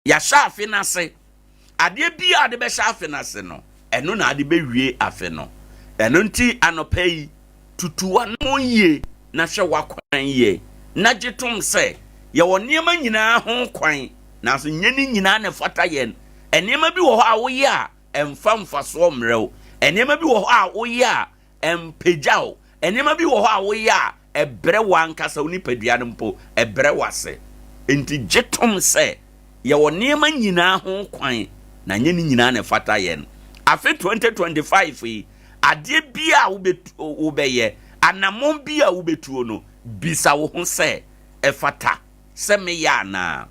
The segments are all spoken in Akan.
ya sha afe na se ade bia de be sha afe na se no eno na ade be wie afe no eno nti anopai tutuwa no ye na hwe wakwan ye na gitum se ye woniema nyina ho kwan na so nyeni nyina ne fata ye enema bi wo ho a wo ye a emfa so mrew enema bi wo ho a wo ye a empejao enema bi wo ho a wo ye a ebre wankasa onipadua no mpo ebre wase enti gitum se ye woniema nyina ho kwan na nyeni nyina ne fata ye afi 2025 ade bia wo beye anamon bia wo betuo no bisa wo ho se efata se me ya na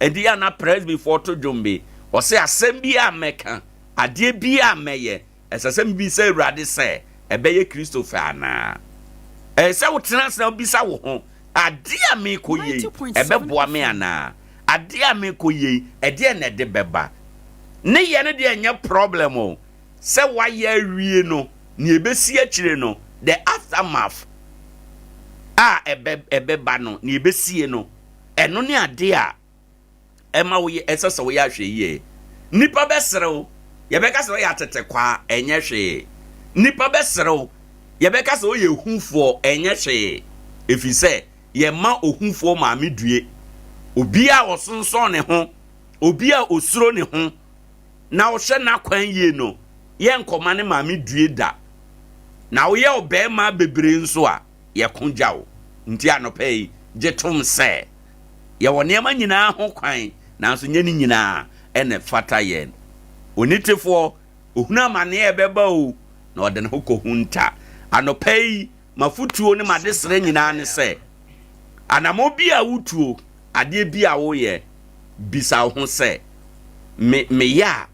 edi ya na press before to jombe o se asem bia meka ade bia meye esasem bi se urade se ebeye Christopher ana se wo tena se bisa wo ho ade a me koye ebeboa me ana ade a me koye ede na de beba ne ye ne de enye problem o se wa ye awie no ni ebesi akire no the aftermath ebeba no ni ebesie no eno ne ade a ema wo ye esese wo ya hwe ye nipa besrew ye beka se wo ya tete kwa enye hwe nipa besrew ye beka se wo ye hunfo enye hwe efise ye ma ohunfo ma medue obi a osonson ne ho obi a osuro ne ho na wo hwe na kwan ye no ye nkoma ne ma medue da na wo ye obema bebre nso a ye konjawo nti anopai jetum se ye woniema nyina ho kwan na so nyeni nyina ene fata yen onitefo ohuna mane ebeba o na odene ho kohunta anopai mafutuo ne madesere nyina ne se anamo bia wutuo ade bia wo ye bisa ho se me ya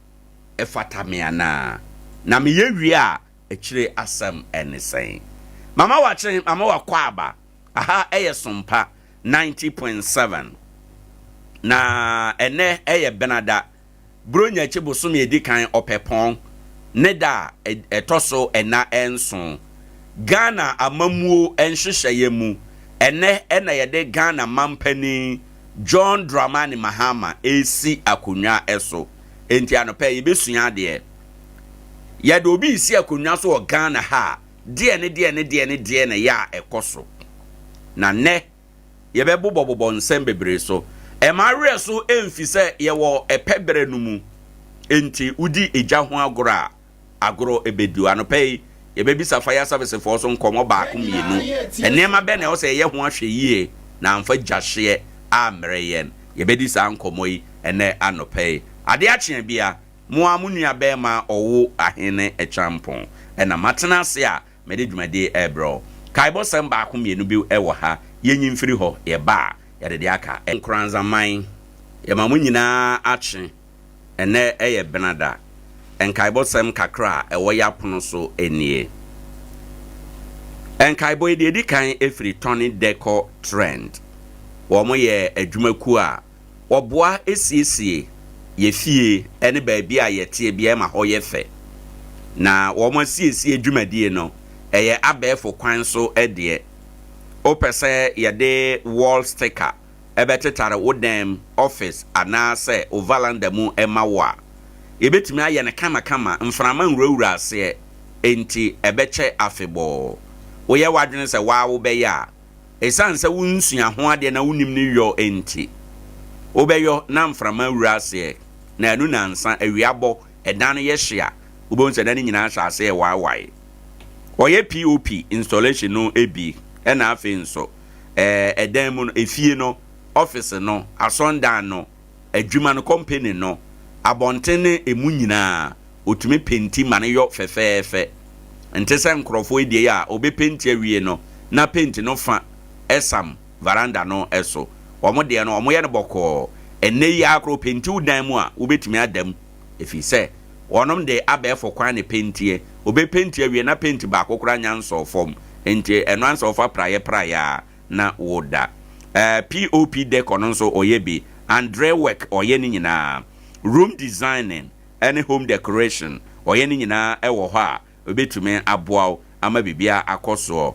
efata me ana na me ye wi a ekire asem ene sen mama wache mama wakwaba aha eye Sompa 90.7 na ene eye benada bronya chebosom edikan opepon ne da etoso ena enso Ghana amamuo enhyehyeye mu ene yede Ghana mampani John Dramani Mahama esi akonwa eso enti anope yebesua de yede obi isi akonwa so Ghana ha de ne ya ekoso na ne yebebo bobo nsem bebre so emare so emfise yewo epebre no mu enti udi eja ho agoro ebedu anope yebebisa fire service for so nkomo baako mienu enema be na o se ye ho ahwe yie na amfa gyahye amre yen yebedi sa nkomo yi ene anope Adea Akye Abia mo amunua be ma Owoahene Acheampong ena matena se a mede dwumade ebro kaibo sem baako mienu bi ewo ha yenyin firi ho ye ba yade de aka Nkoranza man ye ma munyina akye ene eye benada enkaibo sem kakra ewo yapono so enie enkaibo edi kan efiri Tony Deco trend wo mo ye adwumaku a oboa esiesie ye fie ene baabi a ye tie bia ma ho ye fe na wo mo siesie adwumadie no eye abefo kwan so ede opese yede wall sticker ebetetare wodem office anase ovalanda mu emawa ebetimi aye ne kama mframa nwurawura ase enti ebeche afebo woye wadwene se waawo beya esanse wonsua ho ade na wonim ne yo enti obeyo na mframa nwura ase na anu nansa awiabo edan ye hia ubonse dan nyina hya ase waawai oye POP installation no ebi ena afi nso edan mu efie no office no asondan no adwuma no company no abontene emu nyina otumi penti mane yo fefefe ntese nkrofo edie a obe penti awie no na penti no fa esam veranda no eso omode no omoye no boko enne yi akro penti udan mu a obetumi adam efise wonom de abefo kwan ne pentie obe penti awie na penti ba akokora nyanso fom enti eno anso of praye na woda POP deco no so oyebi Andre work oye ni nyina room designing any home decoration oye ni nyina ewo ho a obetumi aboa ama bibia akoso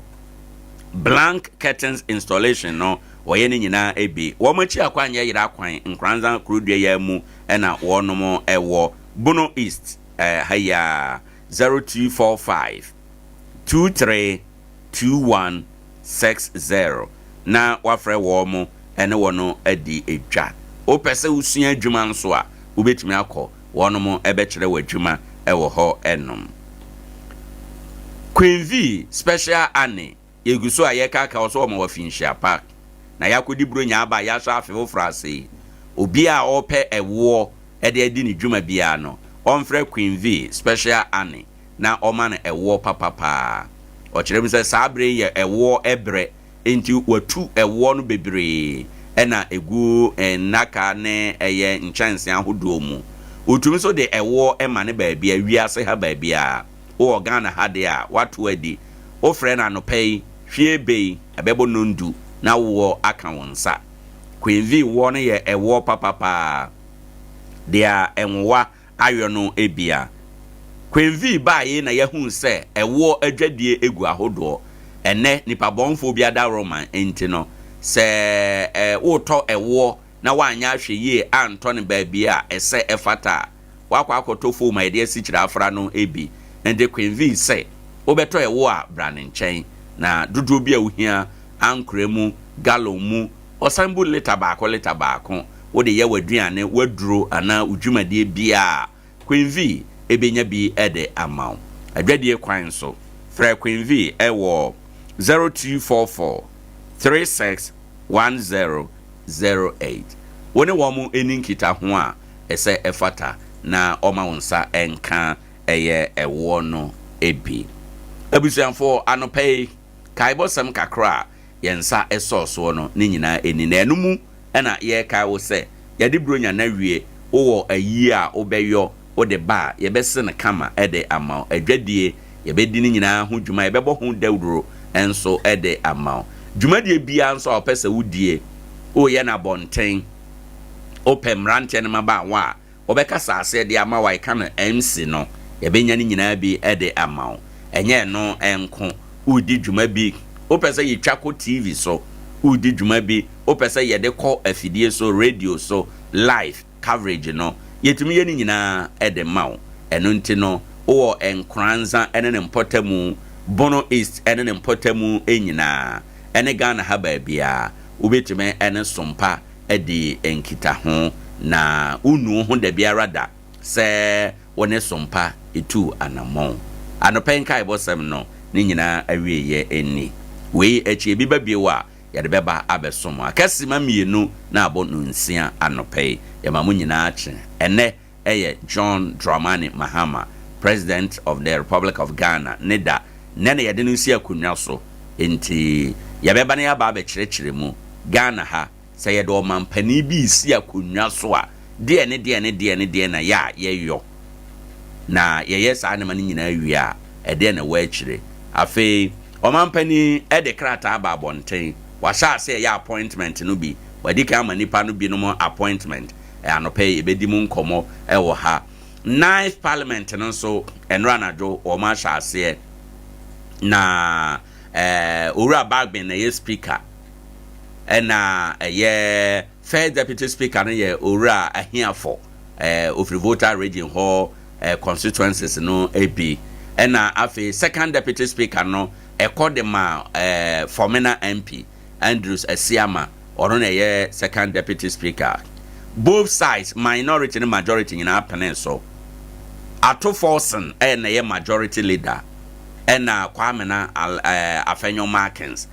blank curtains installation no wɔyɛ ne nyinaa ebi wɔn akyi akwan yɛ yira akwan Nkoranza kurudua yɛ mu ɛna wɔnom ɛwɔ Bono East haya 0245 232160 na wafrɛ wɔn mo ɛne wɔn adi edwa opɛ sɛ usua adwuma nso a wobɛtumi akɔ wɔn mo ɛbɛkyerɛ wɔ adwuma ɛwɔ hɔ ɛnom Queen V special Annie yeguso a yɛka ka wɔso wɔn wɔ Finhyia Park na yakodi buro nya aba ya so afewo frase obi a ɔpɛ ɛwoɔ ɛde adi ne dwuma bia no ɔmfrɛ Queen V special Annie na ɔma no ɛwoɔ papapa ɔkyerɛ mi sɛ saabre yɛ ɛwoɔ ɛbrɛ enti watu ɛwoɔ no bebree ɛna egu naka ne ɛyɛ nkyɛnse ahodoɔ mu otumi so de ɛwoɔ ɛma ne baabi a wiase ha baabi a wo Ghana ha de a watu adi ofrɛ na no pɛi hwie bei ɛbɛbɔ nondu na wo aka wonsa Queen V wo no ye ewo papapa dia enwa ayo no ebia Queen V ba ye na yehu se ewo adwadie egu ahodo ene nipa bonfo bia da Roman enti no se wo to ewo na wanya ahwe ye anto ne ba bia ese efata wakwa akoto fo ma de asikyira afra no ebi ende Queen V se obeto ewo a bra ne nkyɛn na dudu bia wohia ankremu gallon mu osambu liter baako wo de ye waduane waduro ana udwumade bia Queen V ebenya bi ede amaw adwadie kwan so fra Queen V ewo 0244 361008 woni wo mu eninkita ho a ese efata na oma wonsa enka eye ewo no ebi abusuanfo anopei kaibosam kakra yensa esoso no ne nyina eni na enumu na ye kai wo se ye de bronya na wie wo ayi a obeyo wo de ba ye bese ne kama ede ama adwadie ye be di ne nyina ho dwuma ye bebo ho dawduro enso ede ama dwumadie bia nso opese wudie o ye na bonten opem rante ne maba wa obeka sase de ama wa ka no MC no ye benya ne nyina bi ede ama enye no enko udi dwuma bi opese ye twako TV so udi dwuma bi opese ye de call afidie so radio so live coverage no yetumi ye ni nyina ede mawo eno nti no wo Nkoranza ene ne mpotamu Bono East ene ne mpotamu enyina ene Ghana ha ba bia obetime ene Sompa edi enkita ho na unu ho da biara da se wone Sompa etu anamon anopenka ibosem no ni nyina awieye eni we echi bi ba biewa yade beba abesom akasima mienu na abonu nsia anopei yamamu nyina ache ene eye John Dramani Mahama President of the Republic of Ghana neda nene yade no nsia kunwa so enti yabeba na yaba abekirekire mu Ghana ha se yede o mampani bi isi akunwa so a de na ya yeyo na yeye sa ne mani nyina awie a ede na wa akire afi omampani ede krata aba abonten washa se ya appointment no bi wadi ka ma nipa no bi no mo appointment anope ebedi mu nkomo ewo ha 9th parliament no so enra najo o ma sha se na owura bagben na ye speaker na ye first deputy speaker na ye owura ahiafo of voter region ho constituencies no AB na afi second deputy speaker no ekodema former MP Andrews Asiama or na second deputy speaker both sides minority and majority in our peninsula ato forcing na majority leader na Kwame na Afenyo Markins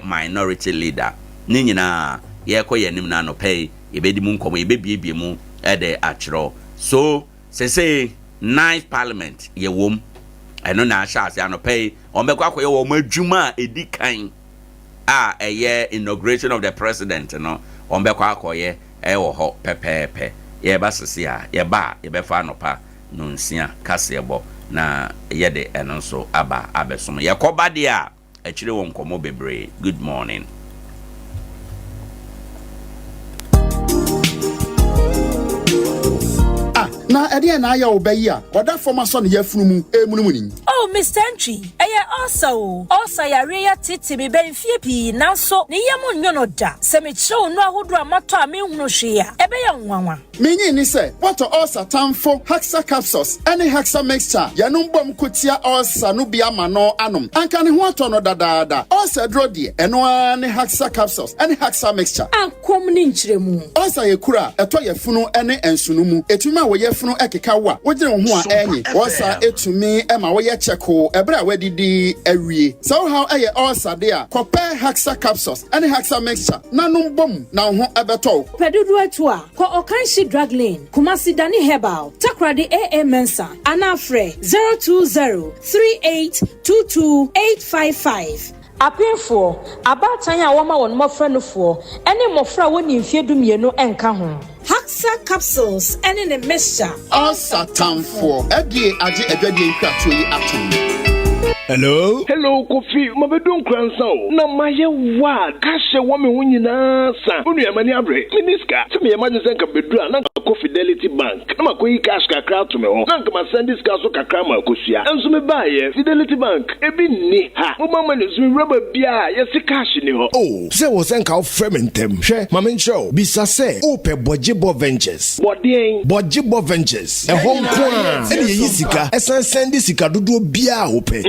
minority leader ni nyina ye koye nim na no pay ebedi mu nkomo ebebiebie mu de achiro so say 9th parliament ye wom eno na asha ase anopay ombekwa koye wo madwuma edikan a inauguration of the president no ombekwa koye wo ho pepepe ye basese a ye ba ye befa anopa no nsia kasebo na ye de eno so aba abesom ye koba de a akire wo nkomo bebre. Good morning. Na Adea na ya obeyi a oda former son ye funu mu emunumuni. Oh, Mr. Entry, also ya titi mi ben fiepi nanso ni yemu nyono da. Se me show no ahodo amato a me hunu hwea. Ebe ya nwanwa. Menyi ni se, wato ulcer tamfo Haxa capsules, any Haxa mixture. Yanum bom kutia ulcer no bia mano anum. Anka ne ho ato no dadaada. Ulcer dro die, eno ani Haxa capsules, any Haxa mixture. Ankom ni nchiremu. Ulcer ye kura, eto ye funu ene ensunu mu. Etuma wo ye funu ekeka wa. Wogire ho a enyi. Ulcer etumi ema wo ye cheko, ebre a wedidi awie. So how eye ulcer there? Kope Haxa capsules, any Haxa mixture. Nanum bom na ho ebeto. Pedudu etua, ko Okanshi Drug Lane, Kumasi Dani Herbal, Takradi AA Mensa, Anafre 020-3822-855. Apefo, abatan ya wama won mofra no fo, ene mofra woni mfiedu mienu enka ho. Haxa capsules, ene ne mixture. Ulcer tamfo, Adea Akye Abia nkratu yi atom. Hello, Kofi. Mabedo Nkoranza o. Na maye wad. Kashe wame hunyina sa. Unu yamani abre. Miniska. Simi yamani zenka bedura. Nanka ko Fidelity Bank. Nama ko yi cash kakra to me ho. Nanka ma send this cash so kakra ma kosia. Enso me baye Fidelity Bank. Ebi ni ha. Mo mama ne zumi rubber bia. Yesi cash ni ho. Oh, se wo zenka o frementem. Hwe, mama ncho. Bisa se o pe Bojibo Ventures. Bojibo Ventures. E hon kwa. E ye yisika. Esan send sika dodo bia o pe.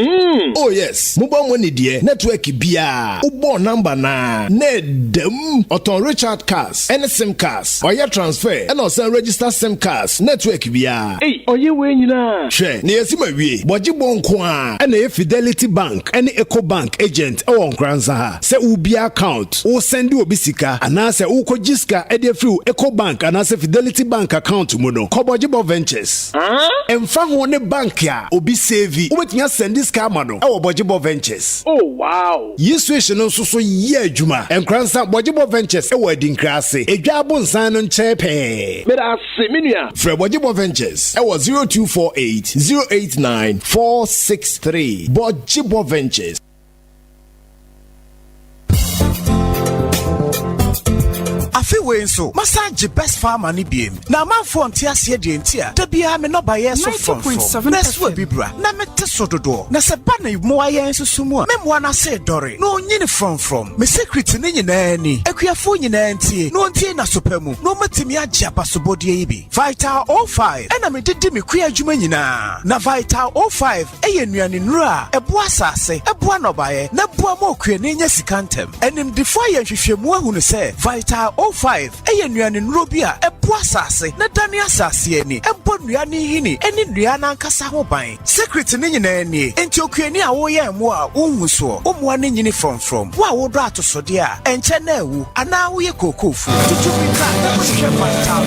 Oh yes, mobile money dear network bia. Ubo number na nedem oton Richard cars, any SIM cars, or your transfer, and also register SIM cars, network bia. Hey, oye we nyina. She, ne yesima wie, Bojibo nkwa, and Fidelity Bank, any Eco Bank agent, or Nkoranza ha. Se ubia account, o sendi obisika, anase uko jiska, ede free Eco Bank, anase Fidelity Bank account muno, ko Bojibo Ventures. Emfa ne bank ya, obi save, ubetinya send this car mano, ewo Bojibo Ventures. Oh wow. Yiswation no so ye adwuma. Nkoranza Bojibo Ventures ewo adinkrase. Edwabo nsan no nchepe. Meda se menua. Fre Bojibo Ventures ewo 0248 089 463. Bojibo Ventures. Afi we so massage best farmer ni biem na manfo ntiase de ntia da bia me no ba ye so from best we bibra na mete so dodo na se ba na mo aye susumu a me mo na se dore no nyini from me secret ni nyina ni akuafo nyina ntie no ntie na sopamu no matimi agya basobodie yi bi Vital 05 ena me didi me kua adwuma nyina na Vital 05 eye nuane nura ebo asase ebo anobaye na boa mo kua ne nya sikantem enim defo ye hwehwemu ahunu se Vital 05 eye nuane nuro bi a ebo asase na dane asase ani ebo nuane hini eni nuane ankasa ho ban secret ni nyina ni enti okuani a wo ye mo a unhu so omoa ne nyini from wo a wo do atosode a enche na ewu ana wo ye kokofu tutu bi ka na hwe Vital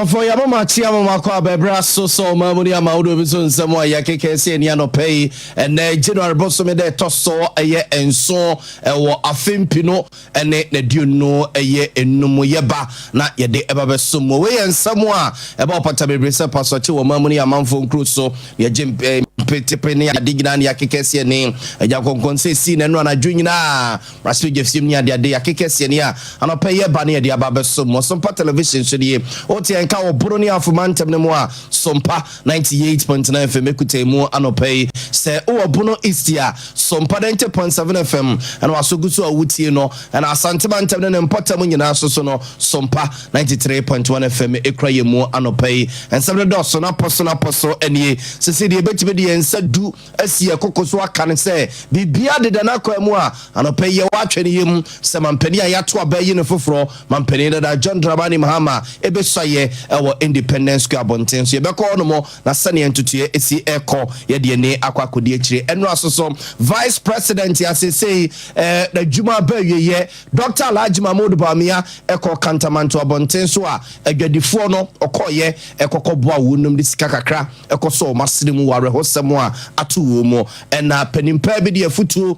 For your mama, Tiama, Brasso, so Mamuria Maudu, Samoa, Yakeke, and Yano Pay, and General Bossome de Tosso, a year and so, a film pino, and ne do know a year in Numuyaba, not yet the ever sumo way and somewhere about Patabi Brisa Passo to Mamuria Manfon Crusoe, your Jim Petipenia, Dignan Yakeke name, a Yakon Consi, and Rana Junior, Rasu gives him near the Yakeke, and I'll pay a bunny at the Ababasumo, some television should ye, Otian. Kawo Buroni afumantem ne mo a Sompa 98.9 FM ekute mu anopei se o Bono Eastia Sompa 90.7 FM and wasogusu awutie no and asantemantem ne mpotam nyina so no Sompa 93.1 FM ekraye mu anopei and some do na poso enie se de betime de ensa du asie kokoso aka ne se bibia de na kwa mu a anopei ye watwene yem se mampani a yato abayi ne foforo mampani da John Dramani Mahama ebesoye ɛwɔ Independence Square abɔnten so yɛbɛkɔ no mo na sɛne yɛntutue esi ɛkɔ yɛde ne akɔ akɔdi akyire ɛno asoso vice president yɛasesei na dwuma ba wieyɛ Dr. Alhaji Mahmoud Bawumia ɛkɔ kantamanto abɔnten so a adwadifoɔ no ɔkɔyɛ ɛkɔkɔboa wonum de sika kakra ɛkɔ so ɔmasene mu ware hosɛm a ato wɔ mu ɛna panimpa bi de afutuo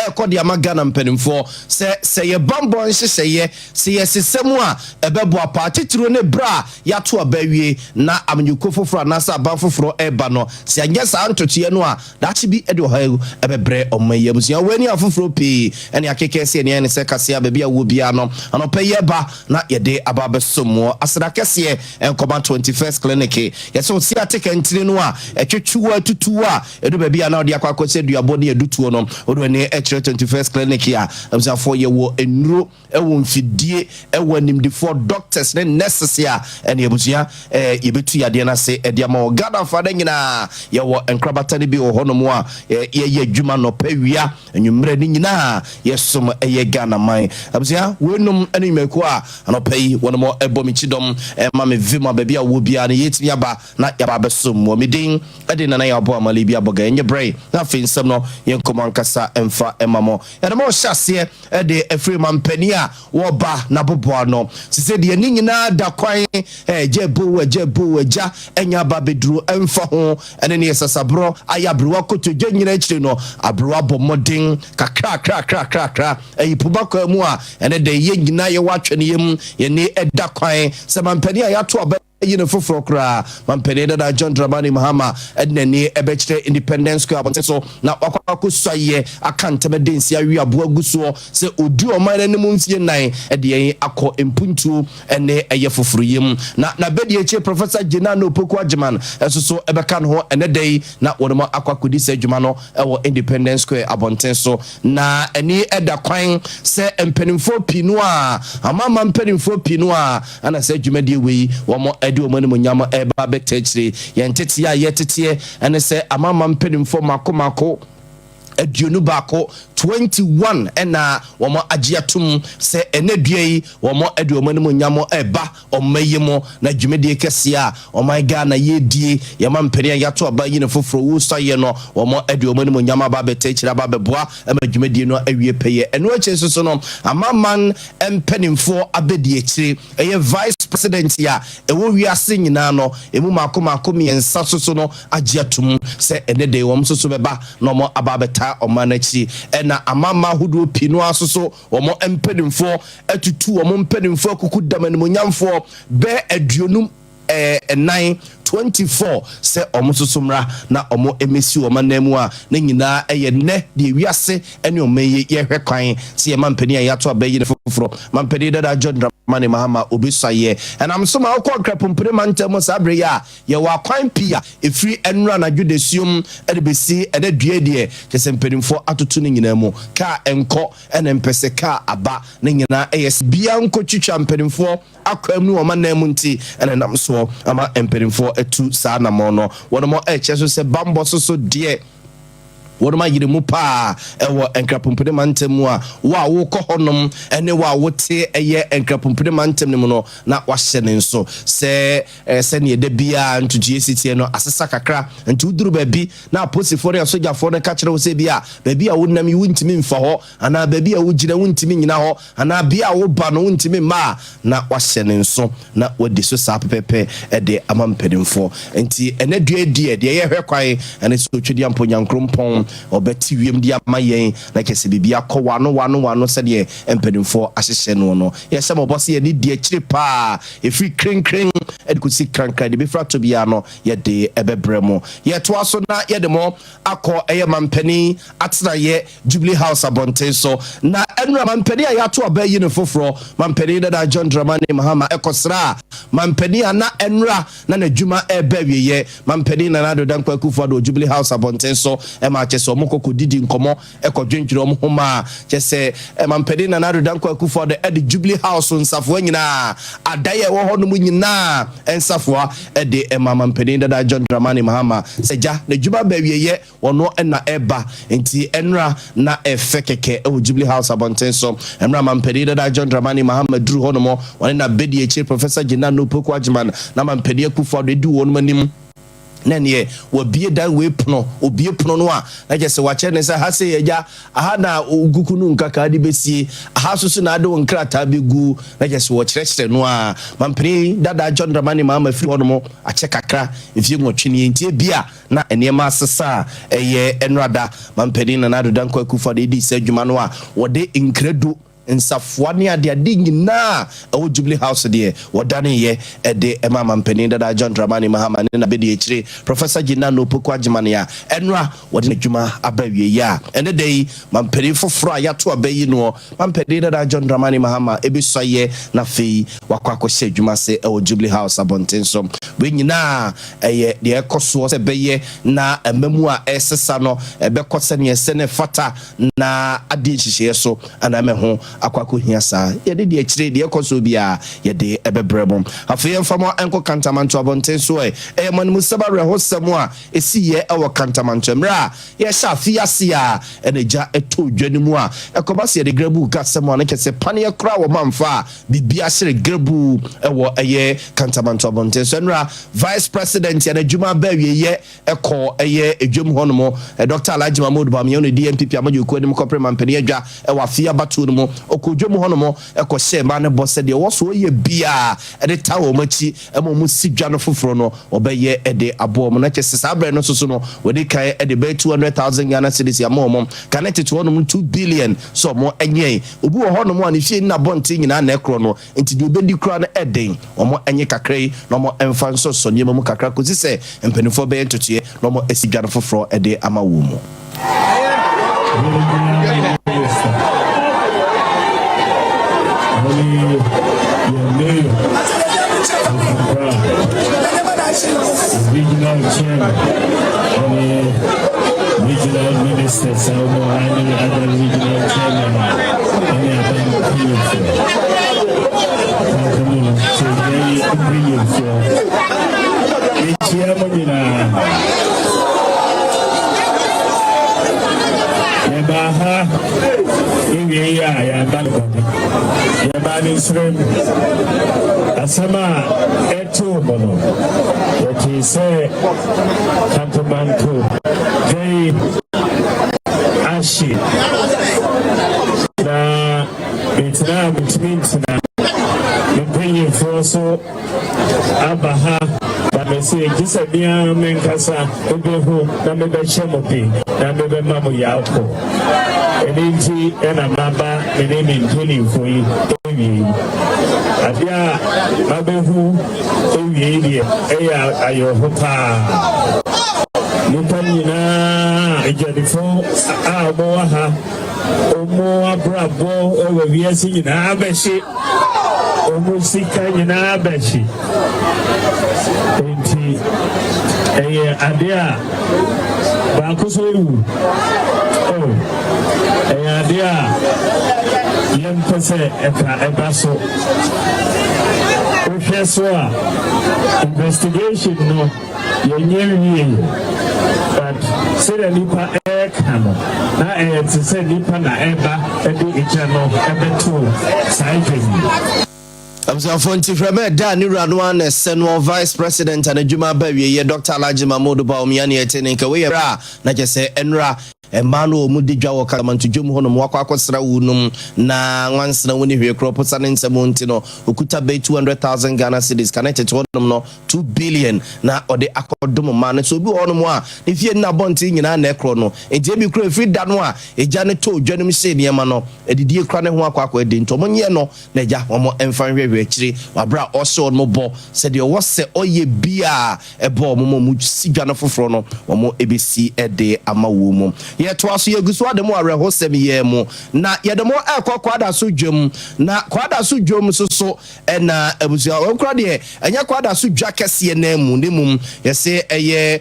ɛkɔ de ama Ghana mpanimfoɔ sɛ yɛ bambɔ nhyehyɛeɛ sɛ yɛ sesɛm a ɛbɛboa paa titiro ne bra yɛato abawie na amanyuko foforɔ anaasɛ aban foforɔ ɛba no sɛ anyɛ saa ntotoeɛ no a daakye bi ɛde ɔha ɛbɛbrɛ ɔma yi abusua wani afoforɔ pii ɛne akekɛ sɛ ɛneɛ ne sɛ kaseɛ baabi a wɔ biara no anɔpɛ yɛ ba na yɛde aba bɛsom mu aseda kɛseɛ ɛnkɔma 21st clinic yɛsɛ osi ateka ntire no a ɛtwetwuwa tutuwa a ɛdo baabi a na ɔde akɔ akɔsɛ duabɔ ne yɛdutuo no ɔdo ne 21st clinic ya amsafo ye wo enuro ewo mfidie ewo nimdifo doctors ne nurses ya ene abusua yebetu yade na se ede ama Ghana fa da nyina ye wo enkrabata ne bi wo hono mu a ye adwuma no pawia enwumre ne nyina ye som ye Ghana man abusua wonum ene meko a anopai wono mo ebomi chidom ma me vima baabi a wo bia na yetimi aba na yaba besom mo medin ede na ya abo amali bia boga enye brey na finsem no ye nkomankasa emfa emamo and mo hyase de afri mampani a wo ba na boboa no se de ni nyina da kwan jebu ja enya ba bedru emfa ho ene ne sasabro ayabrewa kotodwa nyina chire no abrewa bomodin kakra eyipuba kwa mu a ene de ye nyina ye watwene yem ye ne eda kwan se mampani a yato aba yine foforo kra mampene da John Dramani Mahama ednani ebechire Independence Square abonte so na wakwa soye akanteme densi awi aboa guso se odi o man ne mu mfie nan ede akọ empuntu ene eye foforo yem na bedi eche Professor Jenano Opoku Agyeman esoso ebeka no ho ene dei na wonmo akwakodi se adwuma no ewo Independence Square abonte so na eni eda kwan se empanimfo pinu a amama empanimfo pinu a ana se adwuma de wei womo edi omani munyama eba betechire yentete ya yetete ene se amama empanimfo mako aduonu baako 21 ena womo agiatum se enedui womo eduomani munyamo eba omayimo na dwumedie kese a oman Ghana yedie yama mpeni yato aba yine foforo wo saye no womo eduomani munyama ba betechira ba beboa ama dwumedie no awie peye eno ache soso no amaman empenimfo abedie chire eye vice president ya ewo wiase nyina no emu mako miensa soso no agiatum se enede wom soso beba no mo ababeta omanachi na amama hudu pinu asoso omo empenimfo atutu omo empenimfo akuku damani nyamfo be aduonum 924 se omo susumra na omo emesi omanamu a na nyina eye ne de wiase ene omeye ye hwekwan se ye mampani ayato abayi ne foforo mampani da John Dramani Mahama obisaye and am so ma okọ krapompre mantem sabre ya ye wa kwan pia efri enura na dwudesium ede besi ede duade te sempenimfo atoto ne nyina mu ka enko ene mpese ka aba ne nyina eye bia nko twitwa mpenimfo akwam nu omanamu nti ene nam so ama empenimfo etu saa na mono wono eche so se bambo so de wodoma yire mu pa ewo enkrapompede mantem a wa wo kɔ honom ene wa wote eye enkrapompede mantem ne mu no na wahye ne nso se ne de bia ntutu esitie no asesa kakra ntu uduru baabi na aposifo ne sojafo ne ka kire wo se bia baabi a wonnam yi wuntimi mfa ho ana baabi a wogina wuntimi nyina ho ana bia wo ba no wuntimi ma na wahye ne nso na wodi so sa pepepe ede amampedemfo enti ene duadie de ye hwekwan ene so twedi amponyankrompon obeti wiem dia mayen na kese bibia kɔ wano sɛ de empenimfo ahyehye no yɛsɛ mobɔse yɛ ni die kyire pa efri krenkren edikusi krankra de befra to bia no yɛde ebebrɛmo yɛtoa so na yɛde mo akɔ ɛyɛ mampani atena yɛ Jubilee House abonte so na enura mampani a yɛato aba yi ne foforo mampani da John Dramani Mahama ekosra mampani ana enura na nadwuma eba wieye mampani na nado dankwa kufu do Jubilee House abonte so ema kyɛ sɛ ɔmo kɔkɔ didi nkɔmɔ ɛkɔdwendwere ɔmo homa kyɛ sɛ mampɛde na Nado Dankwa Akufo de ɛde Jubilee House nsafoa nyinaa adaye ɛwɔ hɔ no mu nyinaa ɛnsafoa ɛde mampɛde dada John Dramani Mahama sɛgya na dwuma ba wieyɛ ɔno ɛna ɛba nti ɛnra na ɛfɛ kɛkɛ ɛwɔ Jubilee House abɔnten so ɛnra mampɛde dada John Dramani Mahama duru hɔ no mo wɔne na bedi ekyir Professor Gina no Poku Agyeman na mampɛde Akufo de du wɔn manim nene wabie dan we pono obie pono no a na je se wache ne se ha se yeja aha na oguku nu nkaka de besie aha so na ade wonkrata begu na je se wo kyerɛkyerɛ no a mampre dada John Dramani Mahama firi hɔ no mo ache kakra mfie nwotwe ntie bia na enema asesa eye enrada mampedi na Nado Dankwa Akufo de di se adwuma no a wode nkredo nsafoa ne ade nyinaa ɛwɔ Jubilee House deɛ wɔdane yɛ ɛde ɛma mampani dada John Dramani Mahama ne na bedi ekyire Professor Gina no Poku Agyeman ya ɛnra wɔde n'adwuma aba wie ya ɛne dai mampani foforo a yato abayi no mampani dada John Dramani Mahama ebisɔyɛ na fei wakɔ akɔhyɛ adwuma se ɛwɔ Jubilee House abɔnten so we nyinaa ɛyɛ deɛ ɛkɔsoɔ sɛ bɛyɛ na ɛmamu a ɛsesa no ɛbɛkɔ sɛ ne ɛsɛ ne fata na ade nhyehyɛ so ana mɛho akwako hiasa yede de akire de ekoso bia yede ebebrebo afeye mfamo enko kantamanto abonten so manmu sabare hosemo a esiye ewo kantamanto mra ye sha fiase a eneja eto dwanimu a ekoba se de grabu kasemo na kese pane kra wo mamfa bibia sere grabu ewo eye kantamanto abonten so nra vice president ya na djuma ba wieye eko eye edwam honomo Dr. Alhaji Mahmoud Bawumia no DMPP amajoku anim kopre mampani adwa ewa afia batu no mo okudwom honomo ekɔhyɛ ma ne bɔ sɛ deɛ wɔso yɛ bia ɛde ta wɔ machi ɛma mu sidwa no foforo no ɔbɛyɛ ɛde aboɔ mu na kyɛ sɛ saa brɛ no so no wɔde kae ɛde bɛ 200,000 Ghana cedis ya ma ɔmo connected to honom 2 billion so ɔmo ɛnyɛ obi wɔ honom a ne fie na bɔnte nyinaa na ɛkorɔ no nti de obɛdi kura no ɛden ɔmo ɛnyɛ kakra yi na ɔmo ɛmfa nso so nneɛma mu kakra kɔsi sɛ mpanimfoɔ bɛyɛ ntotoɛ na ɔmo asidwa no foforo ɛde ama wɔ mu regional chairman, regional ministers, any other regional chairman, any other Asama etu bono yati se kantomanto gay ashi na betna mitmintina mpenye foso abaha bamese kisabia menkasa obehu na mebeshemopi na mebemamu yako eninti ena maba enemi ntoni foi ewi Adea Abehu ewie eya ayohopa Mupanina ejadifo aboha omo abrabo ewe wiase nyina abeshi omo sika nyina abeshi enti eye Adea ba kosoru eye Adea yempese ebaso Professor investigation no yenyewie but say nipa kano na say nipa na eba edi ejano ebeto saijeni Fonti Freme Dani Radwan Senwa Vice President and Juma Baby Dr. Alhaji Mahmoud Bawumia ni etene ka we ra na jese enra Emmanuel Mudijwa wakamantu dwom honom wakwa wunum na nwansena woni hwe kropo sane nsemonti no okuta be 200,000 Ghana cedis connected to honom no 2 billion na ode akodom ma ne so bi honom a ne fie na bonti nyina na ekro no enti ebi kro free da no a eja ne to dwanem hye ne ma no edidie kra ne ho akwa edi ntomo nye no na eja homo emfa hwehwe akiri wabra ose on mo bo se de wo se oye bia ebo mo mu sidwa no foforo no wo ebesi ede ama wo mu ye to aso ye guso ade mo awe hosem ye mo na ye de mo Kwadaso dwam na Kwadaso dwam so na abusua onkra de enya Kwadaso dwa kese na mu ne mum ye se eye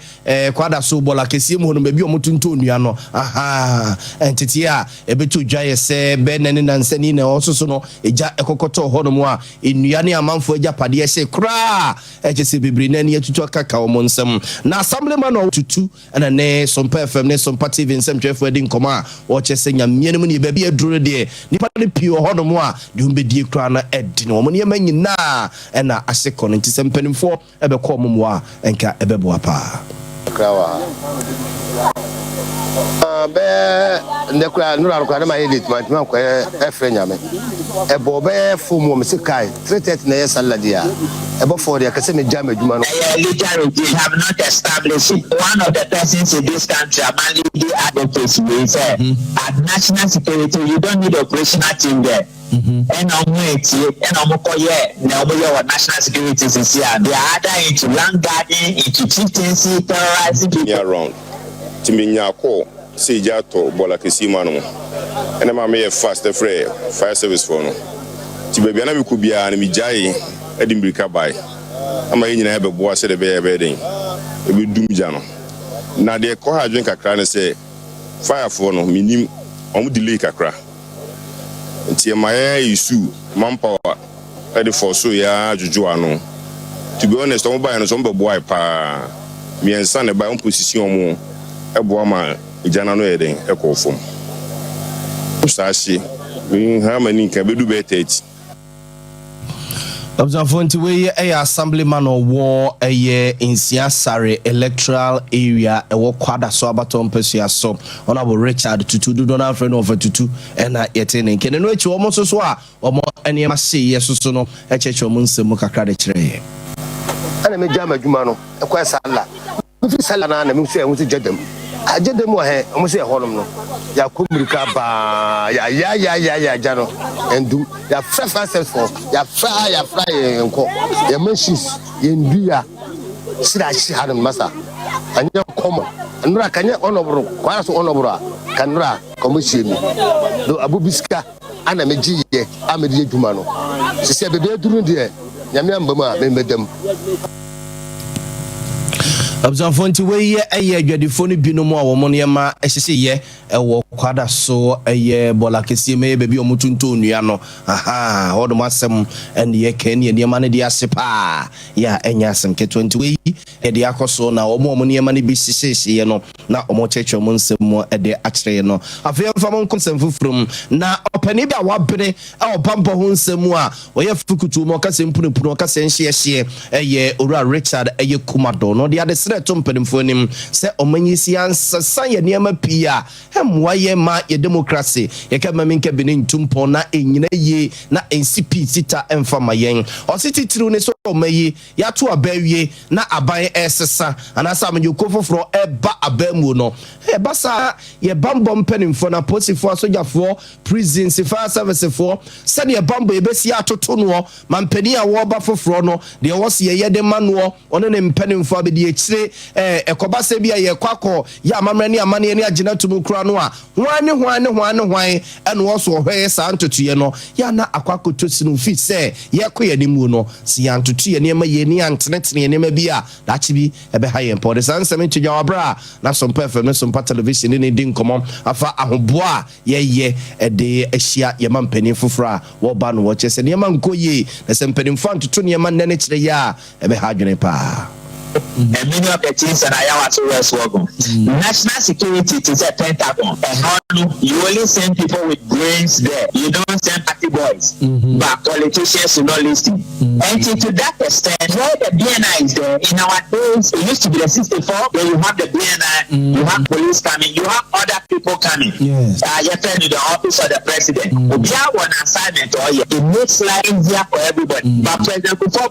Kwadaso bola kese mu no bebi omotunto nua no aha entity a ebetu dwa ye se be nani nansani na ososo no eja ekokoto ho no mu a enua ne amanfo eja pade se kra echese bibiri nani etutu kaka o nsem na assemblyman o tutu na ne Sompa FM ne Sompa TV nsem twefo edi nkoma o chese nyamie ne mu ne bebi aduro de nipa ne pio ho no mu a de umbedi kra na edi no mo ne manyina na aseko no ntisem panimfo ebekọ mo a enka ebebo apa krawa be ndekura nura ko na ma edit man ko efre nyame ebo be fumu me sikai 330 na yesalladia ebo for the akase me jam adwuma no legality have not established one of the persons in this country among the advocates we say at national security you don't need operational team there and on wait and on koye na omo national security is here they are either into land guarding into chieftaincy terrorizing people around timinya ko seja to bola kesima no ene ma me fast free fire service for no ti bebia na me kubia na me jai edimbrika bai ama yenyina ebe bo ase de be den ebe dumja no na de ko ha dwen kakra ne se fire for no minim omu delay kakra nti ma isu manpower ede for so ya juju ano to be honest omu bai no so mbe boy pa mi ensa ne bai on position mu ebo ma ijana no eden ekofom usashi mi ha mani ka bedu be 30 Observanti we assemblyman or Insia Sare electoral area Kwadaso abaton pesia so honorable Richard Tutu do not friend over Tutu and yetene can no echi almost so or more any masi yes so no echecho munse mukakra de kire ana me jama adwuma no ekwa sala fi sala na me so e jedem ajede mu he omo se honom no ya komurika ba ya jano endu ya fresh for ya fry enko ya machines ya ndua sira shi hadan masa anya common nura kanya onobro kwara so onobro kanura komishimi do abubiska ana meji ye amedi adwuma no se bebe duru de nyame ambama memedem Observanti we adwadifo no bi no mu a wo mon yema ehye ye ewo Kwadaso bola kesi me bebi omutunto onua no aha hodo masem ene ye kan ye niema ne de asepa ya enya asem ke 20 we e de akoso na omo niema ne bi sisese ye no na omo cheche omo nsem mo e de akere no afia mfa mon konsem fufrum na opani bi a wabere e obambo ho nsem a oye fukutu mo kasem punupuno kasem hye ora Richard kumado no de ade Tompenim se omanyisi ansa ye niema pia hemwa ye ma ye democracy ye kama minke benin tumpo na enyina ye na NCP sita emfama yen ositi tiru ne so omayi ya to abawie na aban esesa anasa amanyuko foforo eba abamu no basa ye bambo mpenimfo na posifo asojafo prison fire service for sane ye bambo ye besi atoto no mampani a wo ba foforo no de wo se ye de manuo one ne mpenimfo abedi ekire ekobase bia ye kwakọ ya amamrani amane ne agina tumu kura no a hwan ene wo so hwe sa ntotu ye no ya na akwakọ tosinu fi se ye koye ni mu no si ya ntotu ye ne ma ye ni antenetene ne ma bia da chi bi ebe ha ye mpode san seme twa wabra na Sompa FM ne Sompa television ne din komo afa ahoboa ye de ahia ye mampani fofora wo ba no wo chese ne ma nkoye na sempani mfa ntotu ne ma nne kire ya ebe ha adwene pa and many of the things that I want to rest welcome. National security is a pentagon. You only send people with brains there. You don't send party boys. But politicians will not listen. And to that extent, where the BNI is there, in our days, it used to be the 64, where you have the BNI, you have police coming, you have other people coming. Yes. You're telling the office of the president. We have one assignment, it makes life easier for everybody. But President Kufuor,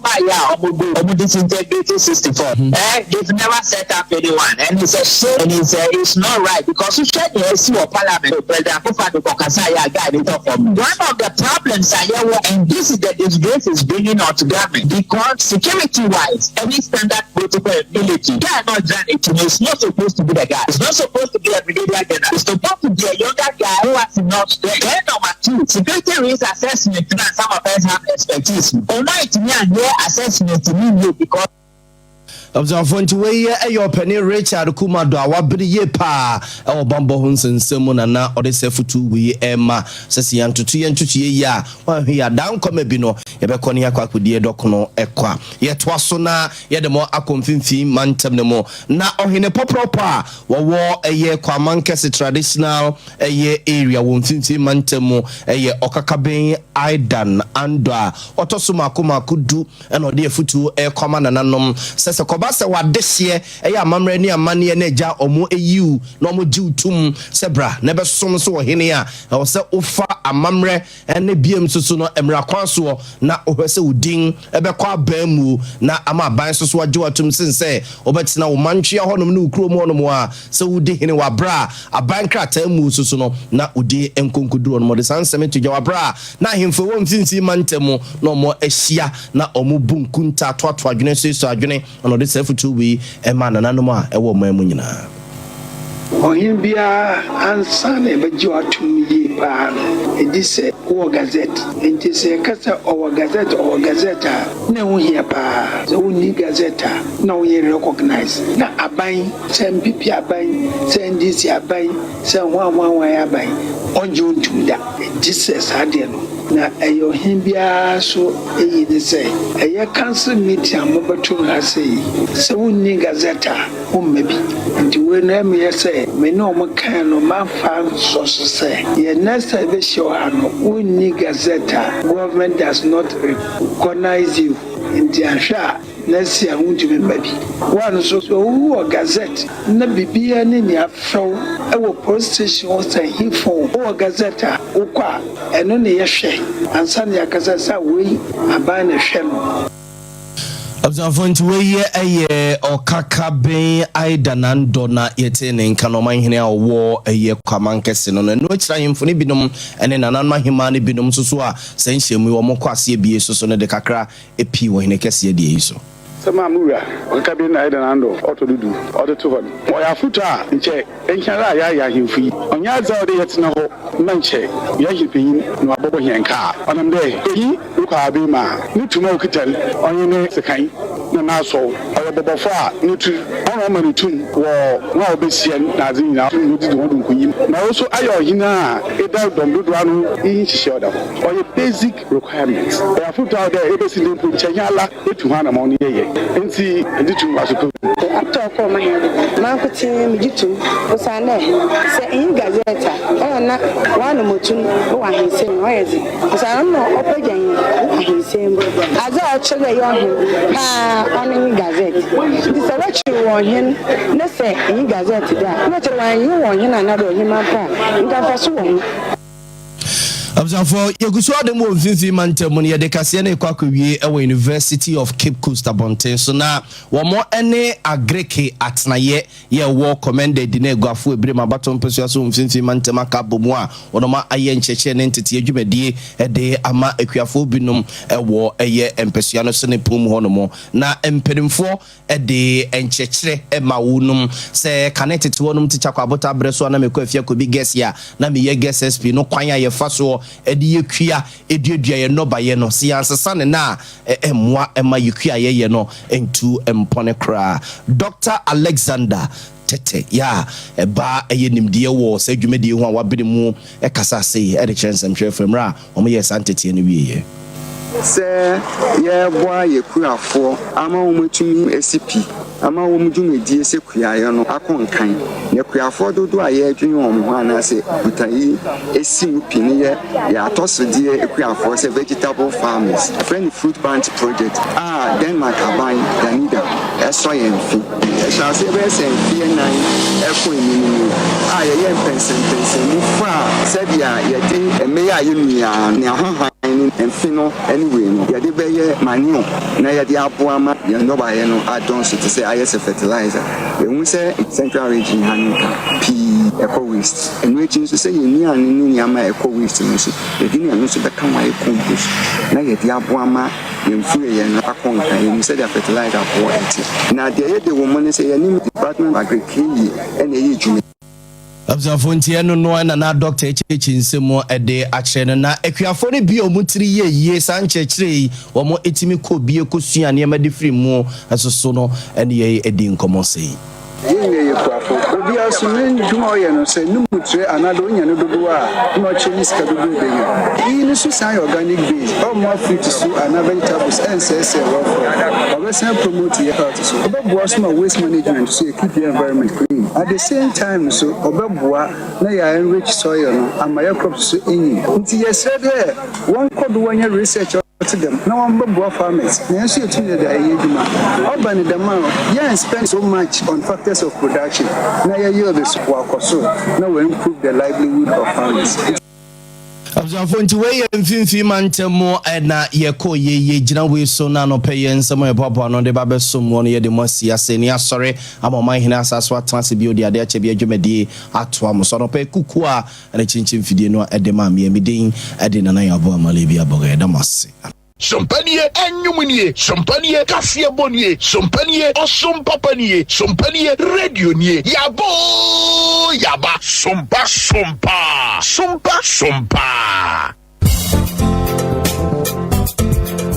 disintegrated 64. They've never set up anyone, and it's a shame, and it's not right because you said the SC of Parliament, President Kufuor Kokasaya guy they talk from. One of the problems are here, and this is the disgrace is bringing out to government, because security-wise, any standard protocol ability cannot done it. It's not supposed to be the guy. It's not supposed to be a brigadier general. It's supposed to be a younger guy who has enough strength. Then number two, security risk assessment, and some of us have expertise. Or not to me and your assessment to me because Observe to way your penny Richard Kumado, wabri ye pa, our bumbo huns and Semonana, or the Sefutu, we Emma, Sessian to 2 and 2 ya, while he are down Comebino, Ebeconia Quacudia Docono Equa. Yet wasona, yet the more acomfinfi mantem no more. Now, or in a proper war a year Quamancas traditional a year area, 150 mantemo, a year Okakabe, Aidan, Andra, Otosuma Kuma could do, and or dear Futu, a common and unknown, says a Basa wa this year, mamre ni amani eneja omo EU no mo jiutum sebra nebe som so hene a o se ofa amamre ene biem susu no emra kwanso na ohwese udin ebe kwa bamu na ama ban so ajiwatum sense obetina wo mantwe honom ne ukro mu honom a se udi hene wa bra aban krata mu susu no na udi enkonkuduro no mo de sanseme to gya wa bra na hemfo wo mfinfi mantemu no mo ehia na omo bunkunta toato adwene so adwene no de sefutu we ema nananom a ewo mamu nyina ohin bia ansane beji atum yi pa edi se wo gazette enti se kasa o gazette na wo hia pa so wo ni gazette na wo ye recognize na aban se mpipi aban se ndisi aban se hwan aban onje ontum da edi se sade no na eyo himbia so eyi de say eye council meeting amobatum ha say se wonni gazeta o mebi nti we na me say me no mo kan no ma fa so say ye next be show ha no wonni gazeta government does not recognize you nti ahwa nasi a hunju mebi one so wo gazette na bibia ne ni afro e wo post station say he for wo gazeta ukwa eno ne yehwe ansa ne yakasa sa we abana hwe no Observant way a okaka ben aidanando na yete ne nka no manhene a wo eye kwamankese no no kira himfoni binom ene nananma himane binom so a sanhyemu wo mokwase bie so no de kakra epi wo hene kese de yi so sama mura okabe na aidanando otodudu odotohon o ya futa nche enhyara ya himfi onya za ode yetena ho manche ya hipin no abobo henka onam de eyi ukwa be ma nituma okitan onye ne sekan na naso oyobobofo a nitu ono ma nitun wo na obesien na azinyina nudi do won kunyim na also ayo hina eda domdodo anu yin hihye oda oye basic requirements ya futa ode ebesi limpu chenyala etu hana ma oni ye enti editu wasoko atoko mankuti mijitu usane se in gazeta ona wanu motun wa hinsen oyezi usane no opejan hinsen aza ochege yo hin ha oni gazeta di se wachi wo hin ne se in gazeta da na tere wan yi wo hin na do hin ma pa nda fa so wo Observe yegusu ademo mfinfi mantemu ye de kase na ekwakowie ewa University of Cape Coast Abonten so na wo mo ene agreke atnaye ye wo commended na egwafo ebire mabato mpeso so mfinfi mantema ka bomu a wono ma aye ncheche ne ntete adwumedie ede ama akuafo binom ewo eye empeso no so ne pom ho no mo na emperimfo ede enchechire ema wonum se connected wonum ticha kwa bota breso na mekwafia ko bi guest ya na me ye guest SP no kwanya ye faso edi yekua eduadua ye no ba ye no si ansesa ne na emwa ema yekua ye no entu empone kra Dr. Alexander tete ya eba eyenimdie wo se dwumedie ho a wabere mu ekasa sei e de chensem hwefemra omo ye santete ne wieye se ye boa ye kuafo ama wo mutumi esipi ama wo mudwumedie se kuaye no akonkan ne kuafo dodo a ye adwen wo ho anase utayi esimu pini ye ya atosodie kuafo se vegetable farmers friend fruit plant project Denmark aban danida eso ye mfi shall say be se mfi nan eko enini ye pensen mu fa se dia ye de emeya ye nua ne ahohan mfino anyway no yɛde bɛyɛ manure na yɛde aboama yɛn nɔbaeɛ no adɔn so te sɛ ayɛ sɛ fertilizer ɛhu sɛ central region ha no ka pii ɛkɔ waste ɛno akyi nso sɛ yɛnnuane ne nneɛma ɛkɔ waste no so yɛde ne ɛno nso bɛka ma yɛ compost na yɛde aboama yɛmfiri yɛn no akɔ nka yɛmu sɛ deɛ fertilizer boɔ ɛte na deɛ yɛde wɔ mu no sɛ yɛnim department of agriculture ɛna ɛyɛ dwuma Abzafo ntie no no na Dr. Echechi nsemo ede akyere no na akuafo ne bi omutiri ye sankyekere wo mo etimi kɔ bie kosua ne ma de firi mu asoso no ene ye edi nkomo sei yeye kwafo obi asumen dwuma oyɛ no sɛ numutire anado nya no dodo a no chinese ka dodo be yi ni so san organic base or more fruit so and vegetables and say obesen promote your health so obeboa so waste management so you keep the environment clean at the same time so obeboa na ya enrich soil no amaya crops so enyi nti yesre de won kodo wanya research to them now I'm both farmers na so you tell that yeduma urban demand yeah spend so much on factors of production na ya yield the support so now we improve the livelihood of farmers. Abzafo nti we mfimfi mantemo na yeko ye gina we so na no pay nsemo e papa no de babe so mo no ye de mo siase ni asore amoman hina asaso atase bi odi ade ache bi adwumadi ato am so no pay kuku a na chinchin fidie no e de ma me midin e de na yabo amale bi aboga e da mase Sompanie enyumunie, sompanie kafie bonie, sompanie osompapanie, sompanie radio nie. Yabo yaba sompa.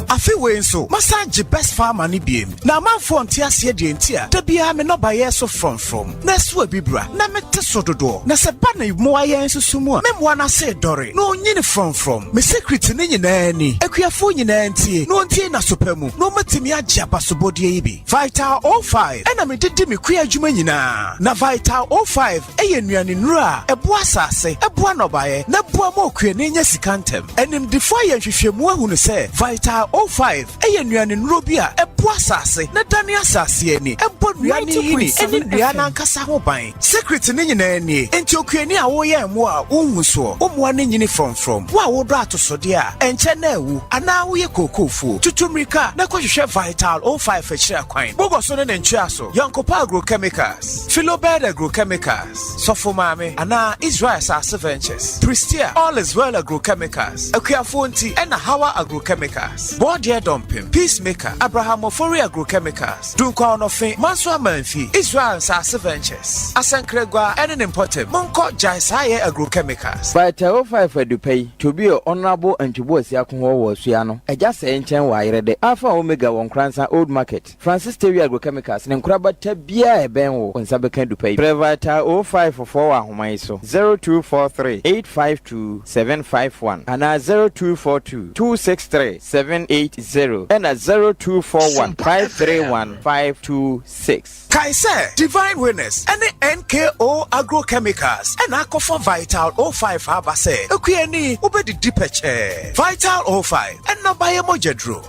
Afi we nso massage best farmer ni biem na amanfo ntiase de ntia da bia me no baye so from na so abibra na mete so dodo na se ba na mo aye nsusumu a me mo na se dore no nyini from me secret ni nyina ni akuafo nyina ntie no ntie na sopamu no matimi agye abasobodie yi bi Vital 05 ena me didi me kua adwuma nyina na Vital 05 eye nuane nuru a ebo asase ebo anobaye na bo ma okua ne nya sikantem enim defo ye hwehwemu ahunu se Vital 05 eye nuane nuru bi a ebo asase na dane asase ani ebo nuane hini eni nuane ankasa ho ban secret ni nyina ni enti okua ni a wo ye mo a unhu so omo ane nyini from wo a wo do atosode a enche na ewu ana wo ye kokofu tutumrika na kwahwehwe Vital 05 achira kwan bogoso ne nchia so Yankopa Agrochemicals Philobed Agrochemicals Sofomame ana Israel Sase Ventures Pristia All is Well Agrochemicals Akuafonti ena Hawa Agrochemicals Bodier Dumping Peacemaker Abraham Ofori Agrochemicals Dunkwa Onofe Manso Amanfi Israel Sase Ventures Asankregwa ene Importem Monko Jaisaye Agrochemicals Vital 05 edupay to be honorable and to boss yakunwo wo suano eja se nchen wa yerede Alpha Omega Nkoranza Old Market Francis Terry Agrochemicals ne nkraba tabia ebenwo onsabe kan dupay Vital 05 for wa homan so 0243 852 751 ana 0242 263 780 and 0241 531 526 Kaise Divine Winners and NKO Agrochemicals and Akofa Vital 05 abase ekuani obedi dipeche Vital 05 and nabaye mojedro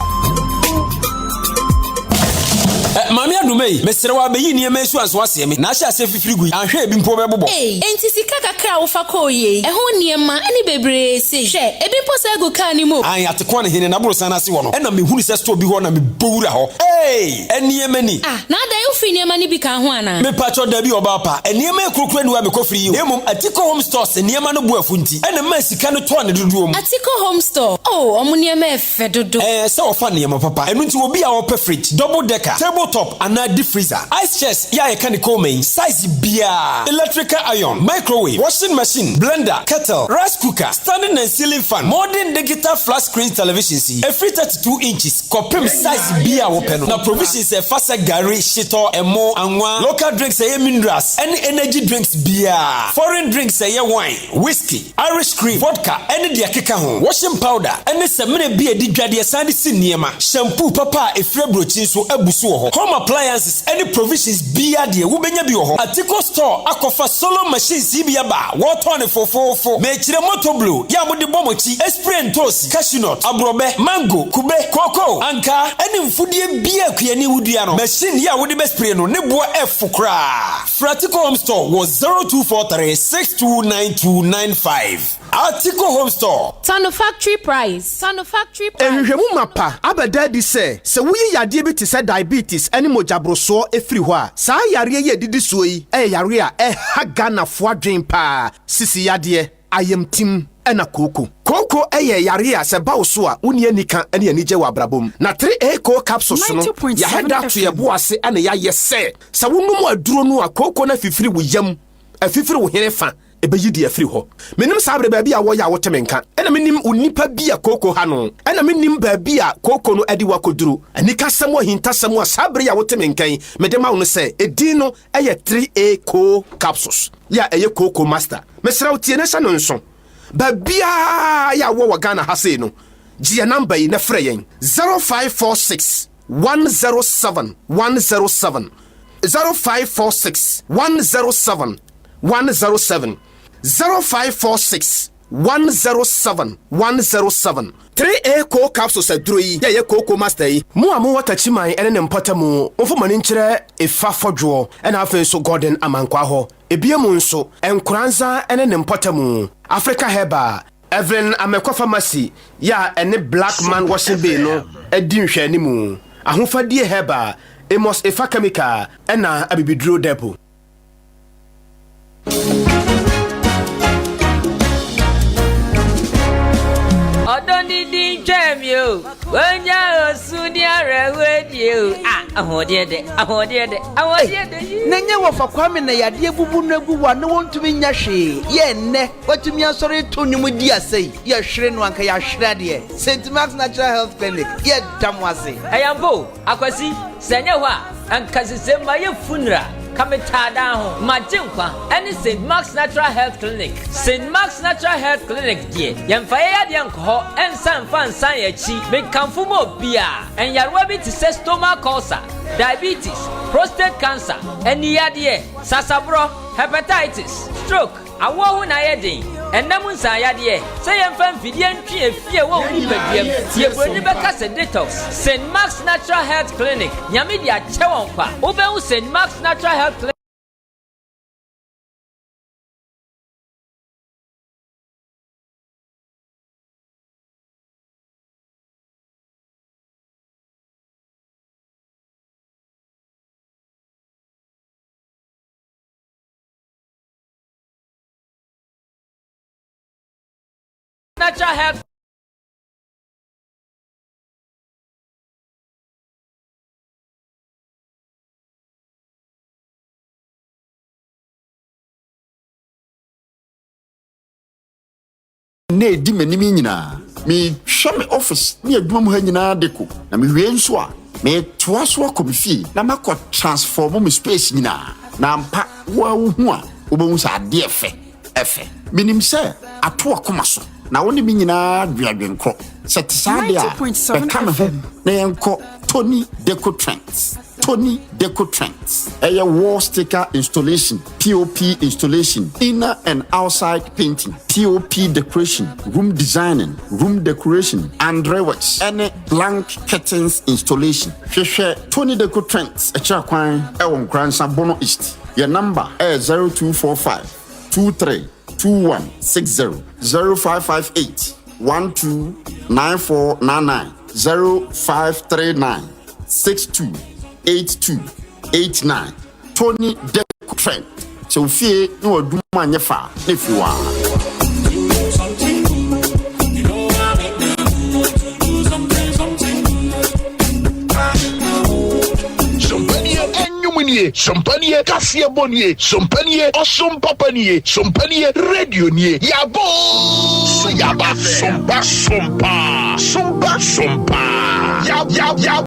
Mami adumei mesrewa be yi niam esu anso asemi na ahia se fifirigui ahwe bi mpo bebobo enti sika kakra wo fa ko ye eho niema ani bebre se hwe ebi mpo se gu ka ni mo an atekwa ne hene na borosan ase wo no na me hunu se store bi ho na me bowura ho eniema ni na da yo fi niema ni bi ka ho ana me pacho da bi oba pa eniema ekrokro ni wa me kofiri yi emom Atiko Home Stores eniema no bu afunti ena ma sika no to ne dodo om Atiko Home Store omo niema efe dodo se wo fa niema papa enu nti obi a wo pe fridge double decker top and a deep freezer ice chest ya ye can call me size bia electrical iron microwave washing machine blender kettle rice cooker standing and ceiling fan modern digital flat screen television see a free 32 inches kopem size bia wo peno na provisions e fasa gari shito emo anwa local drinks e minerals any energy drinks bia foreign drinks e wine whiskey Irish cream vodka any dia keka ho washing powder any semene bia di dwade sande siniema shampoo papa e free brochin so abusu ho home appliances any provisions bia de wo benya bi ho Atiko store akofa solo machines bia ba water ne fofofo me kire motor blue ya mo de bomochi spray ntosi cashew nut abrobe mango kube cocoa anka any mfudie bia kuani wudua no machine ya wo de be spray no ne bo efukra Atiko Home Store was 0243 629295 Article Home Store. Tano factory price. Ehwehwemu mapa abeda di se wuyi yade bi te se diabetes ene mojabroso efiri ho a saa yare ye didi so yi yare a ha Ghana fo adwen pa sisi yade ayemtim ena koko yare a se bawo so a woni anika ene anije wa brabom na 3A co capsules no ya heda to ye boase ene ya yese sa wonum aduro no a koko na fifiri wo yam afifiri wo herefa ebeyi di afiri ho menim sabre ba bia wo ya wo temenka ena menim onipa bia koko ha no ena menim ba bia koko no edi wakoduru anika samo hinta samo sabre ya wo temenkan medema wo no se edi no 3A co capsules ya koko master mesra wo tie na sha no nso ba bia ya wo Ghana ha sei no gia number yi na frɛ yen 0546 107 107 0546 107 107 0546 107 107 3A co capsules adroyi ye koko master yi mu amu watachiman ene ne mpatamu ofo mani nkyerɛ efa fodwo ena afen so Gordon amankwa ho ebiemu nso Nkoranza ene ne mpatamu Africa Herba Evelyn Amekwa Pharmacy ya ene Black Man washing bay no edi nhwe animu ahofadie Herba Emos Efa Chemical ena abibidro depot. Odoni di jemio wanya osuni arewedio ahodiede nenye wofa kwame na yade bubu no agu wa no wontumi nya hwe ye nne watumi asori to nwum di asai ye hwere no anka ya hwere de St. Mark's Natural Health Clinic ye damwase ayambo akwasi senye ho anka sesema ye funeral Kamitada ho majinkwa any St. Mark's Natural Health Clinic. St. Mark's Natural Health Clinic die yemfaye yade anko ensan fansan yachi bekamfu mo bia enyarwa bi te se stomach ulcer, diabetes, prostate cancer, eni yade sasabro, hepatitis, stroke, awo na yedin enam nsan yade se yemfam fidie ntwe efie wo ni badiem ye broni beka se detox. St. Mark's Natural Health Clinic nyame dia chewon kwa obehu St. Mark's Natural Health Clinic Natural Health ne di manimi nyina me hwɛ me office ne adwuma mu ha nyina deko na me hwie nso a me toa so akɔmfie na makɔ transform me space nyina na ampa wo hu a wobɛhu sɛ ade ɛfɛ menim sɛ ato akoma so na wone me nyina dwadwenkɔ sɛ te saa de a bɛka me ho na yɛnkɔ Tony Deco Trends. Wall sticker installation, POP installation, inner and outside painting, POP decoration, room designing, room decoration, and works. Any blank curtains installation. Tony Deco Trends. Nkoranza Bono East. Your number is 0245 23 2160 0558 129499 0539 628289. Tony Deco Trend. So fear no do man fa if you are. Champagne, Cassia Bonnier, Champagne, Sompa Panier, Champagne, Radio Nier, Yabo, Yaba, Sompa, Yab.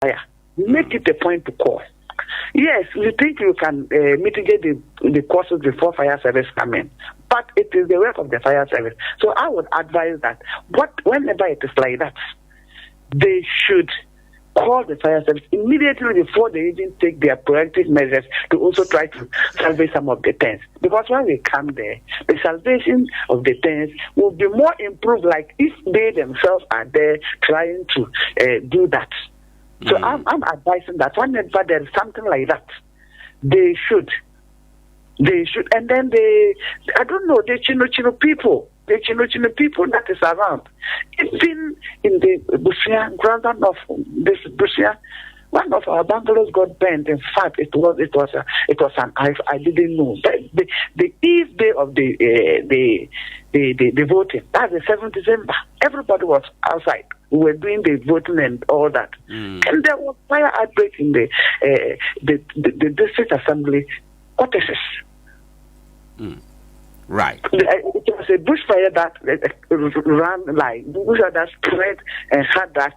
fire, make it a point to call. Yes, we think you can mitigate the causes before fire service come in, but it is the work of the fire service. So I would advise that whenever it is like that, they should call the fire service immediately before they even take their preventive measures to also try to salvage some of the tents. Because when we come there, the salvation of the tents will be more improved, like if they themselves are there trying to do that. So I'm advising that whenever there is something like that, they should, and then I don't know, the Chino people that is around, even in the Busia, Granda of this Busia, one of our bungalows got burnt. In fact, it was an I didn't know. The eve day of the voting, that's the 7th December. Everybody was outside. We were doing the voting and all that, and there was fire outbreak in the district assembly quarters. Right. It was a bushfire that ran like bushfire that spread and had that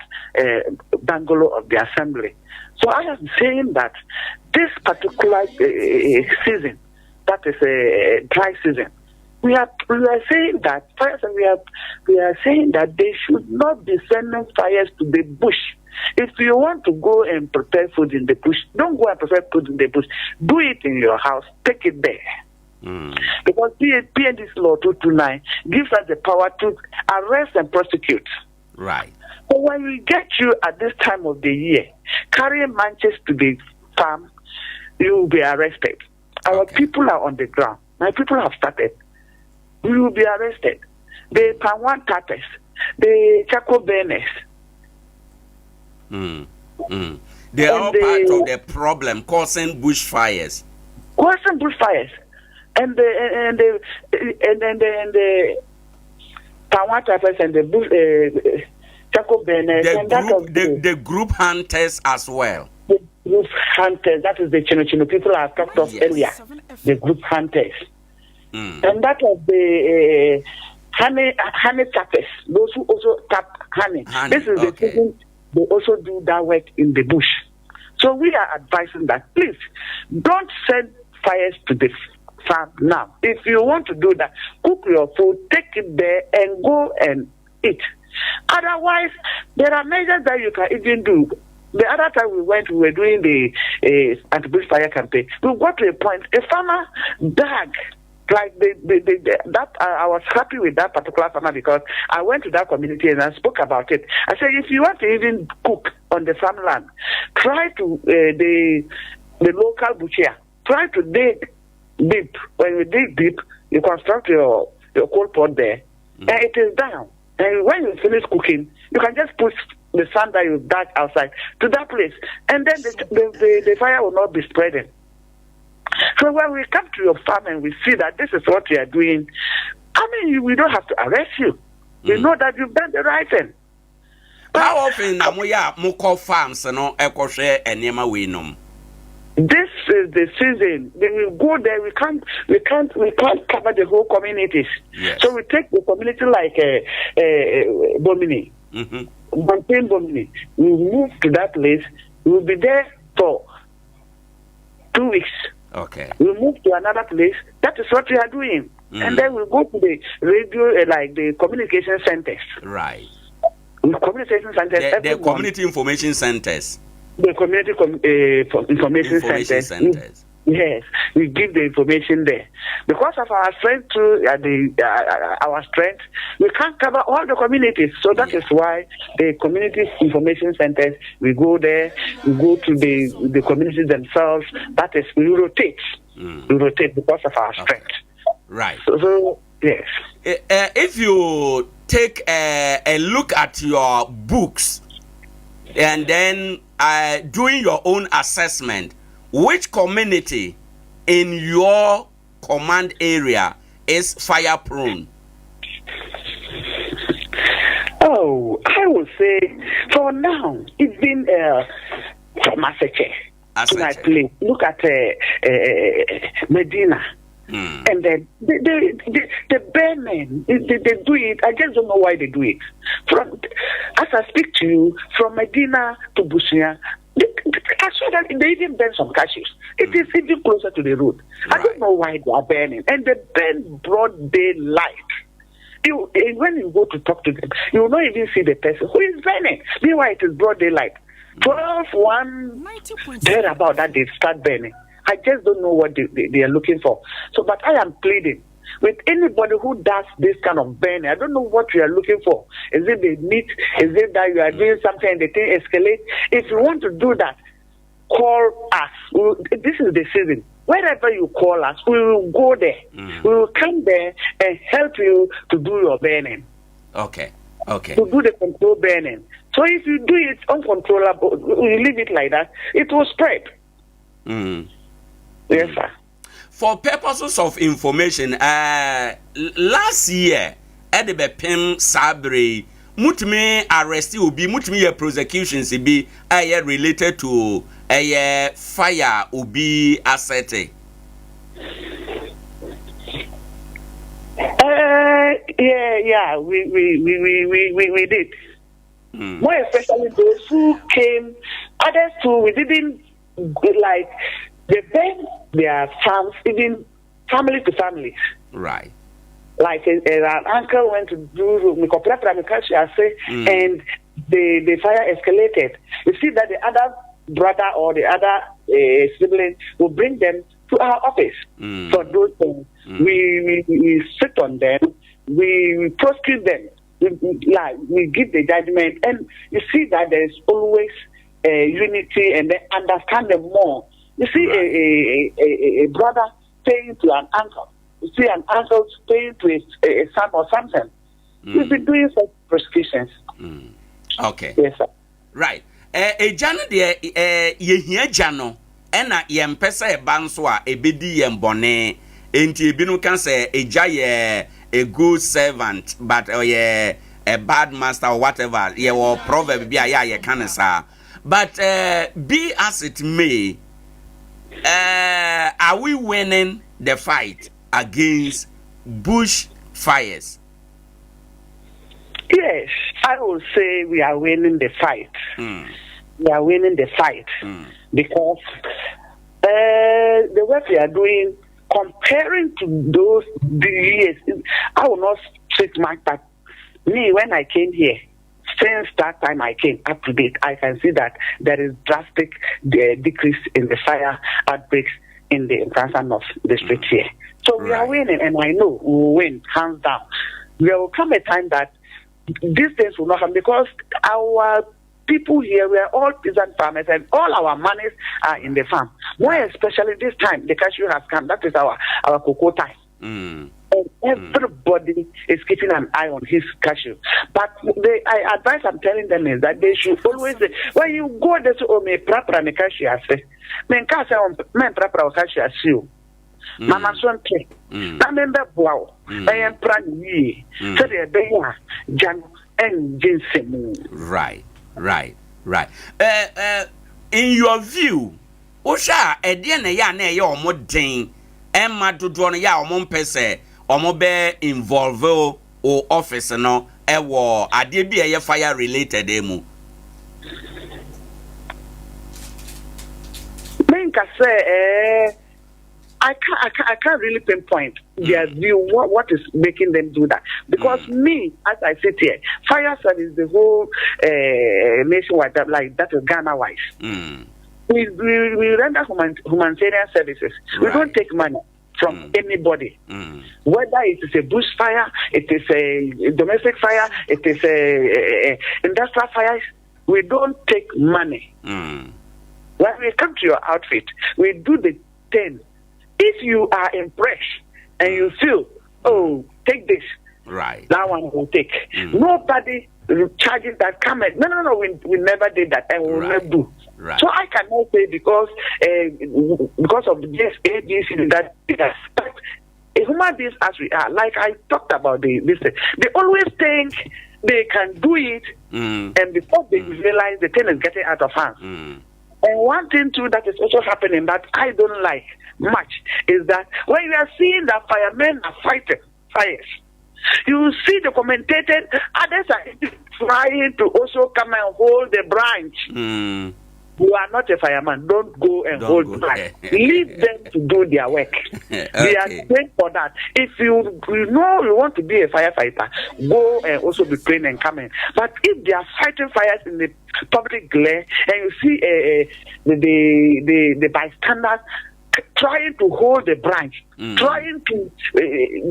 bungalow of the assembly. So I am saying that this particular season, that is a dry season, we are saying that we are saying that they should not be sending fires to the bush. If you want to go and prepare food in the bush, don't go and prepare food in the bush. Do it in your house. Take it there. Because PND's law 229 gives us the power to arrest and prosecute. Right. But when we get you at this time of the year, carrying matches to the farm, you will be arrested. Our people are on the ground. My people have started. We will be arrested. The Panwan tatters, the Chaco burners. They are all part of the problem, causing bushfires. And the Panwan tatters and the Chaco burners. The group hunters as well. The group hunters, that is the Chino people I talked of earlier. The group hunters. And that of the honey tappers, those who also tap honey. This is the season they also do that work in the bush. So we are advising that please don't send fires to the farm now. If you want to do that, cook your food, take it there and go and eat. Otherwise, there are measures that you can even do. The other time we were doing the anti-bush fire campaign. We got to a point, a farmer dug. Like that, I was happy with that particular farmer because I went to that community and I spoke about it. I said, if you want to even cook on the farmland, try to the local butcher, try to dig deep. When you dig deep, you construct your coal pot there, and it is down. And when you finish cooking, you can just put the sand that you dug outside to that place, and then the fire will not be spreading. So when we come to your farm and we see that this is what you are doing, I mean, we don't have to arrest you. We know that you've done the right thing. How often Moko farms and we know? This is the season. When we go there, we can't cover the whole communities. Yes. So we take the community like Bomini, Mountain Bomini. We move to that place. We will be there for 2 weeks. Okay. We move to another place. That is what we are doing. And then we go to the radio, like the communication centers. Right. Communication centers. The community information centers. The community information centers. Yes, we give the information there. Because of our strength, our strength, we can't cover all the communities. So that is why the community information centers, we go there, we go to the communities themselves. That is, we rotate. We rotate because of our strength. Right. So yes. If you take a look at your books and then doing your own assessment, which community in your command area is fire prone? Oh, I would say for now, it's been from Aseche. My place. Look at Medina. And then the burning, they do it. I just don't know why they do it. As I speak to you, from Medina to Busia, I saw that they even burn some cashews. It is even closer to the road. I don't know why they are burning. And they burn broad daylight. When you go to talk to them, you will not even see the person who is burning. Meanwhile, it is broad daylight. 1 there about that they start burning. I just don't know what they are looking for. So, but I am pleading with anybody who does this kind of burning. I don't know what you are looking for. Is it the meat? Is it that you are doing something and the thing escalate? If you want to do that, call us. This is the season. Wherever you call us, we will go there. We will come there and help you to do your burning. Okay. To do the control burning. So if you do it uncontrollable, you leave it like that, it will spread. Yes, sir. For purposes of information, last year, Edebe Pim Sabre, mutme arrest ubi, mutme prosecutions be related to a fire ubi asset. Yeah, we did. More especially those who came, others too, we didn't like. They burn their farms, even family to family. Right. Like an uncle went to do and the fire escalated. You see that the other brother or the other sibling will bring them to our office for those things. We sit on them, we prosecute them, we give the judgment, and you see that there is always unity and they understand them more. You see a brother paying to an uncle. You see an uncle paying to a son or something. We've been doing such prosecutions. Okay. Yes, sir. Right. Jano de yehia jano ena yempesa e banso a ebedi yembone enti ebinu kan say eja ye a good servant but a bad master or whatever ye or proverb bi a ye kan sa. But be as it may, are we winning the fight against bush fires? Yes, I will say we are winning the fight. We are winning the fight because the work we are doing, comparing to those years, I will not speak much, but me, when I came here, since that time I came up to date, I can see that there is drastic decrease in the fire outbreaks in the Nkoranza North district here. So we are winning, and I know we will win, hands down. There will come a time that these things will not happen because our people here, we are all peasant farmers and all our monies are in the farm. More especially this time, the cashew has come. That is our cocoa time. And everybody is keeping an eye on his cashew. But I advise I'm telling them is that they should always say, when you go there to me proper me cashew I say, men proper cashew I see you. Mama Sonke, I remember wow, I am praying ye, so they are Jan and Jensen. Right. In your view, Osha, Adea na ya omo den, Emma dodo no ya omo mpese, omo be involve o office no, ewo ade bi eye fire related emu. Menka say I can't really pinpoint their view, what is making them do that. Because me, as I sit here, fire service, the whole nationwide, like that is Ghana-wise. We render humanitarian services. We don't take money from anybody. Whether it is a bushfire, it is a domestic fire, it is a industrial fire, we don't take money. When we come to your outfit, we do the thing. If you are impressed and you feel, oh, take this, that one will take. Nobody charges that comment. No, we never did that and we will never do. So I cannot say because of this ABC that but human beings as we are, like I talked about this, they always think they can do it and before they realize the thing is getting out of hand. And one thing too that is also happening that I don't like much is that when you are seeing that firemen are fighting fires, you see the commentators, others are trying to also come and hold the branch. You are not a fireman. Don't go and hold branch. Leave them to do their work. Okay. They are trained for that. If you know you want to be a firefighter, go and also be trained and come in. But if they are fighting fires in the public glare and you see the bystanders trying to hold the branch, trying to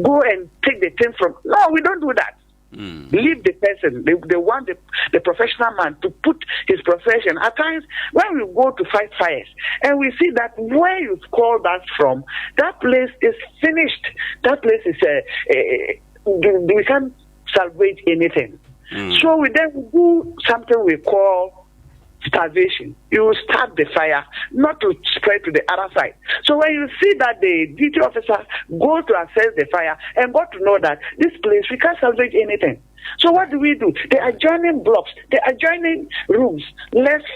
go and take the thing from. No, we don't do that. Leave the person. They want the professional man to put his profession. At times, when we go to fight fires and we see that where you call that from, that place is finished. That place is we can't salvage anything. So we then do something we call starvation. You start the fire, not to spread to the other side. So when you see that the duty officer go to assess the fire and got to know that this place, we can't salvage anything. So what do? The adjoining blocks, the adjoining rooms, let's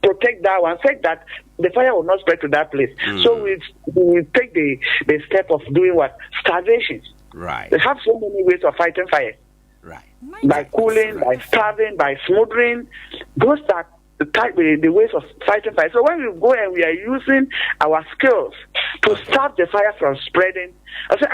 protect that one, say that the fire will not spread to that place. So we take the step of doing what? Starvation. Right. They have so many ways of fighting fire. Right. By cooling, by starving, by smothering. Those are the ways of fighting fire. So when we go and we are using our skills to stop the fire from spreading, I say,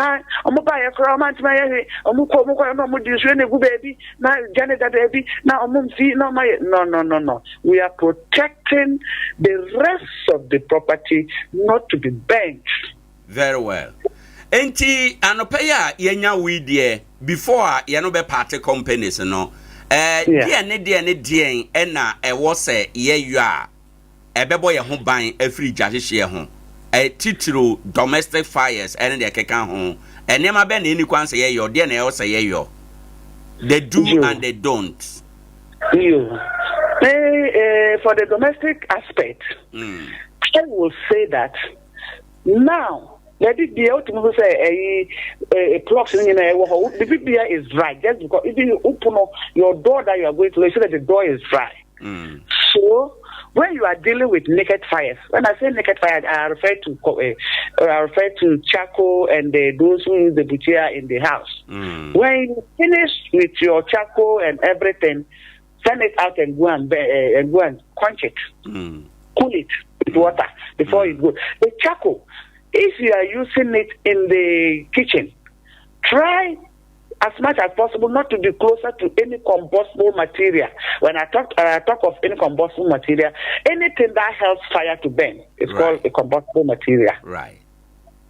no. We are protecting the rest of the property not to be burnt. Very well. Enti anopeya yenya we there before yano be party companies no. Deɛ ɛna ɛwɔ sɛ yɛyɔ a ɛbɛbɔ yɛn ho ban afiri gyahyehyɛ ho titiro domestic fires ɛne deɛ keka ho ɛnneɛma bɛ na ɛni kwan sɛ yɛyɔ deɛ na ɛwɔ sɛ yɛyɔ they do and they don't. For the domestic aspect, I will say that now. The ultimate say a clock in the PPR is dry just because if you open up your door that you are going to make sure that the door is dry. So when you are dealing with naked fires, when I say naked fire, I refer to charcoal and those who use the butcher in the house. When you finish with your charcoal and everything, send it out and go and quench it, cool it with water before it goes. The charcoal. If you are using it in the kitchen, try as much as possible not to be closer to any combustible material. When I talk of any combustible material, anything that helps fire to burn is called a combustible material. Right.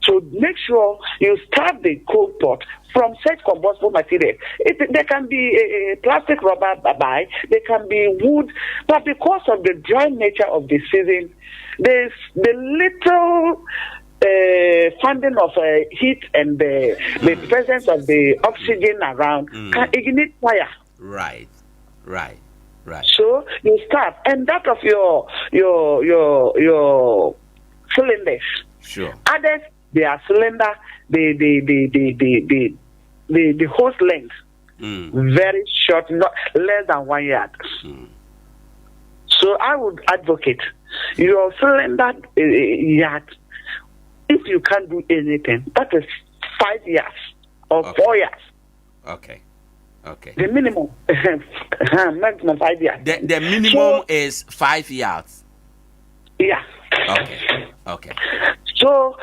So make sure you start the coal pot from such combustible material. There can be a plastic rubber, there can be wood, but because of the dry nature of the season, there's the little funding of heat and the presence of the oxygen around can ignite fire. Right. So you start, and that of your cylinders. Sure. Others, their cylinder, the hose length very short, not less than 1 yard. So I would advocate your cylinder yard. If you can't do anything, that is 5 years or 4 years. Okay. The minimum, maximum 5 years. The minimum is 5 years. Yeah. Okay. So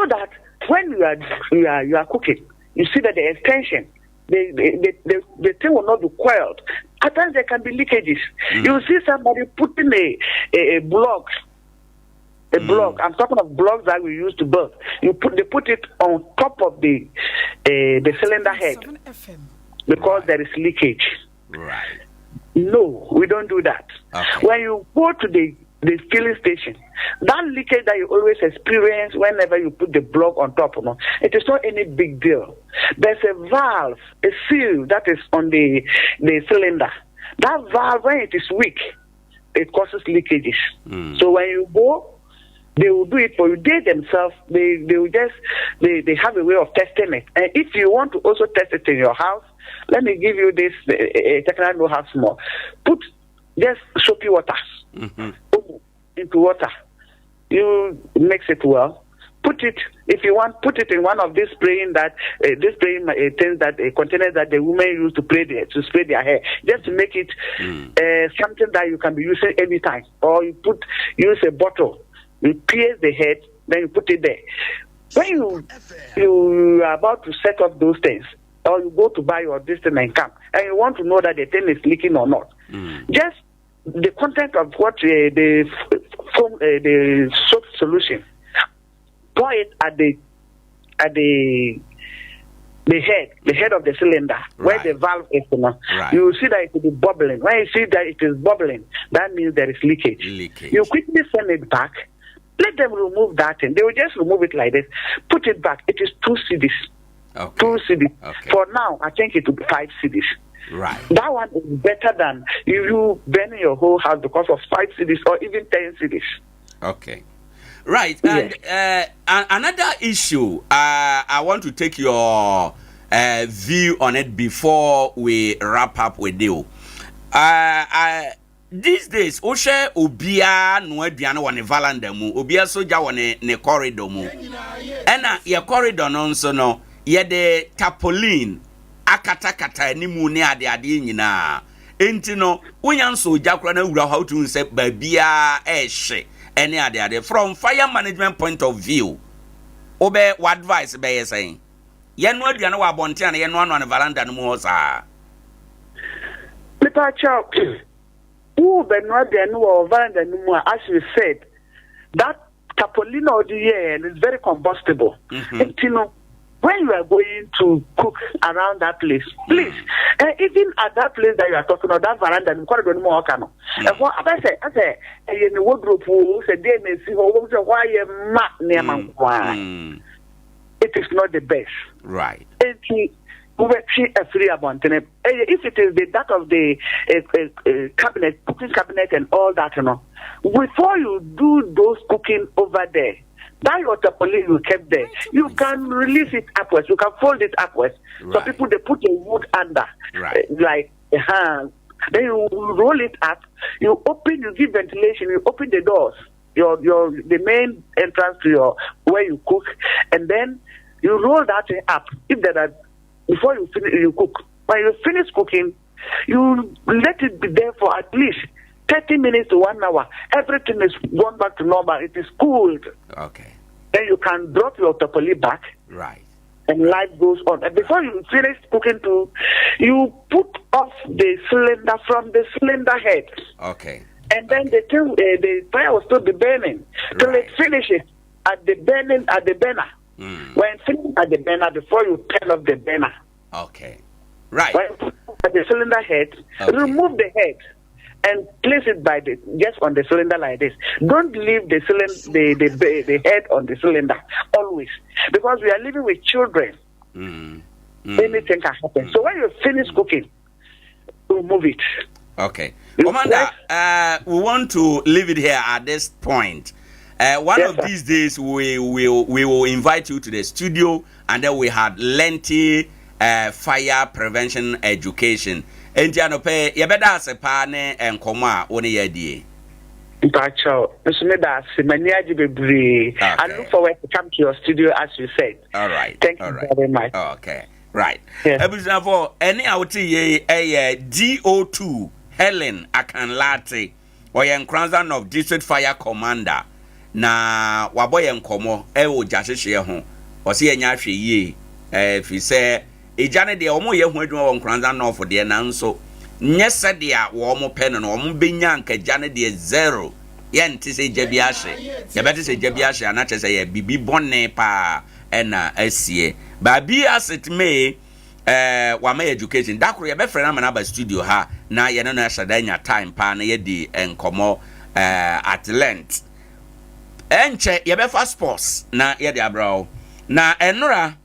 that when you are cooking, you see that the extension, the thing will not be coiled. At times there can be leakages. You see somebody putting a block. A block. I'm talking of blocks that we use to build. They put it on top of the cylinder head because there is leakage. Right. No, we don't do that. Okay. When you go to the filling station, that leakage that you always experience whenever you put the block on top, it is not any big deal. There's a valve, a seal that is on the cylinder. That valve, when it is weak, it causes leakages. So when you go, they will do it for you. They themselves, they will just, they have a way of testing it. And if you want to also test it in your house, let me give you this technical know-how small. Put just soapy water. into water. You mix it well. Put it, if you want, put it in one of these spraying things that containers that the women use to spray their hair, just to make it something that you can be using anytime. Or you use a bottle, you pierce the head, then you put it there. When you are about to set up those things, or you go to buy your this thing and come, and you want to know that the thing is leaking or not, just the content of what the soap solution. Pour it at the head of the cylinder, where the valve is. You will see that it will be bubbling. When you see that it is bubbling, that means there is leakage. You quickly send it back. Let them remove that, and they will just remove it like this. Put it back. It is 2 cedis. Okay. 2 cedis. Okay. For now, I think it will be 5 cedis. Right. That one is better than you burning your whole house because of 5 cedis or even 10 cedis. Okay. Right, and another issue, I want to take your view on it before we wrap up with you. These days, Oshe Obia no aduane won valanda mu, Obia soja won ne corridor mu. Ena ye corridor no nso no, ye de tarpaulin akatakata ni mu ne ade nyina. Enti no, wonya nso oja kra na wura how to say babia ehye. Any other from fire management point of view, obey what advice be saying. Yen no aduane wa bonte na yen no anu valanda no mo sa. Mr. Chow, who be no aduane wa valanda no mo, as you said, that tarpaulin of the year is very combustible. You know, when you are going to cook around that place, please, even at that place that you are talking about, that veranda, you can't do more. And what I say, in the wardrobe, say they may see why you mat near it is not the best. Right. If it is that of the cabinet, cooking cabinet, and all that, you know, before you do those cooking over there, that your tarpaulin you kept there, you can release it upwards, you can fold it upwards. Right. Some people they put a wood under, like a hand. Then you roll it up, you give ventilation, you open the doors, the main entrance to your where you cook, and then you roll that thing up. If there are before you finish, you cook. When you finish cooking, you let it be there for at least 30 minutes to 1 hour. Everything is gone back to normal. It is cooled. Okay. Then you can drop your tarpaulin back. Right. And life goes on. And before you finish cooking too, you put off the cylinder from the cylinder head. Okay. And then the fire will still be burning till it finishes at the burner. When finished at the burner, before you turn off the burner. Okay. Right. When you put at the cylinder head, remove the head and place it just on the cylinder like this. Don't leave the cylinder, the head on the cylinder always, because we are living with children. Anything can happen. So when you finish cooking, remove it. Okay, Commander, we want to leave it here at this point. One of these days, we will invite you to the studio, and then we had lengthy fire prevention education. Entiano pe yebeda asepa ne enkomo a woni yadie. Mpacho, I look forward to come to your studio as you said. All right. Thank you very much. Okay. Right. Ebusina for any outi ye DO2 Helen Akanlate or Nkoranza of District Fire Commander na waboye enkomo wo jasehye ho o se enya hwe ye fi se ejane de omo ye ho adwuma won Nkoranza North de na nso nyese de a wo mo pe no omo benya nka jane de zero ye nti se jabi ahye ye beti se jabi ahye ana chese ye bibi bonne pa na asie ba bi asset me wa my education dakro ye be frena na ba studio ha na ye no na shadanya time pa na ye di enkomo at length enche ye be fa sports na ye di abrawo na enura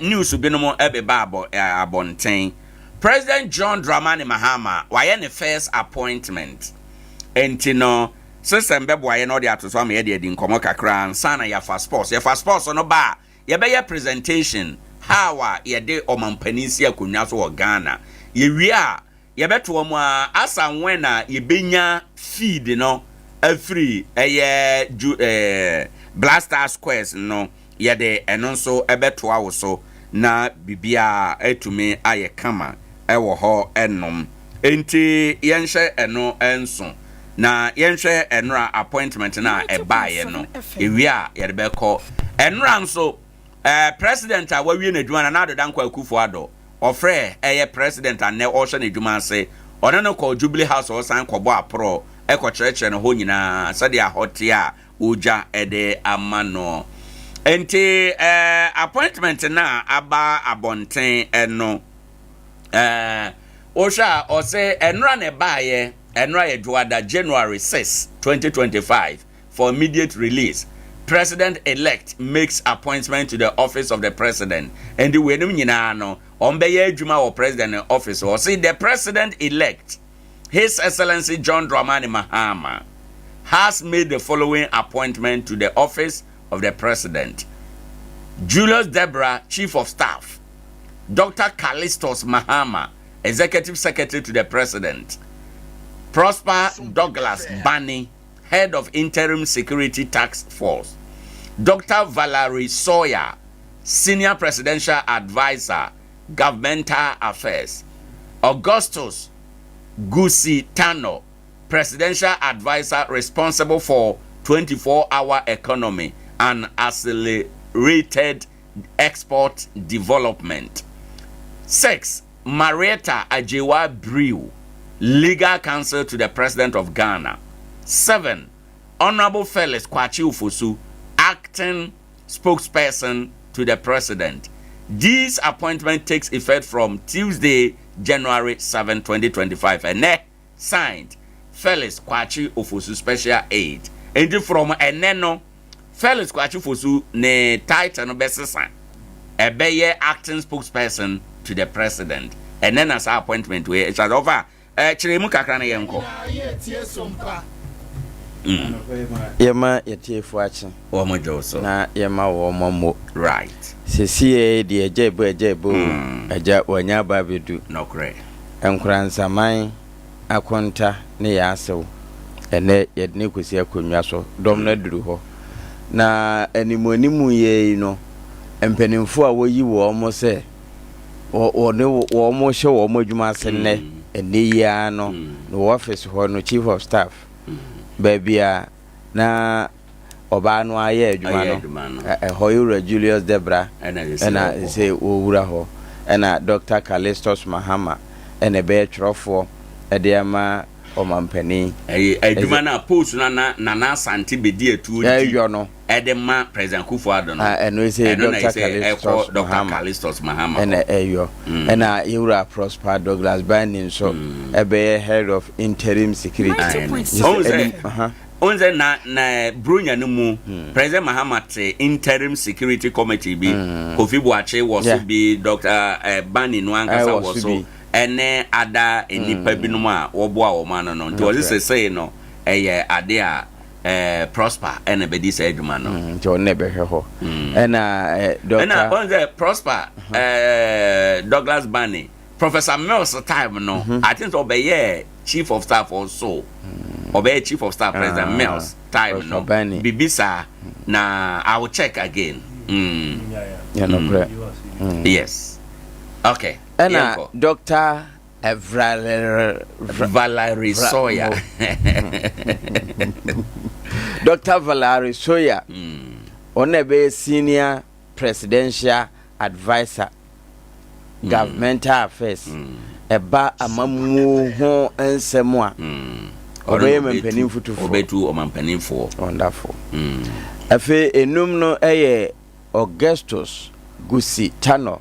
news binom ebe babo abonten President John Dramani Mahama why ne first appointment entino system bebo aye no de atoso am ye de di nkomo kakra sana ya fa sports no ba ye be ye presentation how ye de omampanisi akonwa so Ghana ye wi a ye beto mu a asa when ye benya feed no free Blaster Squares no yede eno nso ebetoa wo so na bibia etumi aye kama ewo ho enom enti yenhwe eno enso na yenhwe enra appointment na ebaye no ewia yede beko enra nso president a wawie na adwuma na adoda nkwa akufo ado ofre president ane ohwe na adwuma ase ono no ko Jubilee House o san ko bo apro ekwokyerechire no ho nyina sade ahote a uja ede amano enti appointment na aba abonten eno osha ose enra ne baaye enra ye duada January 6 2025 for immediate release. President-elect makes appointment to the office of the president. And the way nyina no ombeye adwuma or president office or say the president-elect, His Excellency John Dramani Mahama, has made the following appointment to the office of the president: Julius Deborah, Chief of Staff; Dr. Callistus Mahama, Executive Secretary to the President; Prosper Douglas Bani, Head of Interim Security Task Force; Dr. Valerie Sawyer, Senior Presidential Advisor, Governmental Affairs; Augustus Gusi Tano, Presidential Advisor responsible for 24-hour economy and accelerated export development. 6. Marietta Ajewa Brew, Legal Counsel to the President of Ghana. 7. Honorable Felix Kwachi Ufosu, Acting Spokesperson to the President. This appointment takes effect from Tuesday, January 7, 2025. And signed, Felix Kwachi Ufosu, Special Aid. And from Eneno, Felix Kwachi Ufosu ne title no besesa. Ebeye Acting Spokesperson to the President. And then as our appointment we it's over. Chiremu kakra na yenko. Yema yetiefu achi womo joso na yema womo mo right sesie de ejebo eja wanya babedu nokre Nkoranza man akonta ne yasew ene yedne kosi akonwa so dom na duru ho na animonimu ye no empenimfo a woyi wo mo se wo mo hye wo mo adwuma senne ene ya no no office ho no chief of staff Babia na obano aye adwuma no hoyura Julius Debra ena say owura ho ena Dr. Callistus Mahama ena be trofo edema omampani adwuma na post na santi bedi etu no edema President Kufuor no eno say Dr. Callistus Mahama ena ena yura Prosper Douglas Bani so ebe head of interim security Onze na Brunya no mu President Mahama te interim security committee bi Kofi Boache was be Dr. Bani no ankasa was so ene ada enipa binum a woboa wo ma no nti wo say no Adea Prosper ene be dis adwuma no nti on be hwe ho ena Dr. ena onze Prosper Douglas Bani Professor Mills time no I think obeye chief of staff also obey chief of staff President Mills time no bibisa na I will check again yes okay ena Dr. Valerie Sawyer Dr. Valerie Sawyer onebe senior presidential advisor governmental affairs eba amamu ho ensemu a obeye mampanin futufu obetu omampanin fo wonderful afi enum no eye Augustus Gusi Tano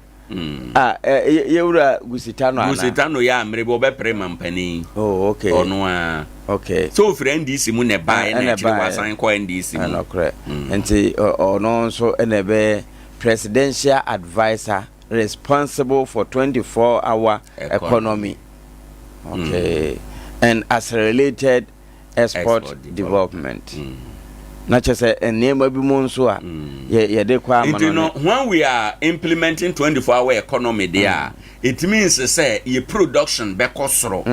yewura Gusitano ya mrebe obepre mampanin okay ono a okay so friend this mu ne ba na chiri wasan ko ndc mu anokre enti ono so enebe presidential advisor responsible for 24-hour economy. Okay. And as related export development. na chese enema bi mu nso a ye de kwa amano when we are implementing 24-hour economy there it means say your production be kosoro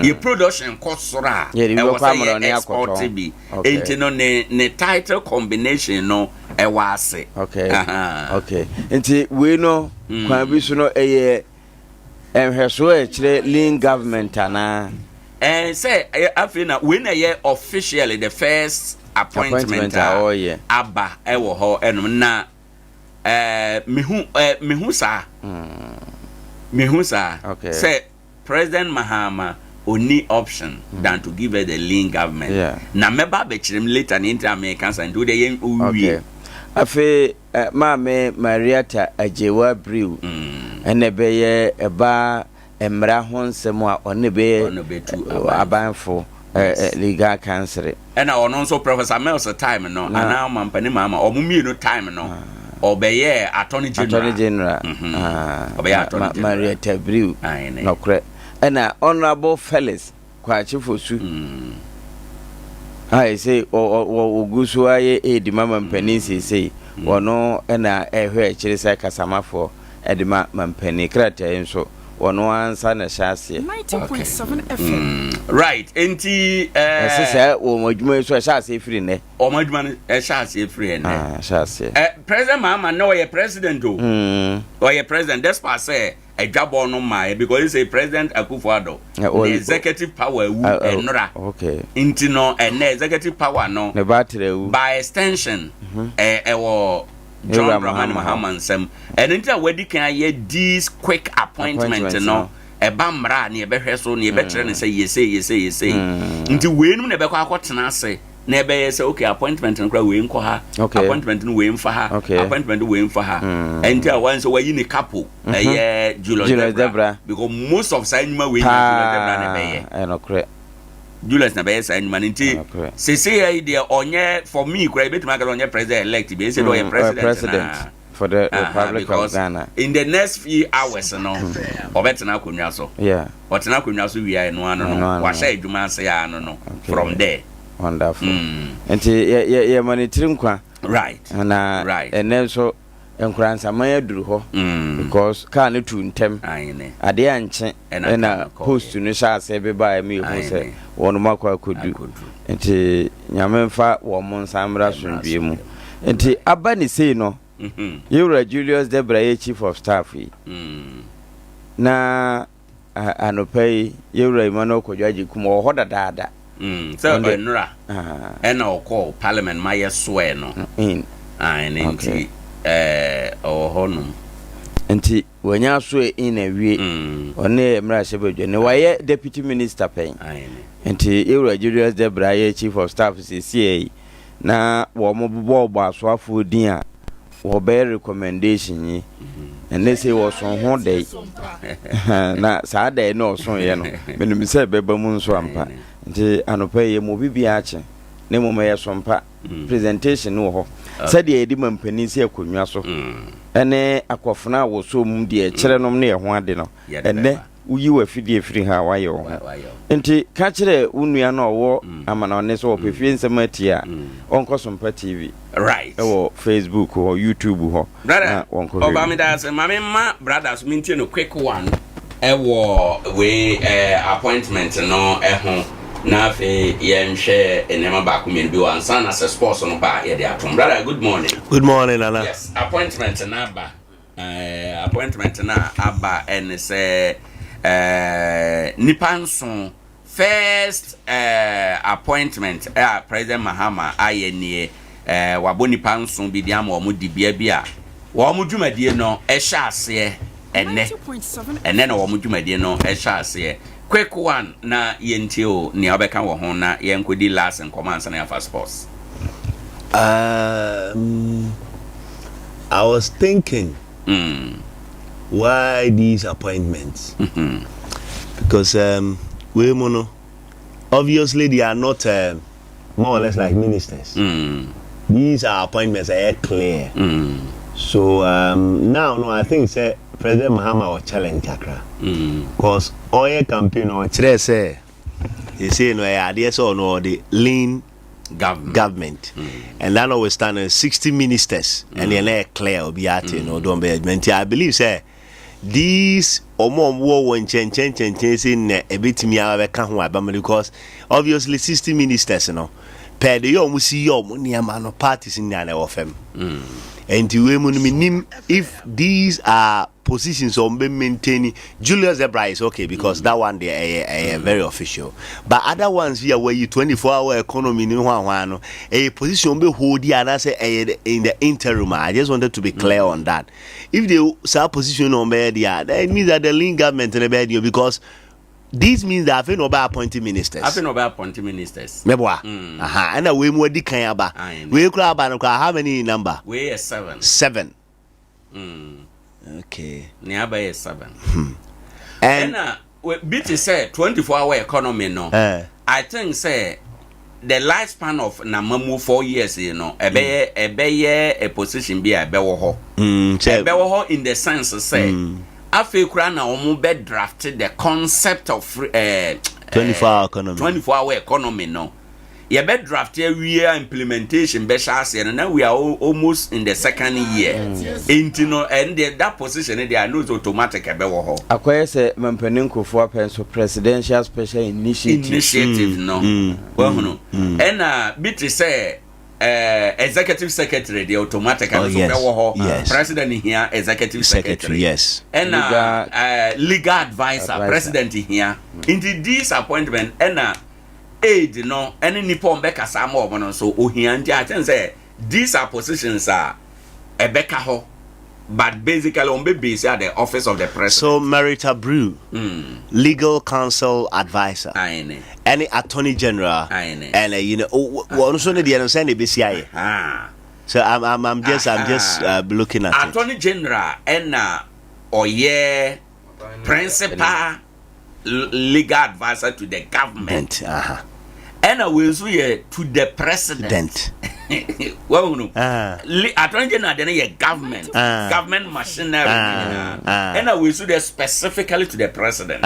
your production kosoro e was export bi entino ne title combination no e wase okay enti we no kwa bi so no eye enhweso e kire lean government ana say afina we na ye officially the first appointment aba ewo ho enum na mehu sa say President Mahama only option than to give her the lean government na meba be chirem later in inter-Americans and do the yen uwi afi Mame Mariata Ajewa Brew ene beye eba emra ho nsem a one be abanfo legal counsel and I also Professor Mills time no and now mampani mama or mummy no time no obey attorney general Mariata Brew no correct and honorable fellas kwachi fosu I say o gusu aye di mama mpani say wono na ehwe chire sai kasamafo edima mampani krata enso wono ansa na hyase 90.7 FM right enti sese o madwuma so hyase free ne o madwuma hyase free ne hyase President Mahama no ye president o ye president despite say adwabo no ma because he say President Akufo-Addo the executive power enora okay enti no executive power no ne battery by extension John Dramani Mahama nsem and until we can hear this quick appointment no eba mra na ebe hweso na ebe kire ne say yese nti we nu na ebe kwa akotena ase na ebe say okay appointment nkra we nko ha appointment no we mfa ha appointment we mfa ha until once we yi ni couple Julius Debra because most of Sainuma we Julius Debra na be no correct Julius na be say man nti say idea onye for me kra betima ga onye president elect be say do president for the Republic of Ghana in the next few hours no obetena akonwa so otena akonwa so wi ai no ano no wa sha eduma ase ya no from there wonderful nti ye monitoring kwa right and then so Nkoranza man aduru ho because car no tu ntem ade anche na post no sha se be ba me hu se wono makwa kodu nti nyame mfa wo mon samra sondue mu nti aba ni sei no Yura Julius Debra chief of staff na anopai Yura Emmanuel Kodwaji kuma ho dada so enra and call parliament my swear no nti honum nti wanya so in a way one mra shebedwe ne waye deputy minister pen nti Yura Julius Debra chief of staff CCA na wo mo bobo asoafo din a wo be recommendation yi and they say was on ho day na sa day no so ye no menim say beba mu nso ampa nti anopa ye mo bibia ache ne mo me sompa presentation no ho said ye di mampani se akonwa so ene akofona wo so mu de kire nom ne ye ho ade no ene uyi wa fidie firi ha waye wo nti ka kire unua na owo amana one so opefie nsema atia onko Sompa TV right ewo Facebook or YouTube ho brother obamida say mama ma brothers mintie no quick one ewo we appointment no ho na fe yenhwe enema ba ko men bi wan sana se sports no ba ye de atom brother good morning Nana yes appointment na ba appointment na aba and say Nipanson first appointment President Mahama ayenie wabo Nipanson bi diam wo di bia bia wo mo dwumadie no ehya ase ene na wo mo dwumadie no ehya ase quick one na yentio ni obeka wo ho na yenkodi last and command na for sports I was thinking why these appointments? Because we mono obviously they are not more or less like ministers. These are appointments are clear. So now no I think say President Mahama will challenge Accra. Because all campaign or say you say no idea so no the lean government. And that always stand 60 ministers and then clear obiate no don't be I believe say these omo wo chen in a bit me can because obviously 60 ministers no per the yo musi yo no parties in the of them. And if these are positions on be maintaining, Julius Zebra is okay because that one they are very official. But other ones here where you 24-hour economy a position be hold in the interim. I just wanted to be clear on that. If they say position on there, that means that the link government in the bed because this means that I've no appointed ministers. I've no appointed ministers. Meboa. And we more di kanyaba. We club how many number? We are 7. 7. Okay. Nearby is 7. And BT say 24-hour economy no. I think say the lifespan of Namamu 4 years, you know, a position be a bewo in the sense say Africa na omo drafted the concept of 24-hour economy. 24-hour economy no. You be drafted year implementation be and now we are almost in the second year. And that position they are not automatic be wo ho. Akwai se mampanin kofo penso presidential special initiative no. Well no. And bit say executive secretary the automatic yes. President here executive secretary yes and legal advisor president here into this appointment and aid no any nippon beka samo so ohianti I think say these are positions are a beka ho but basically on base at the office of the president. So Merita Brew, legal counsel advisor, any attorney general, and you know, also the understand the BCI. So I'm just looking at attorney it. general and principal legal advisor to the government. And I will say to the president. Well, no. Attorney General, then a government machinery. And I will say specifically to the president.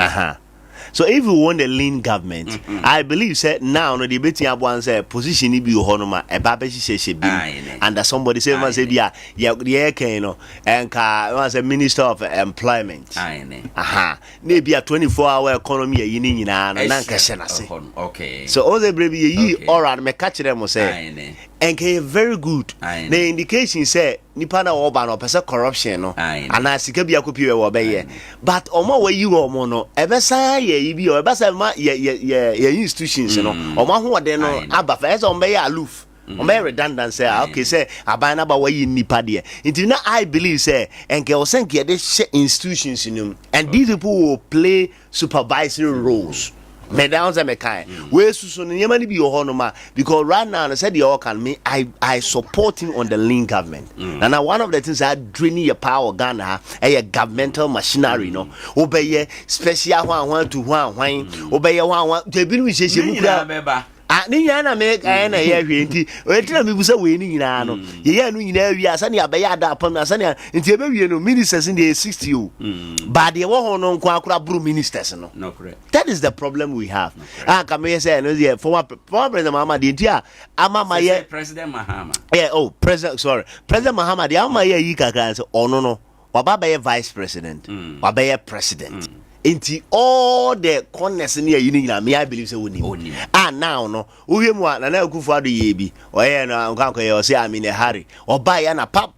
So if you want a lean government, I believe say now no debate one say position be honoma e ba be she be and somebody say man say bia ya can no and ka say minister of employment. Na be a 24-hour economy yini nyina no na nka na say. Okay. So all the brave yi alright me catch them say and very good. The indication say nipa na oba no pese corruption no and sika bia kopi we wo be ye but omo we yi omo no ebesa ye bi o ebesa ma ye institutions no omo ho de no aba fa ese omo be aloof omo be redundant say okay say aban na ba we yi nipa de until now I believe say enke o senke de institutions no and these people will play supervisory roles. Me down say me kind. We susu no nyama ni bi ohonoma because right now I said the all can me I support him on the lean government. And now one of the things that draining your power Ghana a governmental machinery no. Obey special one to one obey one to be we say mu ni yana make na ye hwenti o tira mi busa we ni nyina no ye no nyina wi asa ne abeya da apam asa ne nti ebe wi no ministers in the 60 o but they wo ho no nko akura buru ministers no correct. That is the problem we have. Come here say no the former president Mahama the ntia ama ye president Mahama president Mahama the ama ye yi kakra say ono no waba be vice president waba be president. Into all the corners in here, me I believe so. Now no, we mu na na kufu ado yebi. Oye na nkanko ye say I'm in a hurry. Oba ya na pa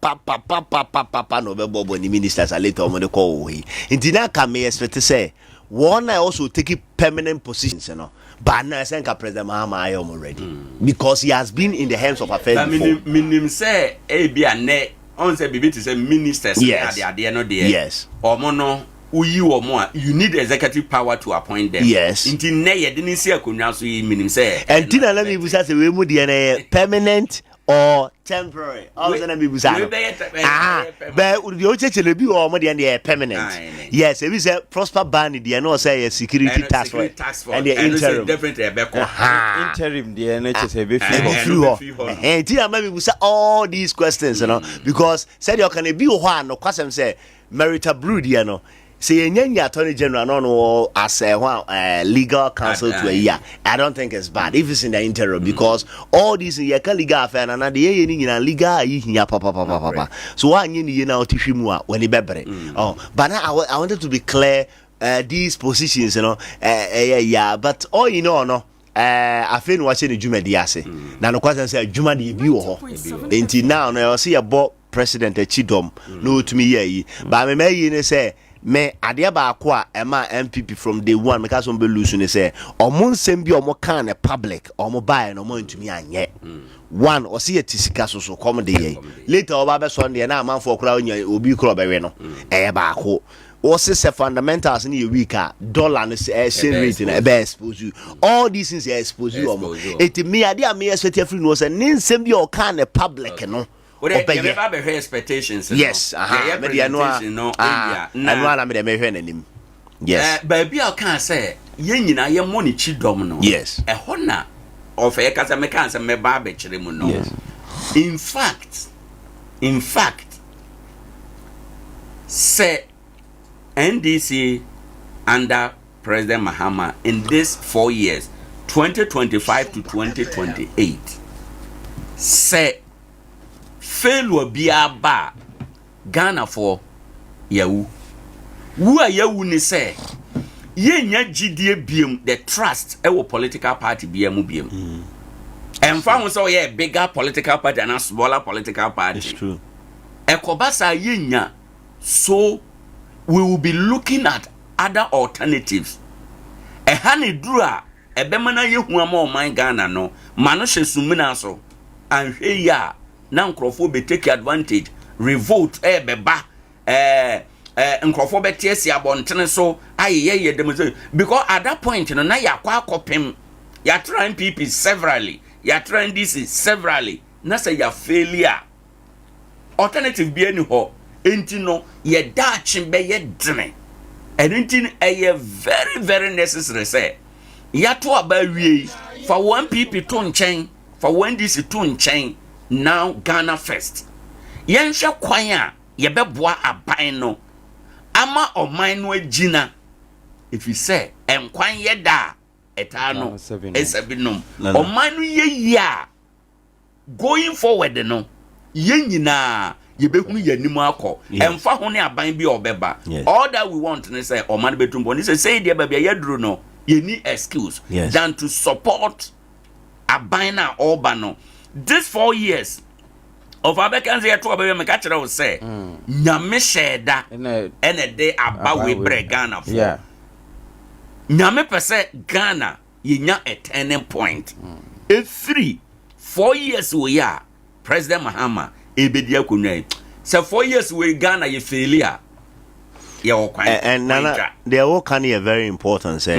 no be bobo ni ministers later on the call we. Into na can me expect say one I also take permanent positions, you know. But now I think President Mahama I am already because he has been in the hands of affairs before. Minim say e bia ne on say bibi to say ministers they are no there. Yes. Omo you need executive power to appoint them. Yes. Until ne ye didn't see a kunya so minim say. And tina let me busa say we mu dey permanent or temporary. Also let me busa. But the ochechele bi o mo dey permanent. Yes, if you say prosper ban dey no say security task force and the interim different interim dey no say be free. And tina let me busa all these questions, you know, because said you can be ho no kwasem say Merita Brew dey no say any attorney general no as a legal counsel to a year. I don't think it's bad if it's in the interim because all these legal affair and the legal papa. So I need now to when he bebre. Oh, but I wanted to be clear. These positions, yeah, but all you know, no. I feel watching the Juma Diase. Now, the question said Juma di Bio. Until now, I see about President Chidom. No to me, yeah. But I may say, me Adea Akye Abia MPP from day one because on Belusun say, or Mon Sembi or Mokane public or mobile no more to me and yet. One or see a Tisikaso so comedy. Later, Obaba Sunday and a man for crowd will be crowd by Reno. Ebako. Also, the fundamentals in your week dollar exchange rate in a best expose you. All these things expose you. It me idea me expect free was a name send your kind of public no. Expectations. Yes, I yes. Baby, I can't say yen na ye money chidom no. Yes. A honor of a kasa me can't say me babe chiremu no. In fact, say NDC under President Mahama in this 4 years, 2025 to 2028, say failure be a bar Ghana for Yahoo. Who are Yahoo ni say? Ye nya GDA BM the trust our political party BM BM. And found so yeah bigger political party and a smaller political party. It's true. Ekobasa ye nya so. We will be looking at other alternatives. A honey drua, a bemana ye who are more my Ghana no, Manoshe Suminaso, and here ya, now Crawford take advantage, revolt, beba, and Crawford Tiesia Bonten so, ye demonstrate. Because at that point, you know, now ya quack you're trying people severally, you're trying this severally, Nasa ya failure. Alternative be anyhow. Enti no ye da chimbe ye dene enti eye very very necessary say ya to aba wie for one people to nchen for one this to nchen now Ghana first yen hwe kwan a ye beboa aban no ama oman no agina if you say enkwan ye da eta no esabinom oman no ye ya going forward no ye nyina yebehunu yanimu akọ emfa ho ne aban bi obeba all that we want to say o man betumbo ni say dey baba yaduro no yeni excuse than to support aban na oba no this 4 years of abekanze yeto obebe me ka kire wo say nyame sheda ene de aba we bre Ghana for nyame pese Ghana yenya a turning point every 4 years we ya President Mahama ebedia kunai so 4 years we Ghana ye failure and Nana they all can be very important say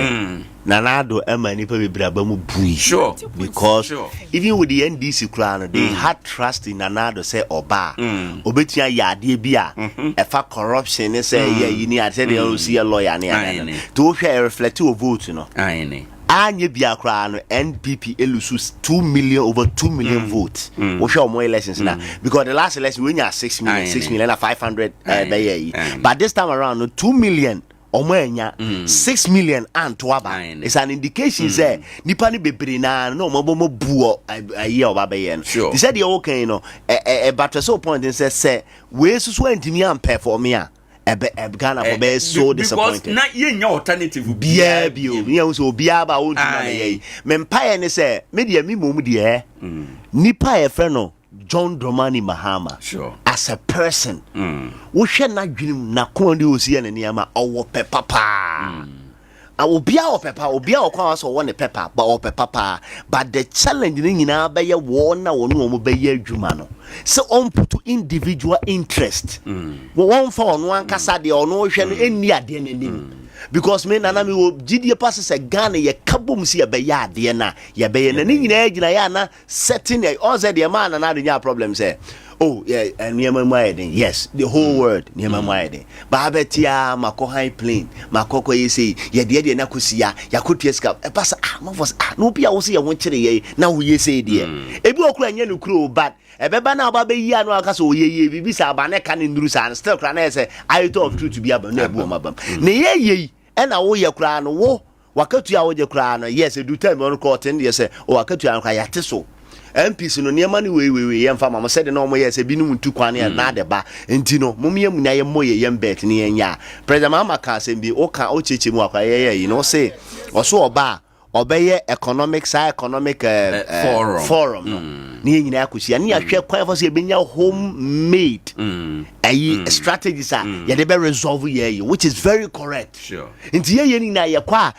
Nana do emani pe bebraba mu bui sure because even with the NDC clan they had trust in Nana do say oba obetia yade bia efa corruption say you need say they see a lawyer ne to reflect your vote no Anye biakra no NPP elusus 2 million over 2 million votes. We show more elections now because the last election we had 6 million and 500 but this time around 2 million or more 6 million and twaba. It's an indication say nipa ni bebre na no mo buo a year of abayen. They said you okay you know but so point say we so ntimi am perform ya Ghana for be so disappointed. Because na ye nya alternative bia bio. Me so bia ba o tuma me ye. Me mpaye ne say me de me mom de nipa e fe no John Dramani Mahama. Sure. As a person. Wo hwe na dwenem na kon de osi na niama owo pepapa. I will be our pepper, will be our cause or one pepper, but papa. But the challenge in our bay a war now or no bay jumano. So on put to individual interest. One for one casadi or no ocean in near the because men and I will GD passes a gun ye kabum see a bayard diana, ye bay and in age na setting a all the man and other problems there. Oh yeah, and yes, the whole word Niema Maide. Babetia, Mako High Plain, makoko yi say ye de na kosia yakotua sika e pass mafos no bia wo say ye ho kire ye na wo ye say de ebi okura nya no kuro bad ebeba na aba be yi anu aka so ye bibi sa aba ne ka ne nduru sa still kra na say ayito of truth be aba na ebu o mabam ne ye e na wo ye kura no wo wakatua wo je kura no yes do time on court and yes o wakatua kra yate so MPs no niema ni we yemfa mama said no mo yes bi num ntu kwan na de ba enti no mum yem na yem moye yem bet ni enya president mama ka sem bi o ka o cheche mu akwa ye you know say oso oba obeye economic forum no ni nyina akosia ni ahwe kwan for say benya homemade strategies ye de be resolve ye which is very correct sure nti ye ni na ye kwa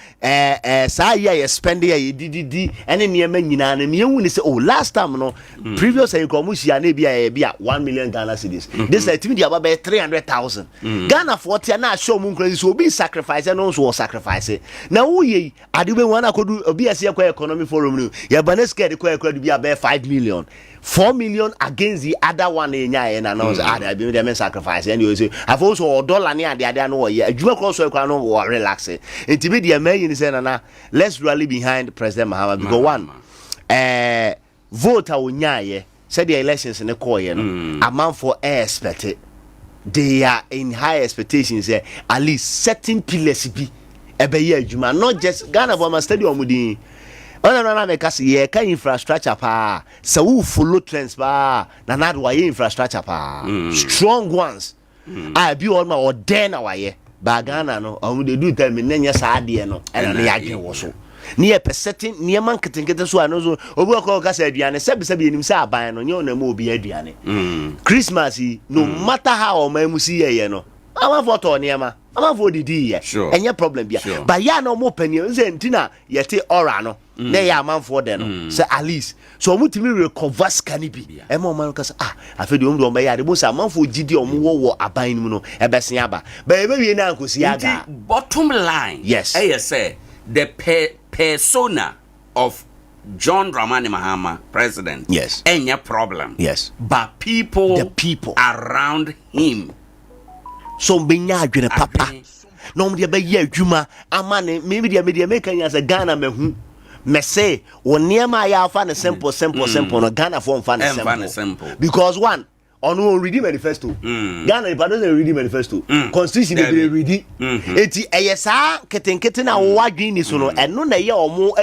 sa ye spend ye didi ene niema nyina na me hu ni say oh last time no previous ye ko musia na bia 1 million Ghana cedis this time dia ba 300,000 Ghana 40 na show mu nkran so obi sacrifice no so sacrifice na wo ye ade be wana kodu obi ase kwa economy forum no ye baneska de kwa bia 5 million 4 million against the other one enya na no I be them sacrifice and you say have also dollar ni ade no ye adwuma cross so kwa no relax enti be the man you say na let's rally behind President Mahama because one vote awunyaye said the elections in the call no amount for expect they are in high expectations at least certain pillars be ebeye adwuma not just Ghana for stadium mudi na make us ye ka infrastructure pa so we follow trends pa na na do infrastructure pa strong ones I be on my order wa ye ba Ghana no dey do time nenya sa ade no na ya gye wo so ni e percentage ni man ketenkete so ano so obi ko ka sa aduane sebi enim sa aban no nye na ma obi aduane Christmas no matter how man mu si ye no ama photo niema ama for didi ye enye problem bia but ya no mo pani ze ntina yete ora no na ya man for de no say at least so mutimi recover scan bi e mo man ka say afedi omdo me ya de bo say man for gidi omo wo aban mu no e besia aba ba e be wie na ankosi aga bottom line yes say the persona of John Dramani Mahama president yes any problem yes but the people around him so benya adwene papa no mo de be ye adwuma amane me media make anya say Ghana mehu me say woniema ya fa ne simple no Ghana for fa ne simple because one on read manifesto Ghana if I don't read manifesto constitution dey read eti eyesa ketenkete na wo adwen ni so no eno na ye omo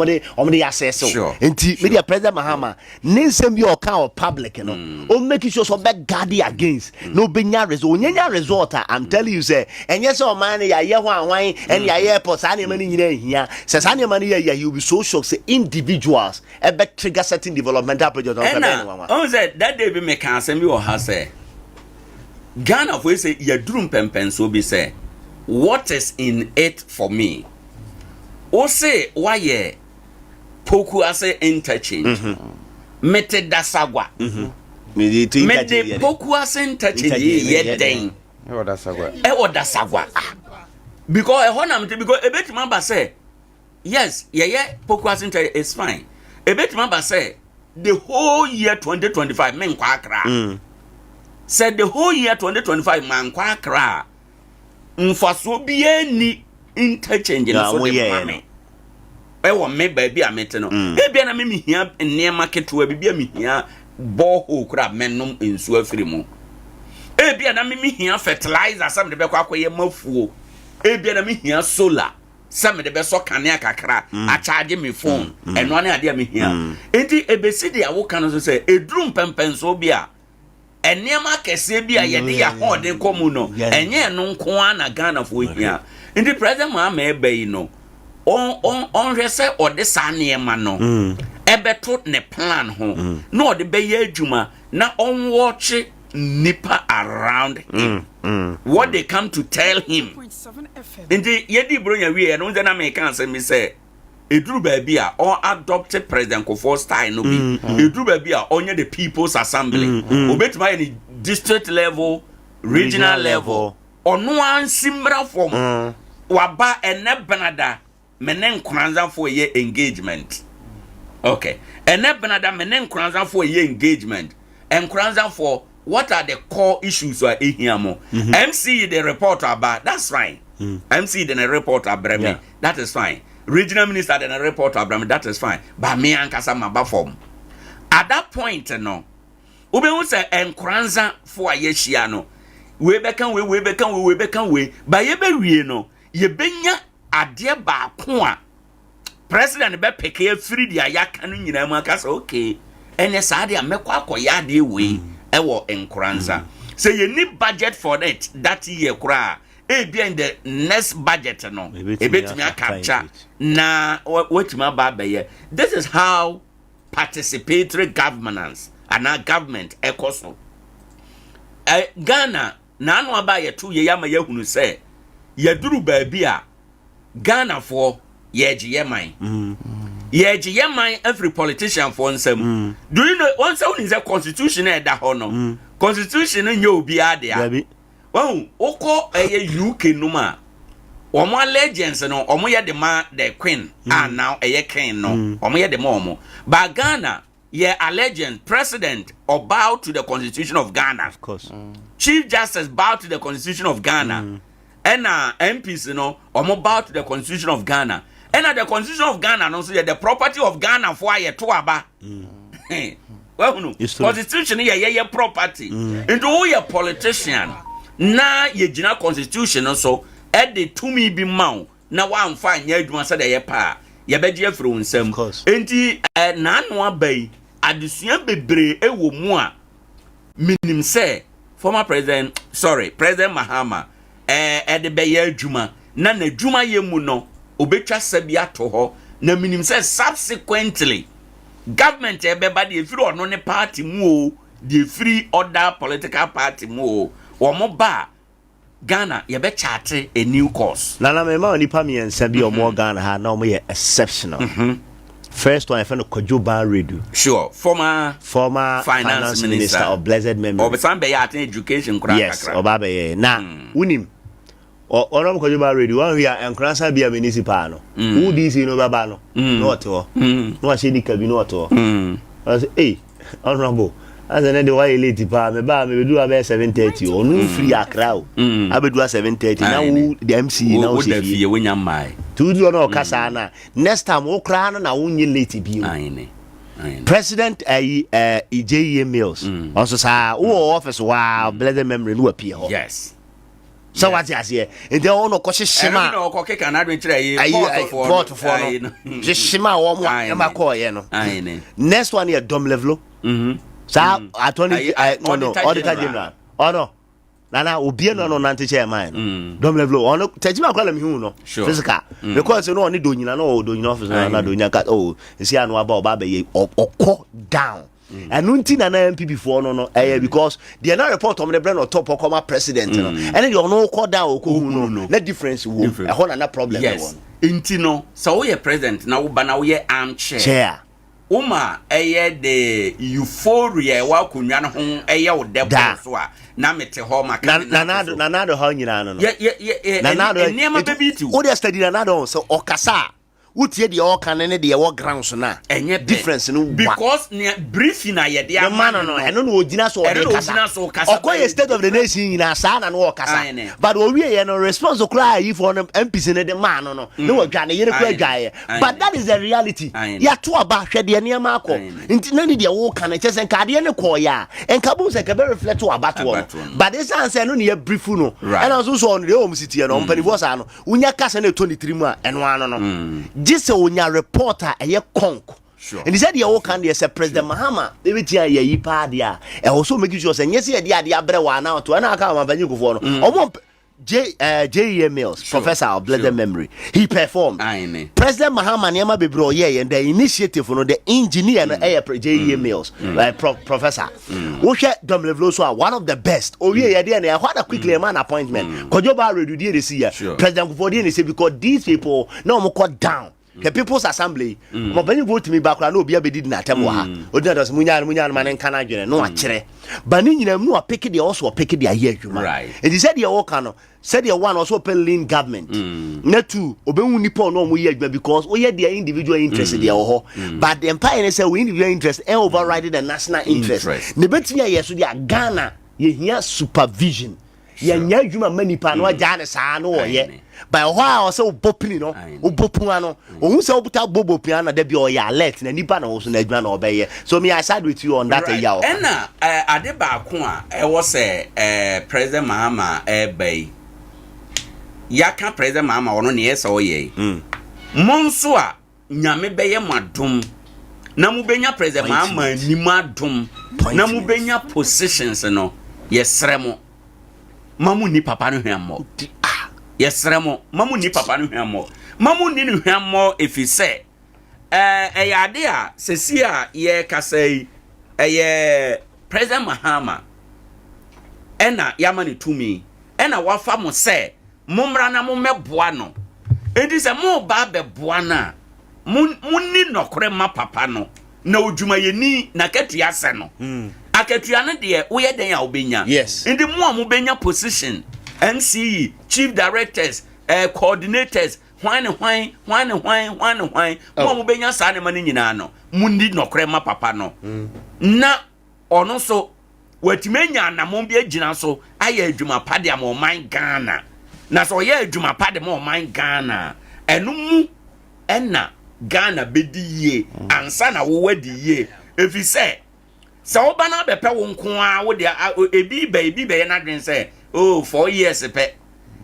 de access enti media president Mahama nsem bi o kan o public no o make sure so be guard against no benya result onyanya result I'm telling you say enye so man ya ye ho anwan en ya airport sa na mani nyina hia se sa na mani ya you be so shocked say individuals e be trigger certain developmental projects on say that day be make asem bi o ha say Ghana for say ya drum pempen so be say what is in it for me o say why poku ase interchange mete dasagwa mete poku ase interchange ye den e oda sagwa because e honam because e betima ba say yes ye poku ase interchange is fine e betima ba say the whole year 2025 men kwa akra said the whole year 2025 man kwa akra mfaso bia ni interchange no so the money e wo me ba bia mete no e bia na me hia nneema ketewa bia me hia borehole kra mennom ensu afiri mu e bia na me hia fertilizer sam de be kwa akoye mafuo e bia na me hia solar some de be so kanea kakra a charge me phone eno na ade me hia enti ebesi de awo kan so say edrum pempenso bia enema kese bia ye de ya hode komu no enye no nko na Ghana fo hia enti president Mahama ebe no on rese ode sa neema no ebeto ne plan ho no ode be ye adwuma na on watch nipa around him what they come to tell him indeed yedi bronya we no na me kan say me say eduru ba bia or adopted president Kofo style no be eduru ba bia onye the people's assembly obetima in district level regional level ono ansimra form waba ene benada menen Nkoranza for ye engagement okay ene benada menen Nkoranza for ye engagement Nkoranza for what are the core issues are here mo MC the report about that's fine MC then a report abrami. That is fine. Regional minister then a report abrami. That is fine. But me and Kasama Bafom. At that point, no. Ube say Nkoranza for a yeshiano. We bekan we. Ba yebe wie no. Yebenya Adea ba kwa. President be peke free dia yaka no nyina mu aka say okay. Ene sa dia mekwa akoya de we ewo Nkoranza. Say you need budget for it that year kura. E be in the next budget no. E betimi capture na wetima ba be ye. This is how participatory governance and our government ekoso. Ghana na anu aba ye 2 ye yama ye hunu say ye duru baabi a Ghana for ye GMI. Ye GMI every politician for nsem. Do you know once is a constitution e da ho no. Constitution nye obi ade a. Well, oko UK numa. Omo legends no, omo ye the queen and now king no. Omo ye the momo. But Ghana, ye a legend president or bow to the constitution of Ghana. Of course. Chief Justice bow to the constitution of Ghana. And MPs omo bow to the constitution of Ghana. And the constitution of Ghana no so the property of Ghana for ye to aba. Well, no. Constitution ye property. Into who ye politician. Na ye jina constitution so e de tumi bi maw na wan fa anya adwuma se de ye pa ye beje afro nsam enti na anu abai adesua bebre e wo mu a minim se former president Mahama de be ye adwuma na adwuma ye mu no obetwa sabi ato ho na minim se subsequently government e be ba de free ono ne party mu o de free other political party mu o Omoba Ghana ye be chart a new course. Nana me ma nipa me ensa bi omo Ghana ha na omo ye exceptional. First one I found Kojoba Radio. Sure, former finance minister of blessed memory. Obesambe ya at education kra. Yes, obabe ye. Na unim onom Kojoba Radio one we Nkoranza Bia municipal no. Who this no baba no. No to. No a shedi kabi no to. I say hey, honorable as an the way late pa me ba me do about 7:30 onu free akra o abedu 7:30 na wo the MC na wo fie wo nyamai to do no kasa na next time wo kra na wo nye late bi President EJE Mills also sa wo office wa blessed memory no appear ho yes so what you say and then ono ko shishima no ko keka na adventure yi port for no shishima wo mo e ma ko ye no next one here dom level sa attorney auditor general no nana obi no nante chairman dom level ono tajima kwala mi hu no physical because no oni do nyina no do nyina office na do nyaka esi anu aba oba be ye okọ down and unti na MP before no because they na report on the brand or top okoma president no and they no call down okọ hu no na difference wo e ho na problem yes unti no so we president na wo ba na wo ye armchair Uma de euphoria wa kunwa no ho wo debo so a na mete ho maka na do ho nyina no na enema baby ti wo dey study na do so okasa utie de oka ne de wo ground so na difference no because briefing na ye de man no eno no ogina so de kasa okoye state of the nation nyina sa na no okasa but o wie ye no response cry yi for MPs ne de man no no wadwa ne yere kwa dwaye but that is the reality ya to aba hwede ne ma akọ nti na ni de wo ka na chese nka de ne ko ya enka bu se ka be reflect to aba to but this answer no ne ya brief no and also so on the home city no mpani bo sa no unya kasa na 23 mu a eno ano no this onya reporter eye konk and he said you can say President Mahama ebetia ye yi pa dia e also make sure say nyese dia dia abre wa na to na aka mabanyi kufo no omo J.E. Mills, professor of blessed memory, he performed. President Mahama Niama Bibro, and the initiative, the engineer, J.E. Mills, professor. Dom Levloso, one of the best. Oh, yeah, what a quickly man appointment. Kojoba reduce this year. President Kufodini said, because these people no more cut down. The People's Assembly, when you vote me back, I know be did not tell me. Others Munyan man and Canadian, no chere. But in them, no pick it also pick it year, right? And he said, your Okano said your one also open lean government. Not two, obey Nippon no we because we had their individual interest in their but the empire said we individual interest and override the national interest. The better yes, we are Ghana, you hear supervision. ye nya adwuma manipa no agya ne saa no oye by ho a so bopini no obopua no ohun se obuta bobopia na da bi o ya alert na nipa na wo so na adwuma na obeye so me I side with you on that ya ena ade ba ko a e wo se President Mahama bay yaka President Mahama wono ne yesa oye monso a nyame beye madom na mu benya President Mahama ni madom na mu benya positions no yesremo mamu ni papa no hwammo yesremo mamu ni papa no hwammo mamu ni no hwammo efise yade a sesi a ye kasai President Mahama ena yamani tumi ena wafa mo se mumra na mo meboa no enti se mo ba beboa na munni nokore ma papa no na odwuma yeni na katua se no akatua no de wo ye den ya obenya yes enti mo mo benya position MCE chief directors coordinators hwan mo benya sa ne mani nyina no munni nokore ma papa no na ono so watimenya na mo bi agina so aye adwuma pade am oman Ghana na so ye adwuma pade mo oman Ghana enu mu enna Ghana bedi ye ansa na wo wadi ye efi se oba na bepe wo nko a wo de ebi be na dwen se 4 years pe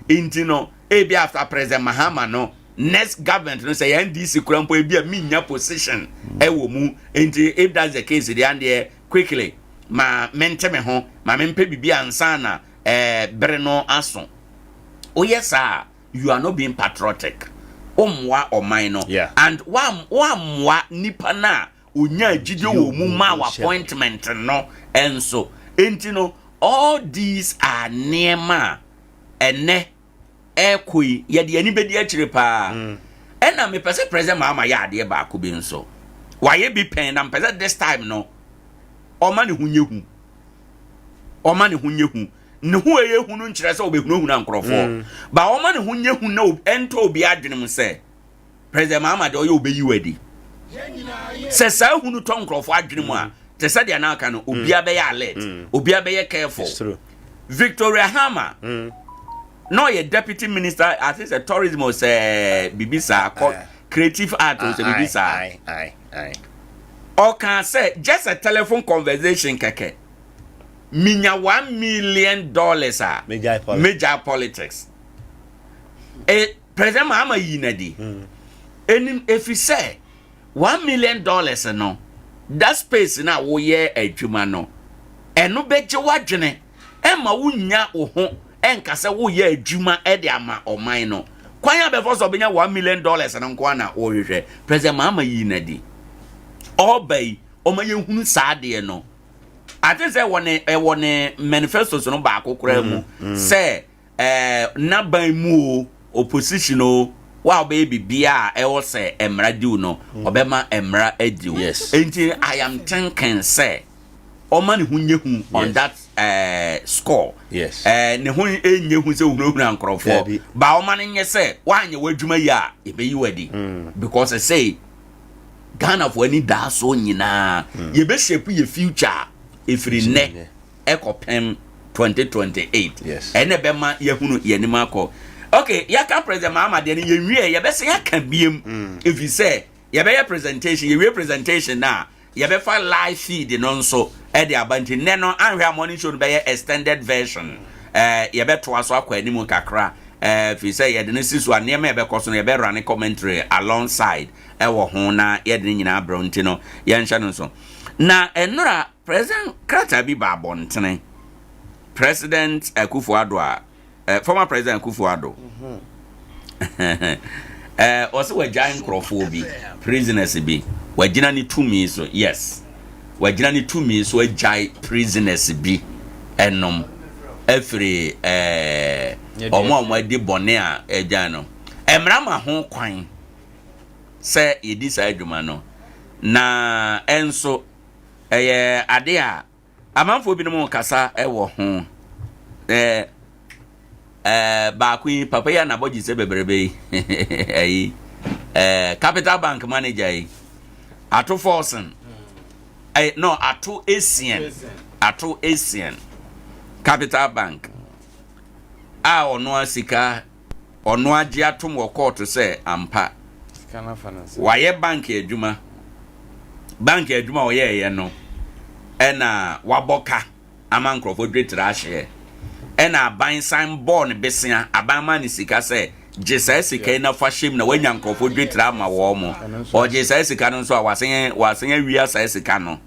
intino ebi after President Mahama no next government no say NDC kurampo ebi a minya position ewo mu enti if that's the case the and quickly ma menteme ho ma mempe bibi ansa na bere no aso oh yes you are not being patriotic omwa oman no and wa nipa na onya gide wo mu ma appointment no enso enti no all these are nema ene ekoi ye de ani bedi akire pa ena me pese President Mahama ya ade ba ko bi nso waye bi pen na pese this time no oma ne hunyehu ne hu eyehu no nkire se obehunu na nkrofo ba oma ne hunyehu na ento obi adwene mu se President Mahama de oye obeyi wadi se sa hunu to nkrofo adwene mu a te se de na aka no obi abeya alert obi abeya careful Victoria Hammer no ye deputy minister I think the tourism was bibisa creative art was bibisa or can say just a telephone conversation keke minya $1 million major politics President Mahama yinadi enim if you say $1 million no that space na wo ye adwuma no eno beje wadwene ema wunya wo ho enkase wo ye adwuma e de ama oman no kwan abefo so benya $1 million no nko na wo hwehwe President Mahama yinadi obey omaye hunu saade no ate se wone manifestos no ba akokora mu se na ban mu opposition o wa be bibia e wo se emra diu no obema emra adiu enti I am thinking say oman hunyehu on that score ne hu enyehu se hunu ankrofo ba oman nye se wanye wadwuma ya ebeyi wadi because I say Ghana for any da so nyina ye be shape ye future ifri ne ekopem 2028 ene be ma ye hunu ye ni mako okay yaka President Mahama de ye nwie ye be se yaka biem if you say ye be presentation ye representation na ye be fa live feed no nso e de abanti ne no anhwe morning show be extended version ye be to aso akwa animu kakra if you say ye de no sisu anema ye be koso ye be run commentary alongside ewo ho na ye de nyina bronti no ye nhya no so na enura President Krata bi ba bontene President Akufo-Addo former President Akufo-Addo also we giant crofo bi prisoners bi wagina ni tumi so yes wagina ni tumi so giant prisoners bi enom every omo di bone a eja no emra ma ho kwan se yedi sa adwuma no na enso Adea amanfo bi no mo kasa ewo ho ba kuin papa ya na boji se bebrebe ayi Capital Bank manager yi Ato Forsen no Ato Asian Capital Bank a ono asika ono agye atom wo court say ampa kana finance waye bank adwuma oye no ena waboka ama nkrofo dwetra ahye ena aban sign born besia aban man sika say jesa sika na fa shem na wanya nkrofo dwetra ma wo mo o jesa sika no so wasen wia sa sika no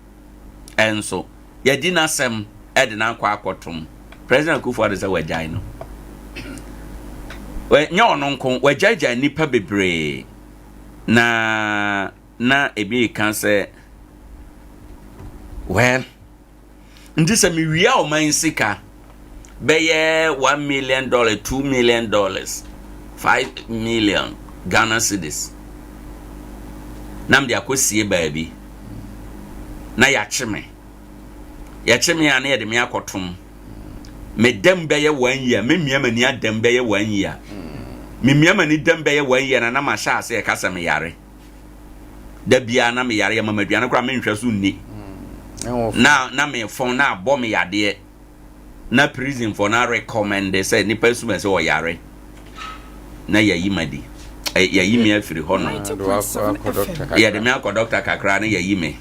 enso yedi na sem ede na akwa akotom president Akufo-Addo say wagyan no we nyo no nko wagyaja nipa bebre na ebi kan say well ndi se mi wia o man sika beye $1 million, $2 million, $5 million Ghana cedis nam de akosie baabi na ya cheme ya na ye de me akotom me dem beye 1 year me miama ni adam beye 1 year me miama ni dem beye 1 year na ma sha ase kasa me yare da bia na me yare ya mama bia na kra me nhwe so nni na me phone na bo me yade na prison for na recommend say ni person say o yare na ya yimadi ya yimi afiri ho no ya de me akọ doctor kakra na ya yimi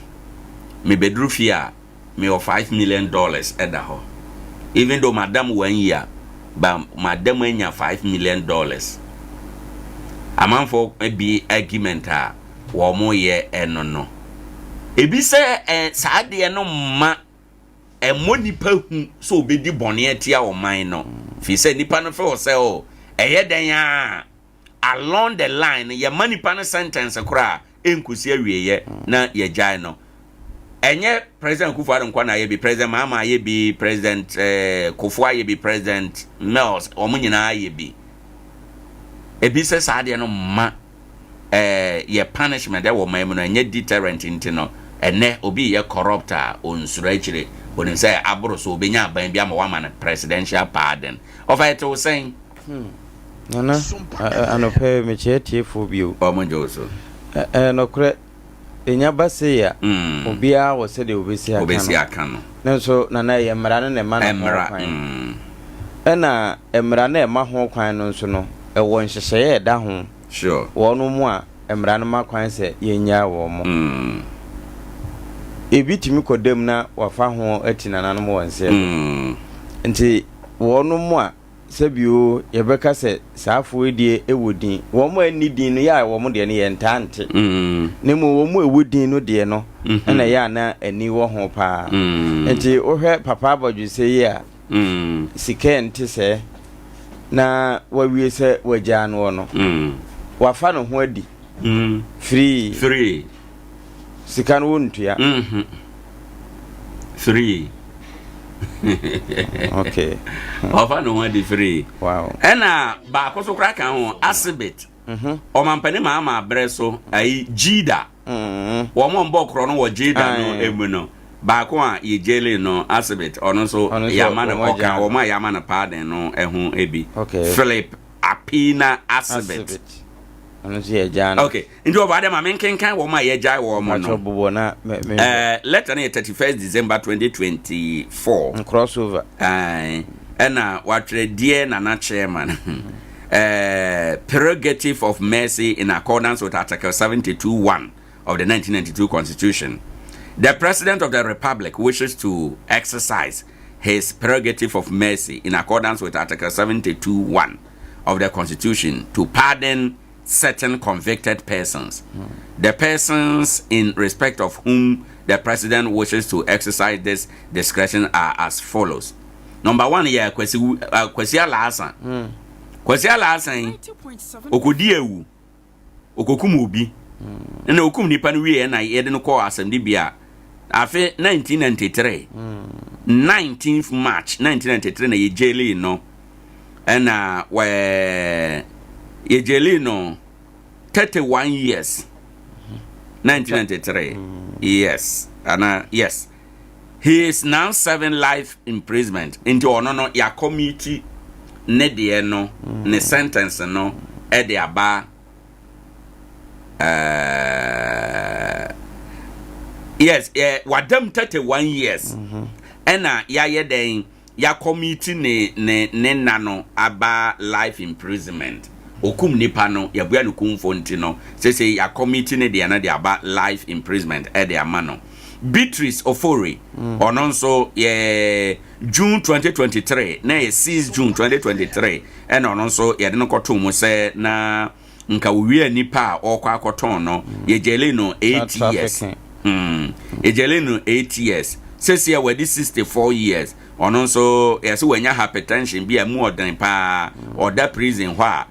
me bedru fia me o $5 million eda ho even though madam 1 year but madam anya $5 million amanfo bi argument a wo mo ye eno no ebi se saade no ma mo nipa hu so obedi bone atia o man no fi se nipa no fe o se o eye den a along the line ye manipa no sentence kura enkusi awieye na ye jai no enye president Akufo-Addo nkwa na ye bi president Mahama ye bi president Kofo ye bi president Mills omunyina ye bi ebi se saade no ma ye punishment that wo man no enye deterrent intino ene obi ye corruptor onsuro akire onim say aboro so obenya aban bia ma wama na presidential pardon of it was saying nana anope mechetie fobio omonjoso no kre enya base ya obia wo se de obesi aka no nanso nana ye mra no ne ma no kwan ena emra na ema ho kwan no nso no ewo nhyehyeye da ho sure wono mu a emra no ma kwan se yenya wo mo ebi timi kodem na wafa ho atinana no mo wonse nti wono mu a sabio yebeka se saafo edie ewodin wo mo anidin no ya wo mo de ne yentante ne mo wo mo ewodin no de no na ya na ani wo ho pa nti ohwe papa abodwu se ya sikente se na wawie se wagya no no wafa no ho adi free sikano wontua free okay ofa no one dey free wow ena ba akoso kra kan ho asibit o mampane ma ama breso ai jida wo mo mbo kro no wo jida no emu no ba ko a ye jele no asibit ono so yama na oka wo ma yama na pardon no ehu ebi Philip Apina asibit okay into over them menkenkan wo ma ye jai wo mo no letter na 31st December 2024 crossover ena watre die na chairman prerogative of mercy in accordance with Article 72(1) of the 1992 Constitution. The President of the Republic wishes to exercise his prerogative of mercy in accordance with Article 72(1) of the Constitution to pardon certain convicted persons. The persons in respect of whom the President wishes to exercise this discretion are as follows. Number 1, yeah, Kwesi Alasa. Kwesi Alasa okodi ewu okokum obi na okum nipa no wie na yede no call assembly bia afi 1993 19th March 1993 na yejeli no na we yejeli no 31 years 1993 yes yes he is now serving life imprisonment into ono ya committee ne de no ne sentence no e de aba yes wadam 31 years ena ya ye den ya committee ne nano aba life imprisonment okum nipa no ya bua no kumfo nti no say ya committee ne de na de aba life imprisonment e de ama no Beatrice Ofori ono nso ye June 2023 na ye 6 June 2023 and ono nso ye de no koto mu se na nka wiye nipa okwa akoton no ye jele no 8 years ye jele no 8 years says here we 64 years ono nso yes wenya hypertension bi amu odan pa oda prison hwa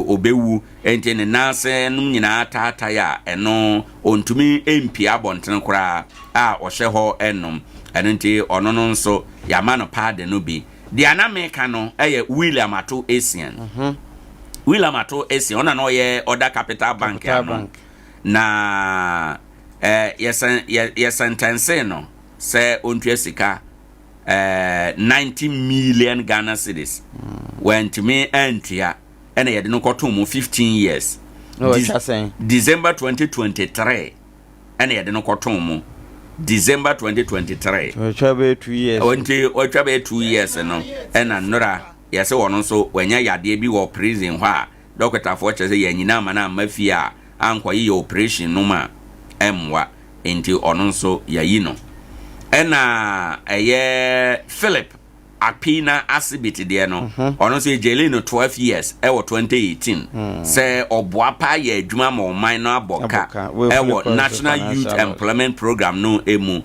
obewu enti ne nase num nyina tata ya eno ontumi MP abonten kora a ohye ho enom enti ono no nso yama no pade no bi di anameka no William Ato Asian William Ato Asian ona no ye Oda Capital Bank ano na yes sentence no se ontua sika 90 million Ghana cedis when to me antia and I had no kotum 15 years December 2023 and I had no kotum December 2023 ochabe 2 years ochabe 2 years no and anora yes one so when ya yade bi wo prison hwa doctor for che say yanyina mana mafia ankwa yi operation no ma emwa enti ono so yayi no ena Philip Apina Asibiti de no ono so jele no 12 years e wo 2018 say oboapa ye adwuma ma oman no aboka e wo National Youth Employment Program no emu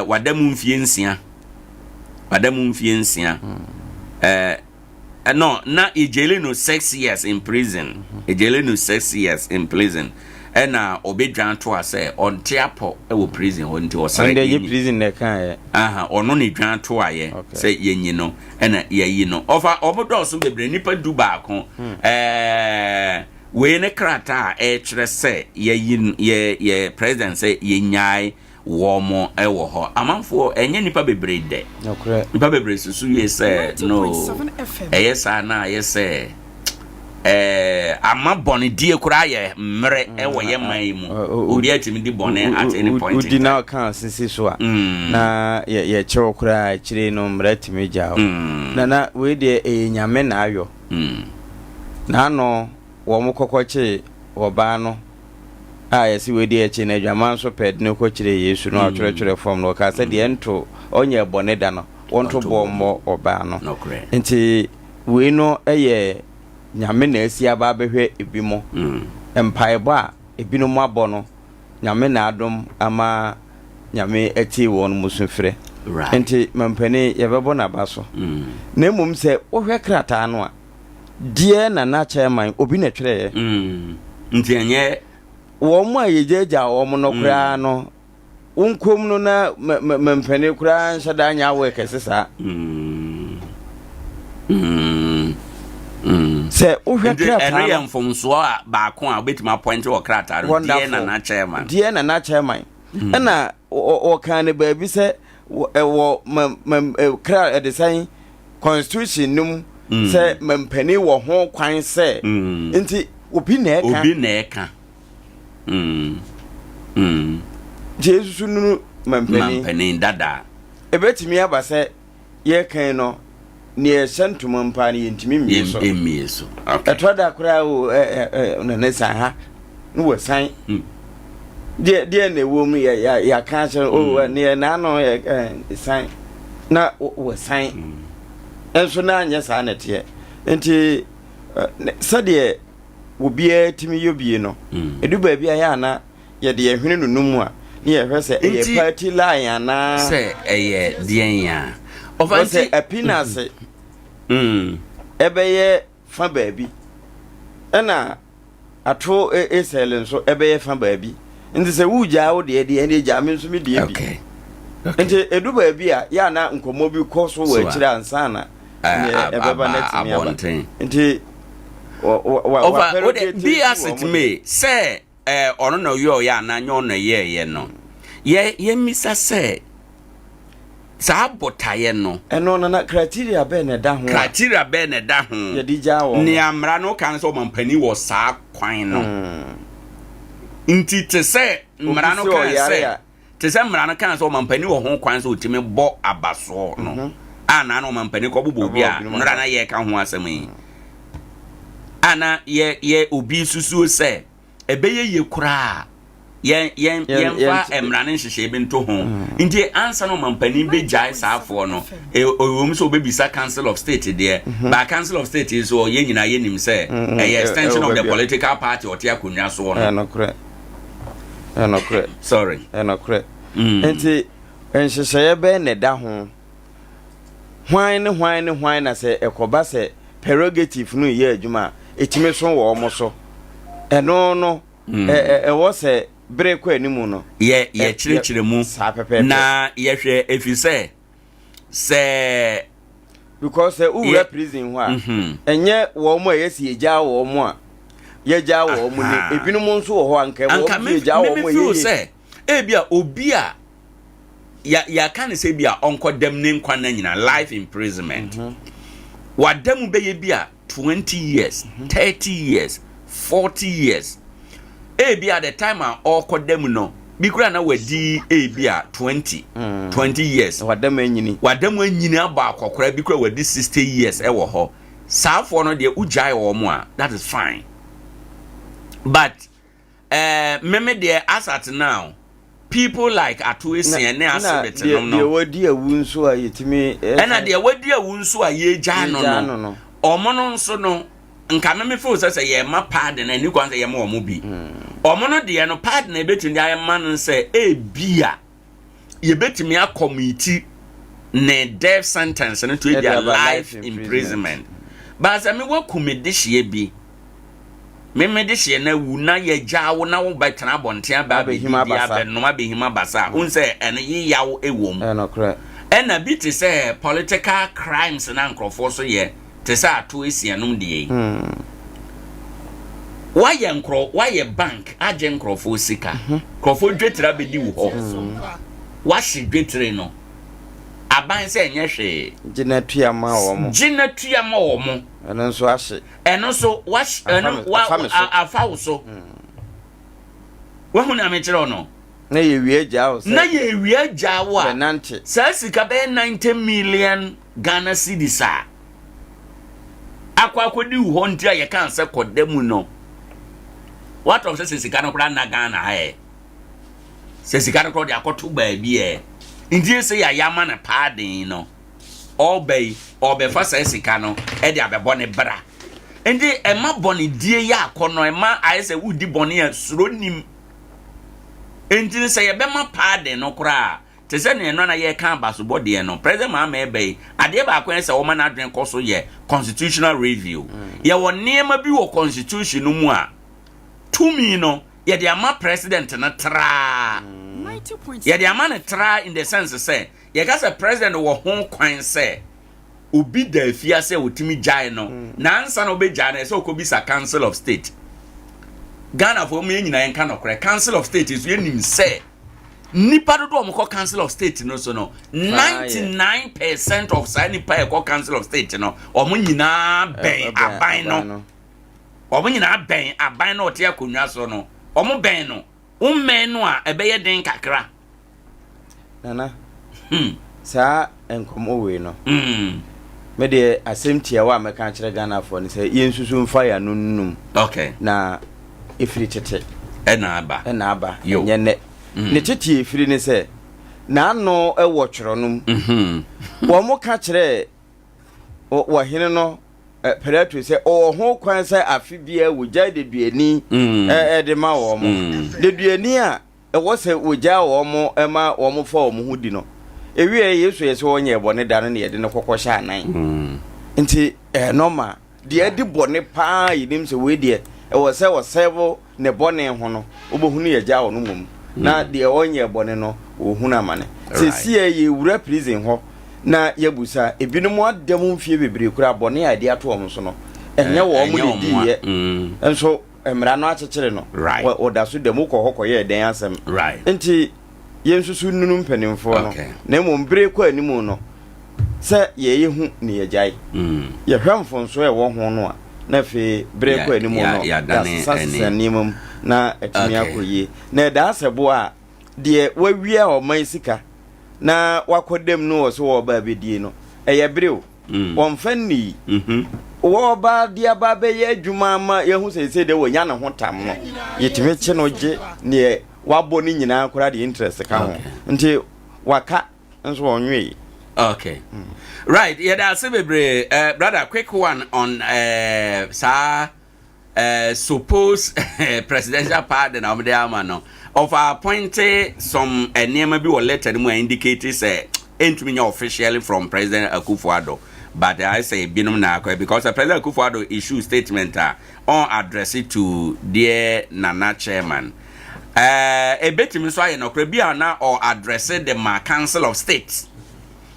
wadamu mfie nsia no na ejele no 6 years in prison ejele no 6 years in prison ena obedwan to ase on tiapo e wo prison onti osere ye prison ne kan ono ne dwan to aye say yenyi no ena yeyi no ofa obodo so bebre nipa du ba ko we ne krata e kire se yeyi ye president say yenyai wo mo e wo ho amanfo enye nipa bebre de nipa bebre susu ye say no yes na yes ama boni die kura ye mre e wo ye man mu obi atimi di boni at any point udi na kan sisi so a na ye chewo kura chire no mre atimi jawo na we de nyame na ayo na no wo mo kokoche wo ba no yesi we de echi na adwaman so ped ne ko chire Yesu no atwere form no ka se de ento onye boni da no wonto bo mo oba no nti we no nyame na esi aba behwe ebimo empaibo a ebino mu abo no nyame na adom ama nyame eti won musufre enti mampani yebebo na baso na mum se wohwe krata no a die na chairman obi na twere nti enye wo mu ayejeja wo mu no kura no unkom no na mampani kura nshada nya wo ekesesa se ohwe krata eno ye mfomso a ba ko a obetima point o krata die na na chairman ena o kan ne ba bi se wo kra edesai constitution num se mampani wo ho kwan se nti obi na eka Jesus nunu mampani dada ebetimi aba se ye kan no ne sentum mpani yentimi mieso atoda kura o na sa ha no wo san die na wo mu ya kan se o ne na no san na wo san enso na anya sa na te enti sade obi timi yobie no edu ba bia ya na ye de ehwene nunum a ne ye hwese ye party line ana se eye dien ya ovanti epinase ebeye fa baabi ena ato esele nso ebeye fa baabi nti se wuja wo de ene ja me nso me de bi nti edu baabi a ya na nkomo bi koso wa kira ansana ebeba net mi aba nti wa bi asit me se ono no yo ya na nyo no ye no ye misa se sa botaye no eno na criteria be ne da ho ye di jawo ni amra no kan so mampani wo sa kwan no nti te se mra no kan se te se mra no kan so mampani wo ho kwan so otimi bo abaso no ana no mampani ko bubu bia nra na ye ka ho asem ana ye obi susu se ebeye ye kura yen fa emrane nhihye bi nto ho nti ansa no mampani be jai saafo no owom so obebisa council of state there ba council of state is so ye nyina ye nim se extension of the political party otia konwa so no sorry nti nhihye be ne da ho hwan na se ekoba se prerogative no ye adwuma etime so wo mo so eno no was a break animu no ye chire mu na ye hwe efise se because who represent ho enye wo mo yesi eja wo mo a ye ja wo mo ni ebinum nso wo ho anka wo ye ja wo mo ye se ebia obi a ya kan se bia onko dem ne nkwa na nyina life imprisonment wadam be ye bia 20 years 30 years 40 years ebi at the time all kodem no bikura na wadi ebi a 20 years wadam anyini aba akokora bikura wadi 60 years ewo ho saafo no de ujai wo mo a that is fine but meme de asat now people like atuesi ne asibet no de wadi awunso a yetimi na de wadi awunso a ye gya no omono nso no nka me feel say ye ma pardon na ni kwanza ye ma omo bi omono de no pardon na betumi ya ma no say e bia ye betumi committee ne death sentence no to be a life imprisonment but say me wa kumedihye bi me de hye na wu na ye gyawo na wo betena bonten ba ba hima basa no ma be hima basa un say ene ye yawo ewom na bi te say political crimes na nkrofo so ye te say ato esianum de why bank agent nkrofo sika nkrofo dwetira be di wo ho washi dwetre no aban say enye hwe gina tuama wo mo eno so ahye eno so wash eno afa so wo na me kire no na ye wie jawo a benante sa sika be 90 million Ghana cedis akwakodi wo ntia ye kan se kodemu no what of say sika no kra na Ghana ha se sika no kra de akoto ba bi ndie se ya yama na pardon no obey fa se sika no e de abebo ne bra ndi ema boni die ya akono ema aye se wudi boni ya suro nim ndi se ye be ma pardon no kra te se ne no na ye kan baso body no president ma ebe ade ba akwen se wo ma na adwen koso ye constitutional review ye wo niema bi wo constitution no mu a tumi no ye de ama president na tra ye de ama na tra in the sense say ye ka se president wo ho kwan say obi da afia say otimi jai no na ansa no be jai na say okobisa council of state Ghana for me nyina yen ka no kore council of state is yenim say nipa dodo omko council of state no so no 99% of say nipa e ko council of state no omo nyina ben aban no omo nyina ben aban no ote akonwa so no omo ben no ummen no a ebeye den kakra nana sa enkomo we no me de asemtia wa me kan kire Ghana for ni say yensusu mfa ya nunum okay na ifiri tete ena aba nye ne tete ifiri ni say na no ewo twronum wo mo ka kire wo hene no perato say o ho kwan say afibia wo gya de duani de ma wo mo de duani a wo say wo gya wo mo ema wo mo fa wo mo hudi no ewie yesu yesi wonye bone da no ne yede ne kokosha anan nti normal de adi bone pa yinim se we de wo say wo serve ne bone ho no obohunu ye gya wo no mum na de wonye bone no wo hunu amane sesi ye wura prison ho na yabusa ebinom adam mfie bebre kura bone ade ato wo so no enye wo mo de die enso emra no akekere no wo da so dem ko hokoye den asem nti yensusu nunu mpanimfo no na mo mbre kwa animu no se ye hu ne ye jai ye hwamfo nso e wo ho no a na fe bre kwa animu no ya sasa nimum na etumi akoyi na da asebo a de wawia o man sika na wakodem no so wo ba bedie no Eyebril. One fanny. Ba dear Babe, Jumama, who say they were young and one time. Yet Mitchell near Waboni in our crowd interest account until Waka and so on. Okay. Right, yeah, that's a brother, quick one on suppose presidential pardon of the Amano of appointed some name be or letter more indicated say entering officially from President Akufo-Addo. But I say binum na because the President Akufo-Addo issue statement on address it to dear Nana chairman. A bit miswa no krebia na or address the Council of State.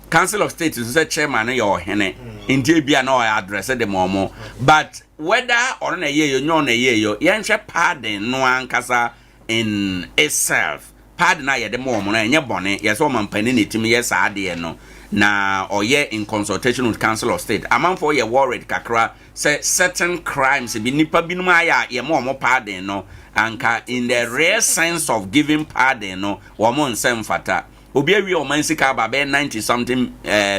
Council of State is the chairman your hene. In Jibia no address the momo. But whether or na ye you na ye yo yenhwe pardon no ankasa in itself. Pardon na ye the momo na enye bone yes o mampani ne timi yes ade no. Na or ye in consultation with Council of State. Among for ye worried kakra say certain crimes be nipa binum aya ye mo pardon no anka in the rare sense of giving pardon no wo mo nsem fata obi awi o man sika ba be 90 something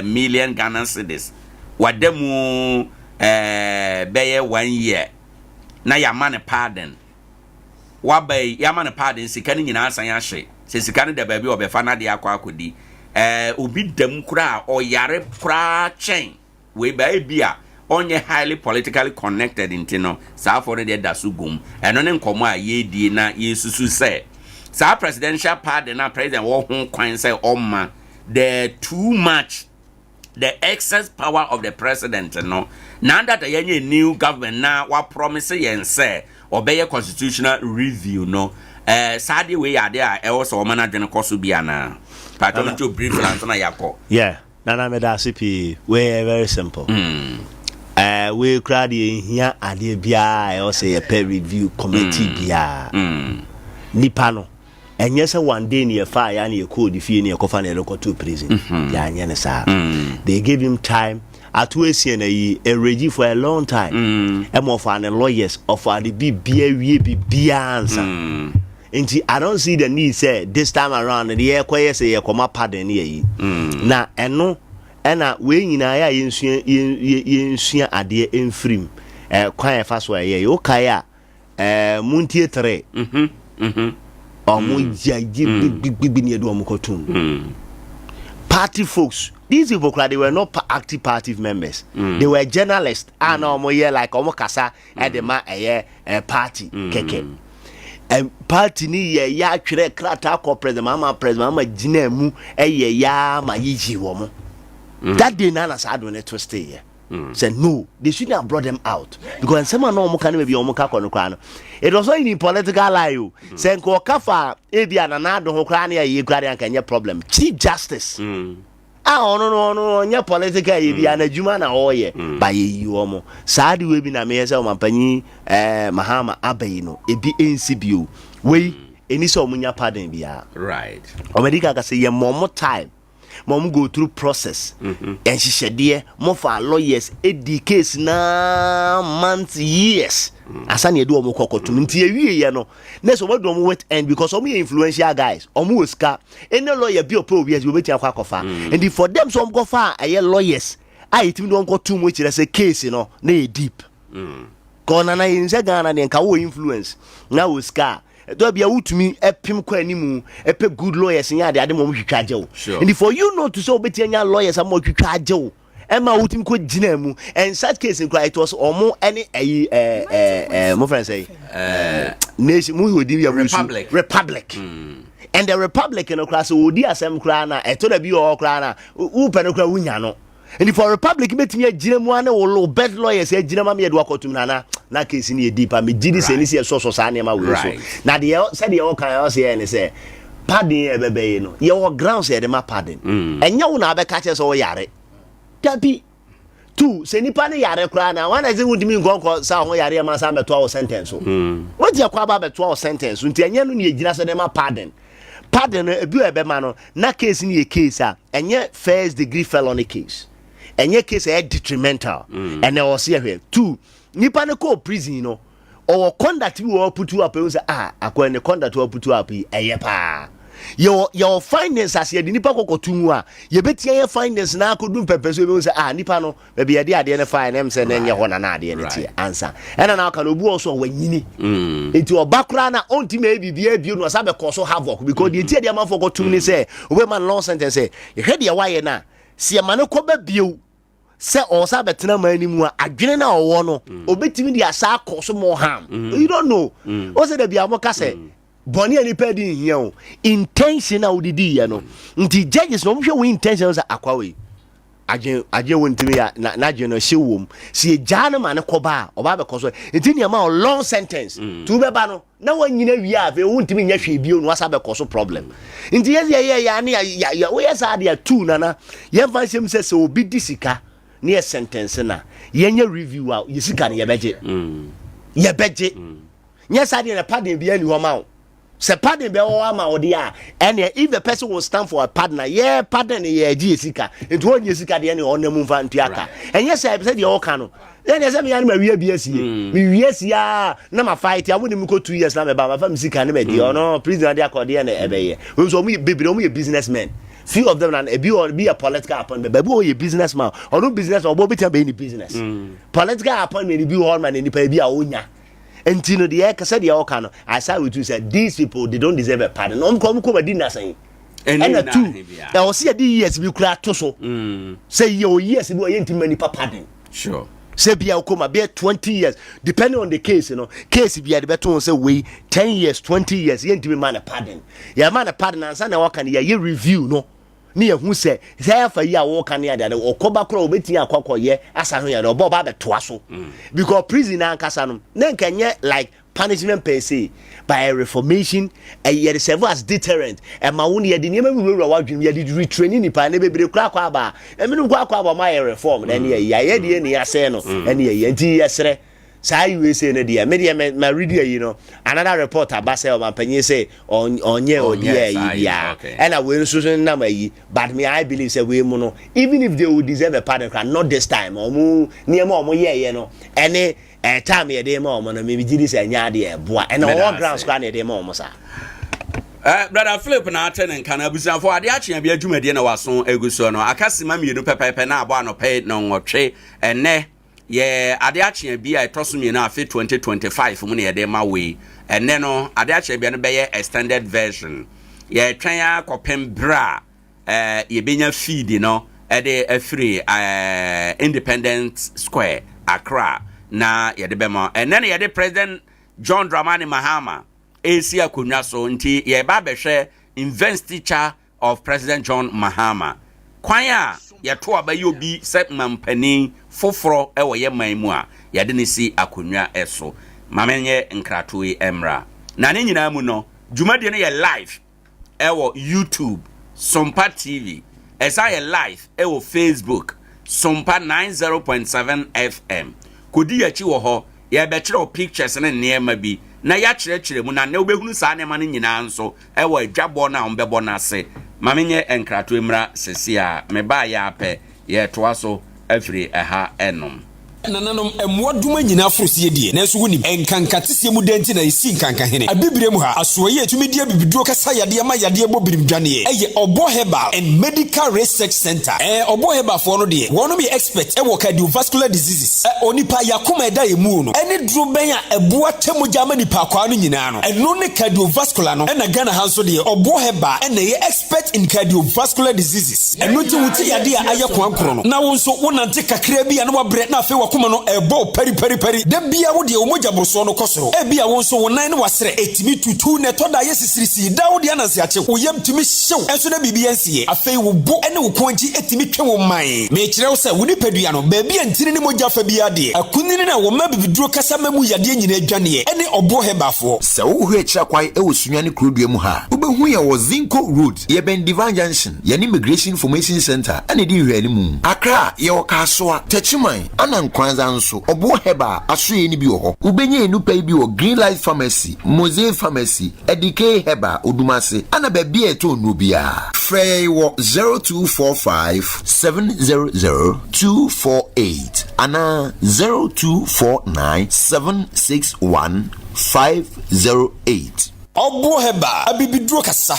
million Ghana cedis wademu be 1 year na ya man pardon wabai ya man pardon sika ni nyina asan ya hye se sika ni da ba bi obefa na de akwa akodi obi dem kura o yare kura chen we ba bia onye highly politically connected intino sa for the dasugum eno ne nkomo a ye die na yesusu say sa presidential pardon na president wo ho kwan say omma the too much the excess power of the president no now that the new government now wa promise yen say obey constitutional review no sadi we are there e also o management koso bia na pattern to brief and na yakọ yeah nana me da CP we very simple we crowd here Adea bia I say a peer review committee bia nipa no enye se one day near fire and you code if you near kofa na local to prison ya anya ne sa they gave him time at we see na a ready for a long time more for the lawyers of the bia answer I don't see the need say this time around the year quiet say come pardon ye na eno ena we nyina ya yensua ade enfrim kwan fa so ye o kai a muntie 3 omo jaji big ne do omo kotum party folks these people they were not active party members they were journalists and omo here like omo kasa e de ma party keke party ni ye ya twere krata ko president mama gina mu ya ma yiji wo mo that day nana sa do net to stay here said no they shouldn't have brought them out because someone no mo kan be omo ka kono kwa no it was not in political lie o say nko kafa e bia na do ho kwa na ye kwa na kan problem chief justice no nya political ye bia na juma na oye ba ye omo sa de we bi na me say o mampanyi Mahama Abayi no ebi NCBO we eni so omunya pardon bia right o medical ka say ye more time mom go through process and shishede mo for lawyers edi case na months years asane edu omo kokotum nti ewie ye no na so wadom wet end because omo influential guys omo oska any lawyer bi opo obi as obeti akwa kofa and for them so omo kofa aye lawyers I timi don go too much say case no na e deep kona na yin se Ghana de nka wo influence na oska do bia wutumi epim kwa animu epe good lawyers nya de mo hwetwa ajew and for you not to so obeti anya lawyers am hwetwa ajew ema wutumi ko gina mu and such case in it was omo any mo friend say nation mu hodi ya republic and the republic in class odi asem kra na eto da bi o kra na u pe no kra wunya no and for republic metimi agina mu ana wo lo bed lawyers agina ma me do akotum na case ni deeper me gidi se ni se so sa na ma we so na de said the all kan say ni say pardon e bebe no ye wo grounds e de ma pardon enya wo na be ka che so wo yare dabi two se nipa ne yare kra na wana ze wundimi nkonko sa ho yare ma sa meto wo sentence so wo je kwa ba beto wo sentence nti enya no ne agina se de ma pardon ebi e be ma no na case ni e case a enye first degree felony case enye case e detrimental and there was here two nipa ne ko prison no or conduct we will put you up and say akwa ne conduct we put you up eye pa your finance as ye nipa kokotumu a ye betia ye finance na akodum pepe so be say nipa no be ye de ade ne fine em say na nye ho na ade ne tie answer ena na aka no bu also wanyini enti obakura na ontime bibia bio no sabe koso havoc because the tie de man for kotum ni say we man long sentence say ye hede ye waye na se ma ne ko ba bio se o sa betena mani mu a adwene na owo no obetimi di asa koso mo ham you don't know o se de bia mo ka say boni ani pedi hia o intention a udidi ye no nti judges no hwe we intention say akwawe aje wontimi ya na je no hye wom se jana ma ne koba oba be koso nti ne ma long sentence tu be ba no na wanyina wi a fe wontimi nya hwe bio no asa be koso problem nti ye ya ne ya we yesa de tu nana ye fa sem se obi disika ne sentence na ye nya review a yesika ne ye beje nya sa de na pardon bia ni ho ma o se pardon be o ama o dia and if the person will stand for a partner pardon ye gi esika enti won yesika de ne onam mfa ntuaka enye se be se de o ka no then ye se me yan ma wi asie me wi asia na ma fight ya woni ko 2 years na me ba ma fa misika ne be de no president de akode ne ebeye we so mu bebre mu businessmen few of them and be a political appointment but be a businessman or no business or be any business political appointment be all man any pa be a onya enti no de e ka say de o ka no I say with you say these people they don't deserve a pardon no come di na say and two I was see the years be kura to so say your years be o yenti mani pardon sure say bia okoma be 20 years depending on the case case bia de beton say we 10 years 20 years yenti me man pardon ya man pardon ansa na waka ne ye review no ne ye hu say fa yi a wo ka ne ade okoba kro obeti akwakoye asa ho ye no obo ba be toa so because prison ankasa no na nkanye like punishment per se by a reformation ye serve as deterrent e ma wo ne ye de niam wiwura wadwum ye de retraining nipa ne bebre kura kwa ba e me no kwa ba ma ye reform na ne ye de ne ya se no ene ye nti yesere sai USA ne de me de ma read you know another report abase o mampanyi say onye odi ya and we nso na ma yi but me I believe say we mu no even if they would deserve a pardon not this time omu niam omu ye no ene time ye dey ma omo no me gidi say nya de e boa and all grounds kwa na dey ma omo sa brother Philip na aten kan abusan for Adea Akye Abia dwumade na waso eguso no akasima mienu pepepe na abo anope no nwotwe ene ye Adea Akye Abia etoso na afi 2025 mu na ye dey ma we ene no Adea Akye Abia no be ye extended version ye twan ya kopem bra ye benya feed no e dey afri Independent Square Accra na ye de bema ene ne ye de President John Dramani Mahama AC akonya so nti ye ba behwe investiture of President John Mahama kwan a ye to abayi obi se mampani foforo e wo ye man mu a ye de ne si akonya eso mamenye nkrato e emra na ne nyina mu no dwumade ne ye live e wo YouTube Sompa TV esa ye live e wo Facebook Sompa 90.7 FM kodi ya chi wo ho ye be kire pictures ne niema bi na ya kire mu na ne obehunu sa ne ma ne nyina nso e wo adwabo na ombebo na se mamenye enkrato emra sesi a me ba ya ape ye toa so afiri eha enom nananom emwoduma nyina afrosie die nanso woni enkankatese mu denti na isi nkanka hene abibire mu ha asoye etumidie bibiduo kasa yade ma yade bobirim dwane eye obo herbal and medical research center obo herbal for no de wono be expert e wo cardiovascular diseases onipa yakoma eda emu no ene duro ben a eboa temoja ma nipa kwa no nyina no eno ne cardiovascular no na Ghana hanso de obo herbal ene ye expert in cardiovascular diseases eno ti wuti yade a aye kwankoro no na wonso wonante kakra bi a na wabre na afi kuma no ebo peri de bia wo de omoja broso no kosoro e bia won so wonan ne wasere etimi tutu ne to da yesisirisi da wo de ananse ache wo yam timi hyew enso na bibia nsie afei wo bo ene wo kwanji etimi twe wo man me kire wo se wo ni padua no ba bia ntini ne moja fa bia de akunini na wo ma bibiduro kasa mamu yade nyina adwane ene obo hebafo se wo hu ekira kwai e wo sunyane krodua mu ha wo behu ye wo Zinco Road ye ben Divine Junction ye Immigration Information Center ene di hwani mu Accra ye wo Kasoa Techiman ana Nkoranza nso obo heba asoye ni bi wo ho ubenye enupa bi wo Green Light Pharmacy Mosaic Pharmacy Edike heba odumase ana ba bia eto no bia frey wo 0245 700 248 ana 0249 761 508 obo heba abibiduro kasa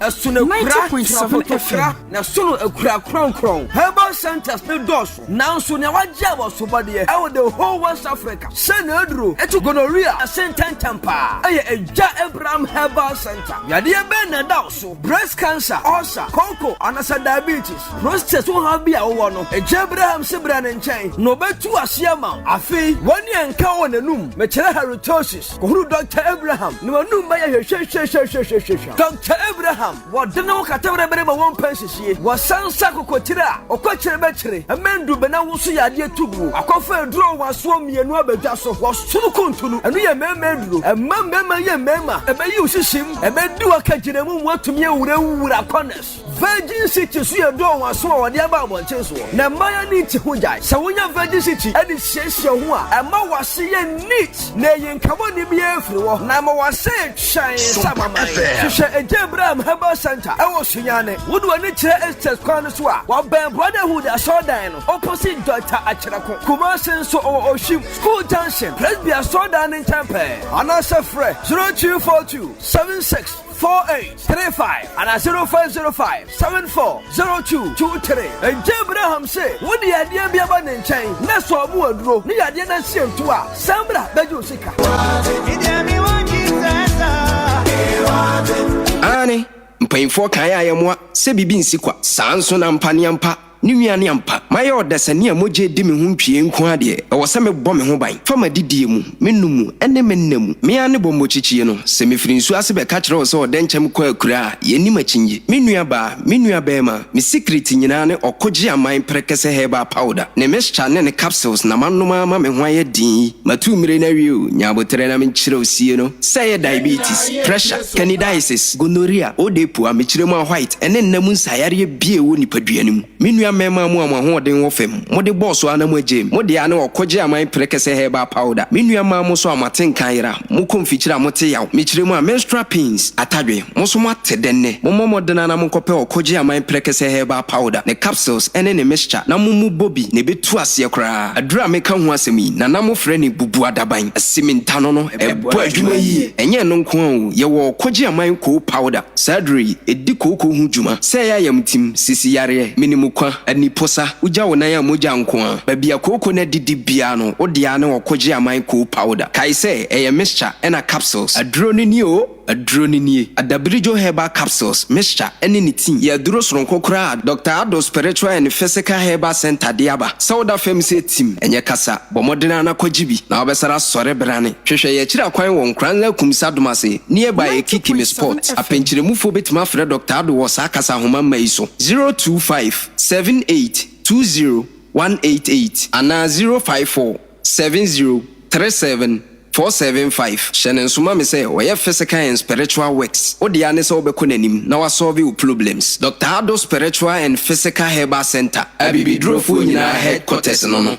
90.7 FM. Na sunu ekura kron. Herbal centers ne doso. Now so na waje was so bad here. The whole West Africa. Senedro. Etu gonorrhea. Sentan tampa. Eja Abraham Herbal Center. Yade be na doso. Breast cancer, ulcer, cocoa, anasa diabetes. Prostate so have be a no. Eja Abraham sebra nchen. No betu asiama. Afi wani enka won enum. Mechere halitosis. Kohuru Dr. Abraham. No num ba ye hwe. Dr. Abraham. What the no category one pensions ye was San Sakotira or Quacher Betchery, a man do Benawusi Adia Tubu. A coffee draw was swum ye no bedasso was too contunu, and we a man drew, a man memma, a bay uses him, a man do a catching what to me would a corners. Virgin City, see a door was swore the above one chase. Namaya needs Hujai, so when you're Virgin City, and it says your one, and Ma was seeing neat, nay, and come on the beer floor. Nama was said, shine, Sama, a Jabram Herbal Center. I was Siane, would one nature Estes Cornerswa, while Ben Brotherhood I saw down opposite Dr. Achirako, Kumasen so or Ship, School Junction, Presbya saw down in Tampa, and also Fred 0242 76 4835 and 0505 740223. And Abraham say, what the idea be about in chain? That's what we draw. The idea that same to us. Sambra Bejusika. Annie, mpanyinfoɔ kan a yɛmoa sɛ bibi nsikwa saa nso na mpaniampa ni nuane ampa maye odasani a moje di me ho ntwie nko ade ɛwɔ sɛ mebɔ me ho ban fama didie mu menumu ene mennamu me ane bɔ mochichie no sɛ mefiri nsu ase bɛka kyerɛ wo sɛ ɔdenkyɛm kɔ akura a yɛni machinye me nua ba me nua bɛma me secret nyina ne ɔkɔgye aman prekɛsɛ heba powder ne mixture ne capsules na manoma ma me ho ayɛ din matu mire na wiu nyabotere na me kyerɛ osie no sɛ diabetes pressure candidiasis gonorrhea odepo a me kyerɛ mu white ene nnamu nsayare bie wo nipadua nim me nua mema mu amahoden wo fem mode boss ana mu agem mode ane okogye aman prekese heba powder menua ma mo so amaten kanira mo konfikyira mote yaw mekire mu a menstrual pains atadwe mo so mate denne mo modena na mo kope okogye aman prekese heba powder ne capsules ene ne mixture na mo mu bobi ne betu ase kra adura meka ho asemi na na mo frɛ ne bubu adaban asiminta no no ebo adwuma yi enye no nko o ye wo okogye aman ko powder surgery edi koko hu dwuma sɛ ya yamtim sisi yare minimu kwa ani posa uja wona ya moja nko a babia koko na didi bia no odia ne okogye aman ko powder kai sɛ ɛyɛ mixture ena capsules aduro ni o aduro ni adabirijo herbal capsules mixture ene ni tin ya duro soronko kra Dr. Ado Spiritual and Physical Herbal Center diaba sauda femse team enye kasa bomodena na kogibi na obesara sore brane hwehwe ye kira kwan won Nkoranza kumsa domase nearby Kikimi Sport apenchire mufo betima frɛ Dr. Ado wo sa kasa homa mai so 025 7820 ana 054 7037 475 Shannon Suma me say we physical and spiritual works odi ane se obeko nanim na wa solve your problems Dr. Ado Spiritual and Physical Herbal Center abibi drofo nyina headquarters no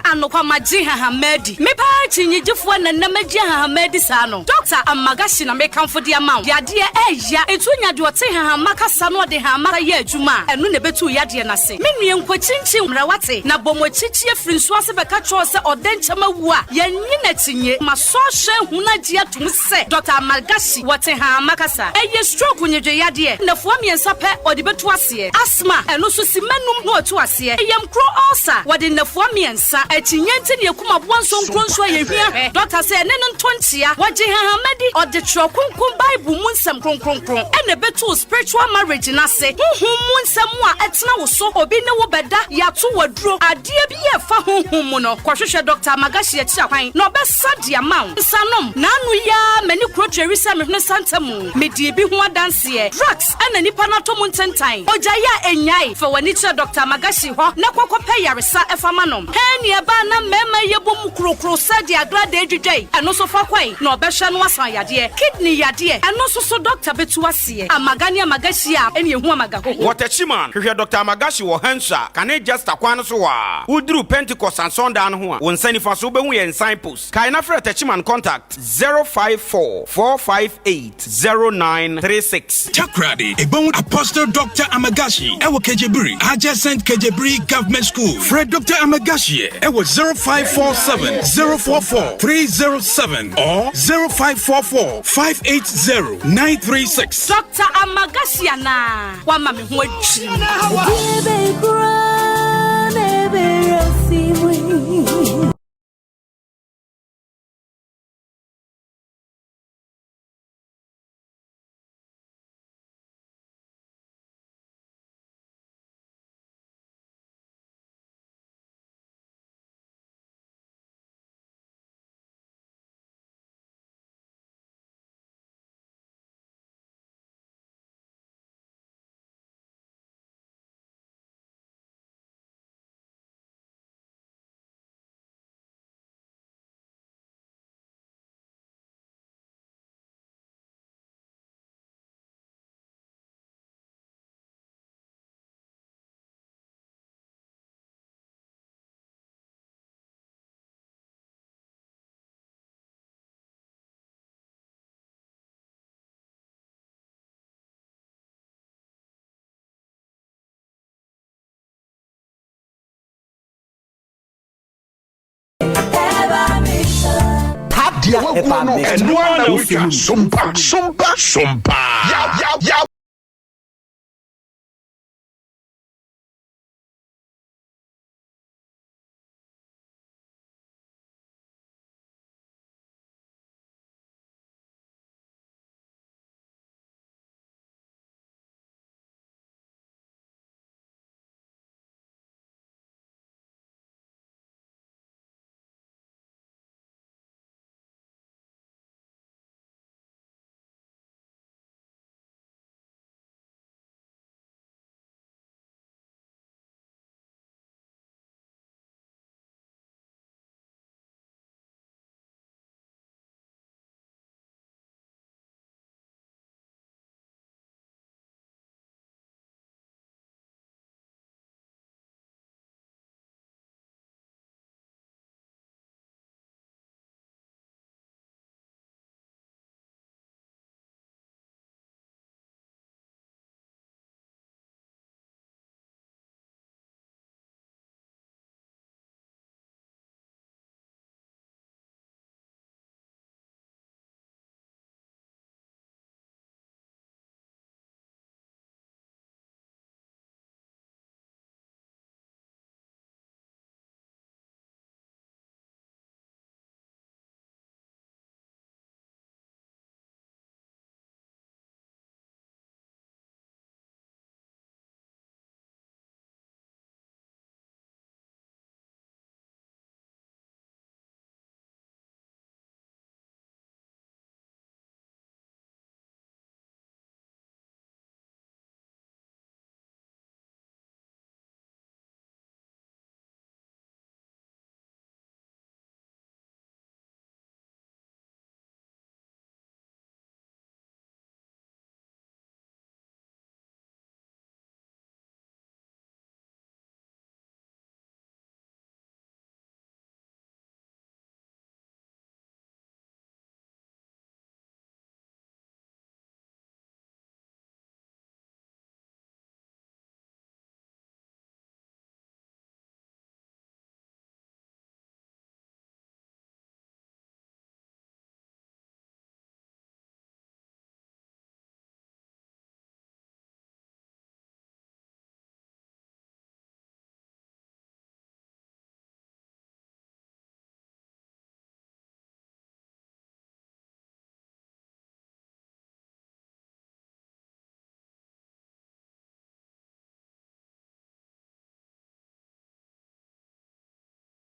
anokwa maji Hamedi me pa chinyi jifo na namaji Hamedi sa no Dr. Amagashi na me kamfo de amount de ade eya etunya de ote Hamaka sa no de Hamaka ye adwuma enu ne betu ya de na se me nue nkwachinchin mrawate na bomochichie frinsu ase beka cho se odenchama wu a yenyi na tinye maso hye hunaji atum se Dr. Amagashi wote Hamaka sa eye stroke nyedwe ya de na fo miensa pe ode betu ase asthma enu so simanum no otu ase eyam kro ulcer wode na fo miensa etinyenti ne kuma bonso nkronso ye hwia Dr. say ne no ntontia waje Hamedi ode tro kunkum Bible mu nsem kronkronkron ene betu spiritual marriage na se honhom mu nsem a etena wo so obi ne wo beda yato waduro ade bi ye fa honhom mu no kwahwehwe Dr. Amagashi akira kwan na obesa dia maw nsanom na anu ya mani krotwe risa me hne santamu medie bi ho adanse drugs ene nipa na to mu ntentan oja ya enyai fa wani kira Dr. Amagashi ho na kwakọpɛ yaresa efa manom he ne ba na mema yebo mu krokro sadi agrade edwedwai eno so fa kwai na obehwe no asan yade kidney yade eno so Dr. betu ase Amagani Amagashi a ene ehu amagaho Waterchiman hwehwe Dr. Amagashi wo hansa kane just akwan so wa udru Pentecost and Sunday no ho a wonsani fa so behu ye signpost kai na frɛ Waterchiman contact 054-458-0936 Takradi ebon Apostle Dr. Amagashi ewo Kejebiri adjacent Kejebiri Government School Fred Dr. Amagashi ewo 0547-04 0544-307 or 0544-580-936. Dr. Amagasiana. Wama me ho adwiri. Sompa. Yeah.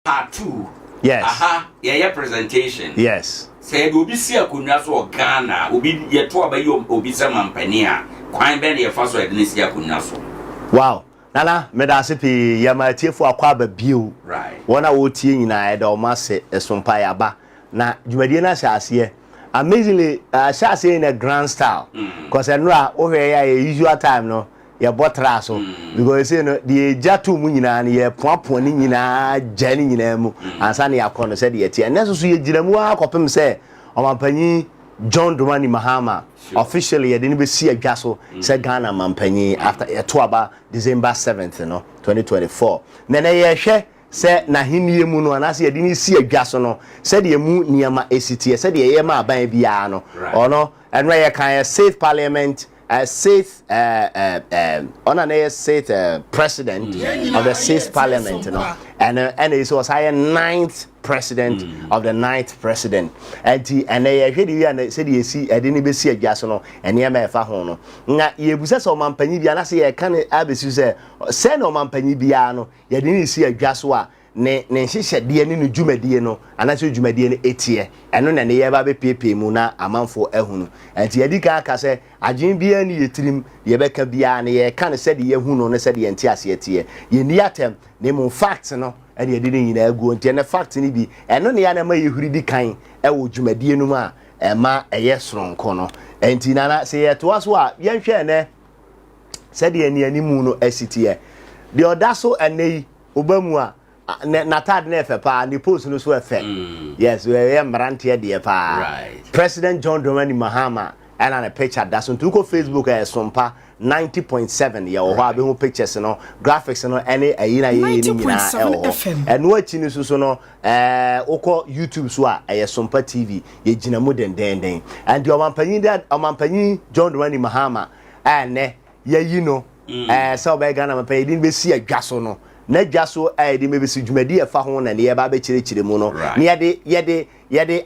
Part 2. Yes. Yeah, presentation. Yes. Say obi si akonwa so Ghana, obi ye to abayi obi se mampani a, kwan be na ye fa so edene si akonwa so. Wow. Nana, medasipi yamatiefo akwa ba bio. Right. Wona wo tie nyina eda o mase esompa yaba. Na dwumadie na hyase. Amazingly, hyase in a grand style. Cause enra o hwe ya usual time no. Ye botra so because you know the jatu mu nyina na ye poapon ni nyina jani nyina mu ansa na yakọ no se de yeti ene so ye giramu akopem se omampanyi John Dramani Mahama officially ye de ni be si adwa so se Ghana mampanyi after to aba December 7th no 2024 na ye hwe se na henie mu no anase ye de ni si adwa so no se de mu niama esitie se de ye ma ban bia no ono enwe ye kan safe parliament safe on an safe president of the sixth parliament and he was higher 9th president of the 9th president and they said you see I didn't be see a gas no and near me fa ho no na ye busa so man panyi bia na se ye kan abesu se no man panyi bia no ye didn't see a gas wa ne nhihye de ne no dwumadie no anaso dwumadie no etie eno na ne ye ba be pepe mu na amanfo ehunu enti yedi ka aka se agyen bia ne yetirim ye beka bia ne ye kan se de ye hunu ne se de ye nti ase etie ye ni atem ne mu fact no ene ye de ne nyina agu enti ne fact ni bi eno ne ya na ma ye huri di kan e wo dwumadie no ma ma eye soronko no enti na se ye to aso a ye hwe ne se de ye ni mu no asitie de odaso enei obamu a na tad na efe pa ni post no so efe yes we mbrante de pa President John Dramani Mahama and a picture that's on to Facebook Sompa 90.7 ya oho abe ho pictures no graphics no any ayina ye ni nyina and watch ni so no oko YouTube so a Sompa TV ye gina mu den and the omampanyi John Dramani Mahama ne ye yi no so be Ghana mapanyi din be si adwaso no na dwaso di mebesi dwumadi e fa ho na ne ye ba be kire mu no ne ye de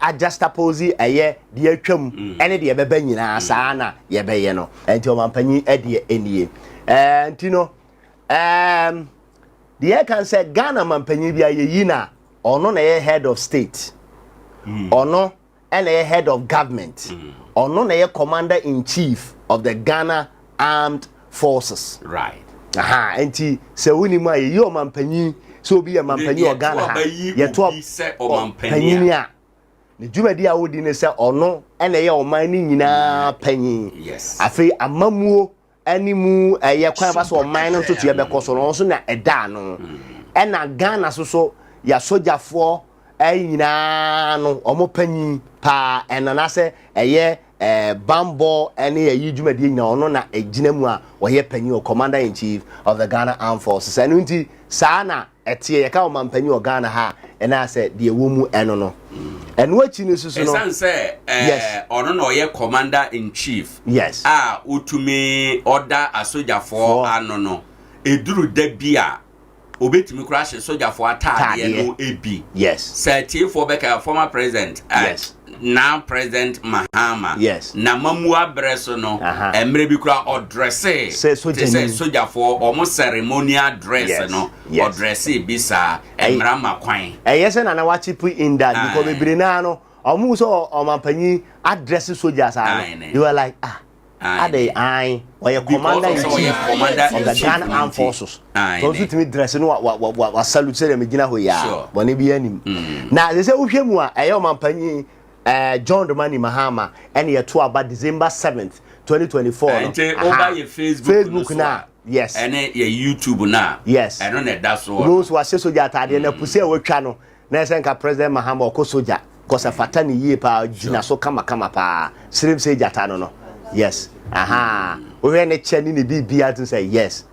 adjustapose eye de atwam ene de ye beba nyina saa na ye be ye no enti o mampanyi e de enie enti no de ye kan say Ghana mampanyi bia ye yi na ono na ye head of state ono ene ye head of government ono na ye commander in chief of the Ghana Armed Forces aha enti se woni ma ye o mampanyi so obi ye mampanyi o Ghana ha ye to mampanyi a ne dwumadi a wodi ne se ono ene ye o man ni nyina panyi afi amamuo animu ye kwan ba so o man no totu ye be koso no so na eda no ena Ghana so ya sojafo nyina no omo panyi pa enana se eye Bambo any a yidumadi na ono na ejina mu a woye panyi o commander in chief of the Ghana Armed Forces and unti saa na etie ye ka o mampanyi o Ghana ha ena se de ewo mu eno no eno achi ni susu no esan se ono na oye commander in chief utumi order asojafo ano no eduru da bia obetimi crash sojafo atade no ebi se tiefo beka former president now President Mahama na mamua breso no emre bi kura odresse say soldier for almost ceremonial dress no odresse bisa emra makwan yese na wachi pu in that because bebiri na no omu so omampanyi address soldiers they were like I commander in chief of the Ghana Armed Forces so you me dress no wa salute say me gina ho ya boni bi anim na they say uhwemu a omampanyi John Dramani Mahama and ye to about December 7th 2024 and over your Facebook na yes and your YouTube na yes I don't know that's all those who are soldier atade na puse we twa no na senka President Mahama ko soldier cause afata ni ye pa gina so kama pa srim say jata no yes we ne chani ni bibia to say yes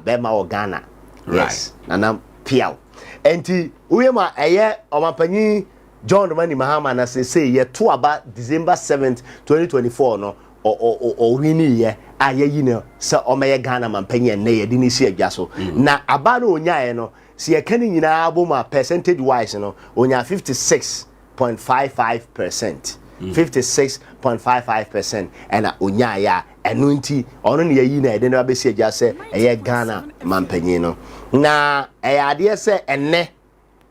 bema o Ghana yes nana piao enti we ma eye omapanyi John Dramani Mahama na say ye to about December 7th 2024 no o wini ye aye no se o meye Ghana mampanyi na ye di ni si adwaso na aba no onyae no se ye kan nyina aboma percentage wise no onya 56.55% 56.55% and onyae ya enu nti ono ne yi na ede na be si adwase eye Ghana mampanyi no na ade se enne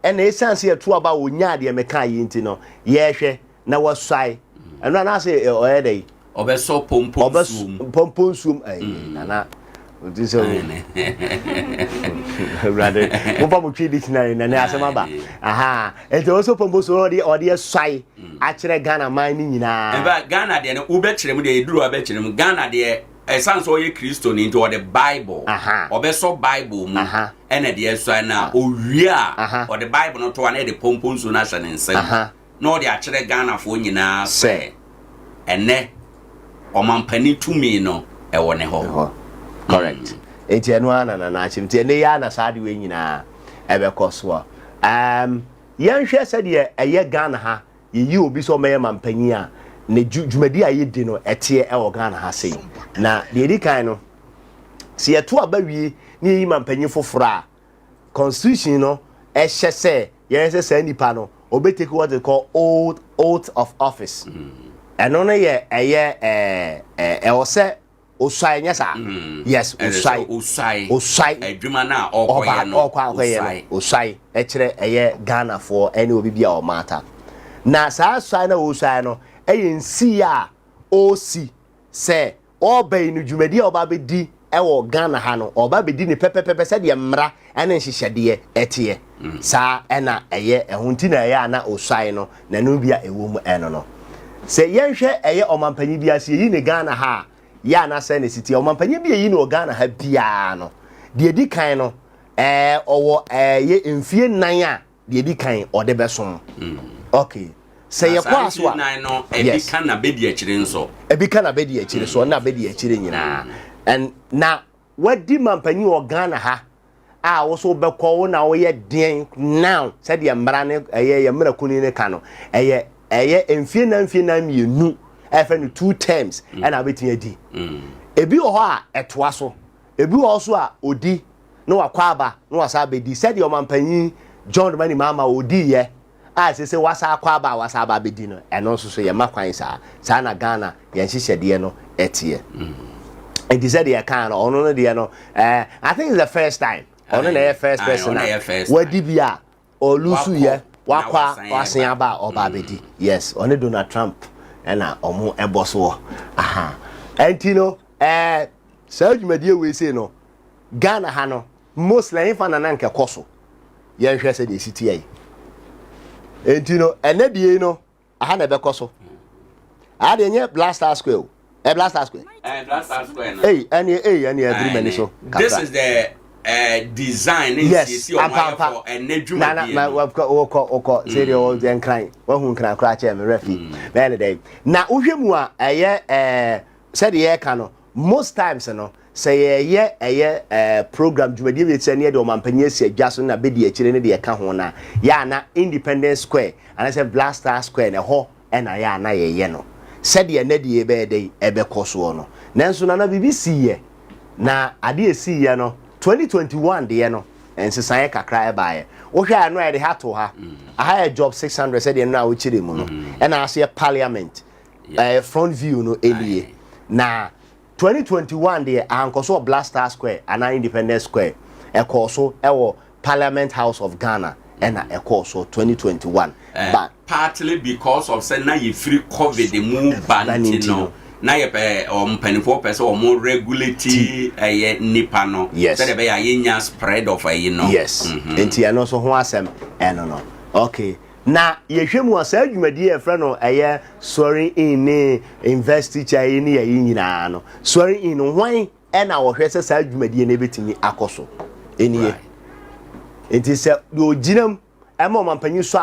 and essence here to about unya de meka yinti no ye hwe na wasai eno na say oyede obeso pompon sum nana diso brother opa mo twi dictionary na na asema ba and also pompon so or the swai akire Ghana man ni nyina eba Ghana de no ube kire mu de eduru aba kire mu Ghana de essence oye Kristo ni into the Bible obeso Bible mu ene de eso na owia or the Bible no to one de pompon so na shanense no de akire Ghana fo nyina se ene omampani tumi no e wone ho correct enti eno ana na achimti ene ya na saade we nyina ebekɔ so yɛnhwɛ sɛdeɛ ɛyɛ Ghana ha yeyi obi so mɛyɛ mampanyi a ne dwumadi a yɛdi no ɛteɛ ɛwɔ Ghana ha sei na deɛ di kan no si yɛto aba wie ne yeyi mampanyi foforɔ a constitution no ɛhyɛ sɛ yɛn sɛ nipa no obetake what they call oath of office ɛno no yɛ ɛyɛ ɛwɔ sɛ osai nyasa yes osai adwuma na ɔkɔyɛ no osai ɛkyerɛ ɛyɛ Ghana for ɛne obi bia o mata na saa osai na osai no ɛyɛ nsi a osi sɛ ɔbɛn no dwumadi a ɔba bɛdi ɛwɔ Ghana ha no ɔba bɛdi ne pɛpɛpɛpɛ sɛ deɛ mmara ɛne nhyehyɛdeɛ ɛteɛ saa ɛna ɛyɛ ɛhunti na ɛyɛ ana osai no na no bia ɛwɔ mu ɛno no sɛ yɛnhwɛ ɛyɛ ɔmampanyi bia sɛ yi ne Ghana ha ya na sɛ ne siti ɔmampanyi bia yi ne Ghana ha bia no deɛ di kan no ɔwɔ yɛ mfie nan a deɛ di kan ɔde bɛsom okay sɛ yɛ kɔ aso a no ebi kan na bedi akyire nso so na bedi akyire nyinaa and na wadi mampanyi wɔ Ghana ha a wo so bɛkɔ wo na wo yɛ den now sɛ deɛ mmara ne ɛyɛ yɛ mmara kuni ne ka no ɛyɛ mfie na mienu ɛfɛ no 2 terms ɛna betia di ebi wɔ hɔ a ɛtoa so ebi wɔ so a odi no wakɔ aba no wasa bedi sɛ deɛ ɔmampanyi John Mani Mama odi yɛ a sɛ wasa akɔ aba wasa aba bedi no ɛno nso so yɛ makwan saa na Ghana yɛn hyehyɛdeɛ no ɛteɛ and he said deɛ kan no ɔno no deɛ no I think it's the first time ɔno na yɛ first person wadi bia olusu yɛ wakwa wasen aba oba bedi yes ɔne Donald Trump ɛna ɔmo ɛbɔ so aha enti no saa dwumadie we say no Ghana ha no Muslim fa na nanka kɔso yɛnhwɛ sɛ de siti ai enti no ɛna die no aha na bɛkɔ so ade nye Blaster Square Blaster Square any agreement so this is the design yes for and say the den cry who can cry me refi na day na wohwemu a said the ka no most times no say program dwumadi we tse ne de omampanye si adwaso na bedi akire ne de ka ho na ya na Independence Square and I say Blaster Square ne ho na ya na ye no said the na de be dey ebe koso no nanso na BBC ye na ade esi ye no 2021 de no ensesan kakra e baaye wo hwa no e de hato ha a job 600 said no a wo chire mu no e na ase parliament front view no elie na 2021 de ankoso Blaster Square and Independence Square e koso e wo Parliament House of Ghana and e koso 2021 but partly because of say na you free COVID the move ban no na ye pe mpanifo person o mo regulate nipa no yes say be ya nya spread of no yes enti ya no so ho asem no okay na ye hwemu asa adwumadi e frɛ no swearing in ne investiture ne ye nyina no swearing in hwan na wo hwɛ sɛ sa adwumadi ne betimi akoso enie enti sɛ do ginam ema mampanyi so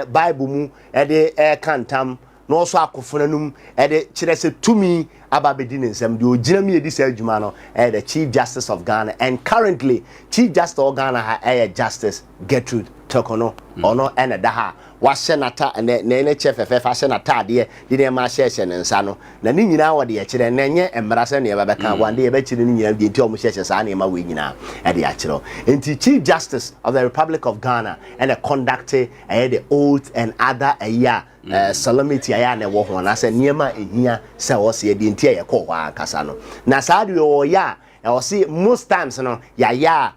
Bible mu de kantam no so akofonanum de kire se tumi ababedi ne nsam de oginam ye di sa adwuma no the Chief Justice of Ghana and currently Chief Justice of Ghana ha Justice Gertrude Tokono ono ene da ha wahye nata ne chef fefa hye nata de ne ma hye ne nsa no na ni nyina wo de kire na nye emra se ne babeka wande ye ba kire ni nyina de nti o mo hye sa na ma we nyina de a kire enti Chief Justice of the Republic of Ghana and conduct the oath and other solemnity na wo ho na se niema ehia se wo se de nti ye ko wa kasa no na saa de wo ya wo se most times no ya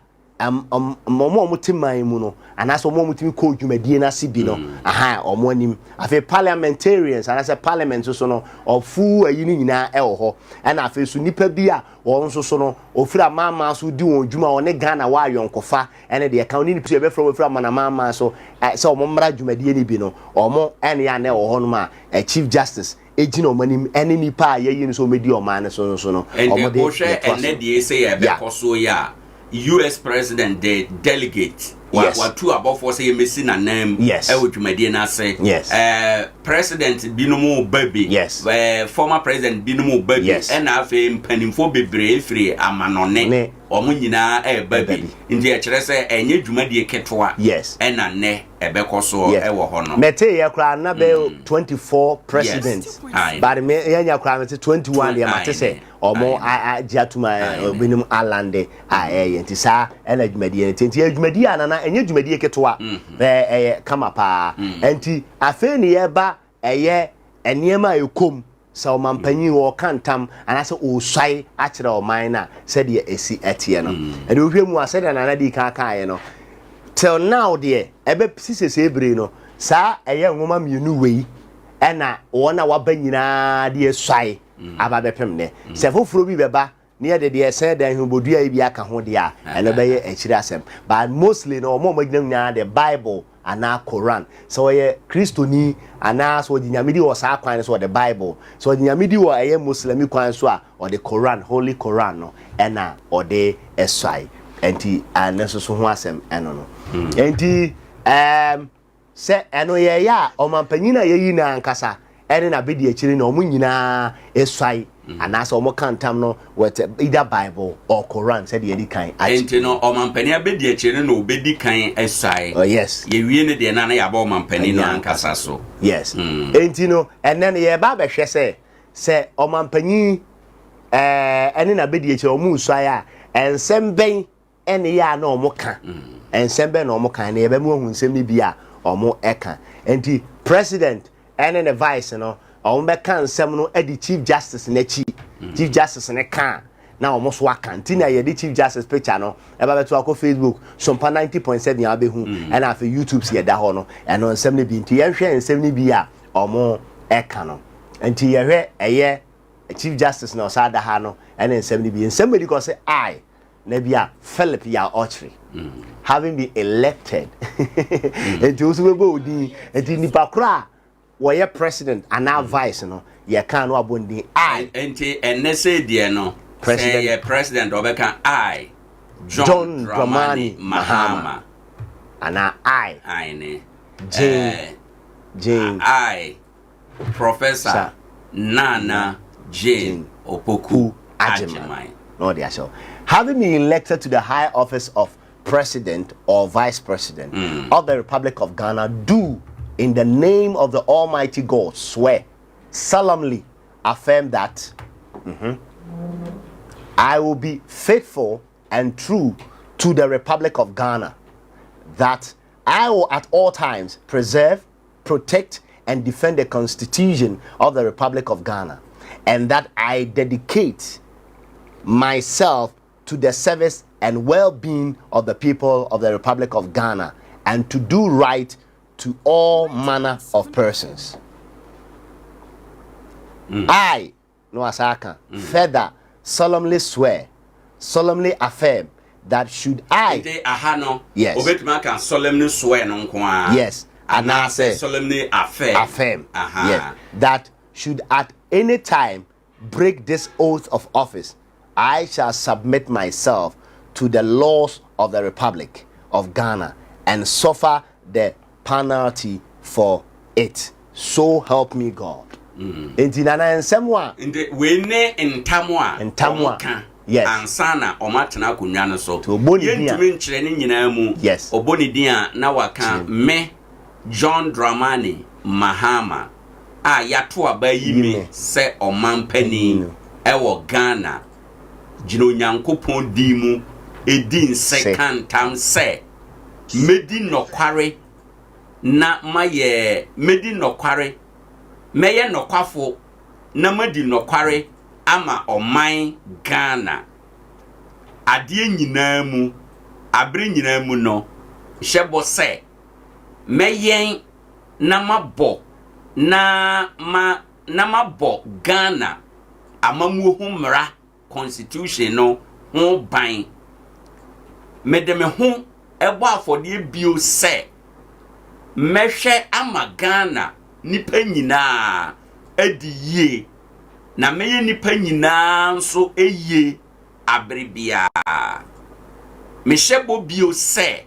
momo mutiman mu no anaso momo mutimi ko dwumadie na sibi no aha omo anim afi parliamentarians anase parliament so no ofu ayi ni nyina e wo ho na afi so nipa bi a won so no ofira mama so di won dwuma one Ghana wa ayonkofa ene de ka oni nipa be from ofira mama so se omo mra dwumadie ni bi no omo ene ya na wo ho no ma Chief Justice ejina omanim ene nipa a yeyi no so medi o man so no omo de ene de say e be koso ya US president the delegate what two above for say missing a name with Medina say president binomo baby former president binomo baby and have penning for be free amanone or munina baby in the actually say enye dwumadi ketwa and ane ebeko so e wo ho no mete ya kra na be 24 presidents but me ya kra mete 21 ya mate say omo agiatuma binum alande enti sa ena dwumadi enti adwumadi anana enye dwumadi ketwa kama pa enti afe ni ye ba eye eniema ekom sa omampanyi wo kantam anase oswai akire o man na se de esi etie no e de ohwemu ase de nana di kan kan ye no till now de ebe sisese ebre no sa eye nwoma mienu wei ena wona waba nyina de eswai aba bepem ne se foforo bi beba ne de ese dan hu bodua bi aka ho de a ene be ye akire asem but mostly no mo magina nya the Bible ana Quran so ye Christoni ana so dinyamidi wo sa kwan so the Bible so dinyamidi wo eye Muslimi kwan so a or the Quran Holy Quran no ena or the esai enti aneso so ho asem eno no enti se eno ye ya o mampanyina ye yi na nkasa ene na bedi akiri na omu nyina esai ana so mo kantam no with either Bible or Quran said ye di kan enti no o mampani abedi akiri no obedi kan esai oh yes ye wie ne de na na ya ba o mampani no ankasa so yes enti no ene ye ba be hwe se o mampani ene na bedi akiri omu usai a ensem ben ene ya na omo kan ensem ben na omo kan na ye ba mu hu nsem ni bia omo eka enti president ene ne vice no omo be kan nsem no edi chief justice na chi chief justice ne kan na omo so akanti na ye di chief justice picture no e ba beto akọ Facebook Sompa 90.7 ya be hu and afi YouTube se da ho no eno nsem ne bi nti ye hwe nsem ne bi a omo eka no nti ye hwe eye chief justice na osa da ha no ene nsem ne bi nsem bi ko say I na bia Philip ya Ochri having been elected nti oso be bo odi nti nipa kra where president and now vice no ye can no abondi I enti enese die no president obeka I John Dramani Mahama and I ne Jane I Professor Nana Jane Opoku Agyeman no dia so having been elected to the high office of president or vice president of the Republic of Ghana do in the name of the Almighty God swear solemnly affirm that I will be faithful and true to the Republic of Ghana, that I will at all times preserve, protect and defend the Constitution of the Republic of Ghana, and that I dedicate myself to the service and well-being of the people of the Republic of Ghana and to do right to all manner of persons. I, no asaka, further solemnly swear, solemnly affirm that should I yes, obetuma can solemnly swear no kwa yes, and I say solemnly affirm yes, that should at any time break this oath of office, I shall submit myself to the laws of the Republic of Ghana and suffer the penalty for it. So help me God. Enti nana ensemwa we ne ntamwa yes ansana omatena kunwa no so yentumi nkyere ne nyina mu yes oboni din a na waka me John Dramani Mahama a yato abayi me se omampani ewo Ghana jino nyankopon di mu edin se kantam se medi nokware na maye medi nokware meye nokwafo na medi nokware ama oman Ghana ade nyina mu abre nyina mu no hyebo se meyen na mabo na mabo Ghana amamu humra constitution no ho ban medeme ho ebo afode bio se mehwe ama Ghana nipa nyina adiyie na meye nipa nyina nso eye abribia me shebo bio se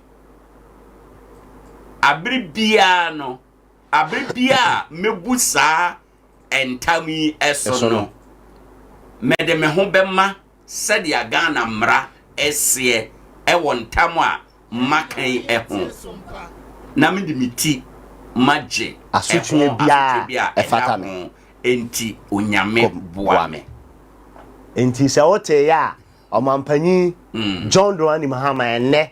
abribia no abribia mebusa entami eso no mede me ho bema sede aga na mra ese e wontam a makan ho na me de miti magye asotwe bia efata me enti onyame boame enti se wote ya omampanyi John Drawani Mahama enne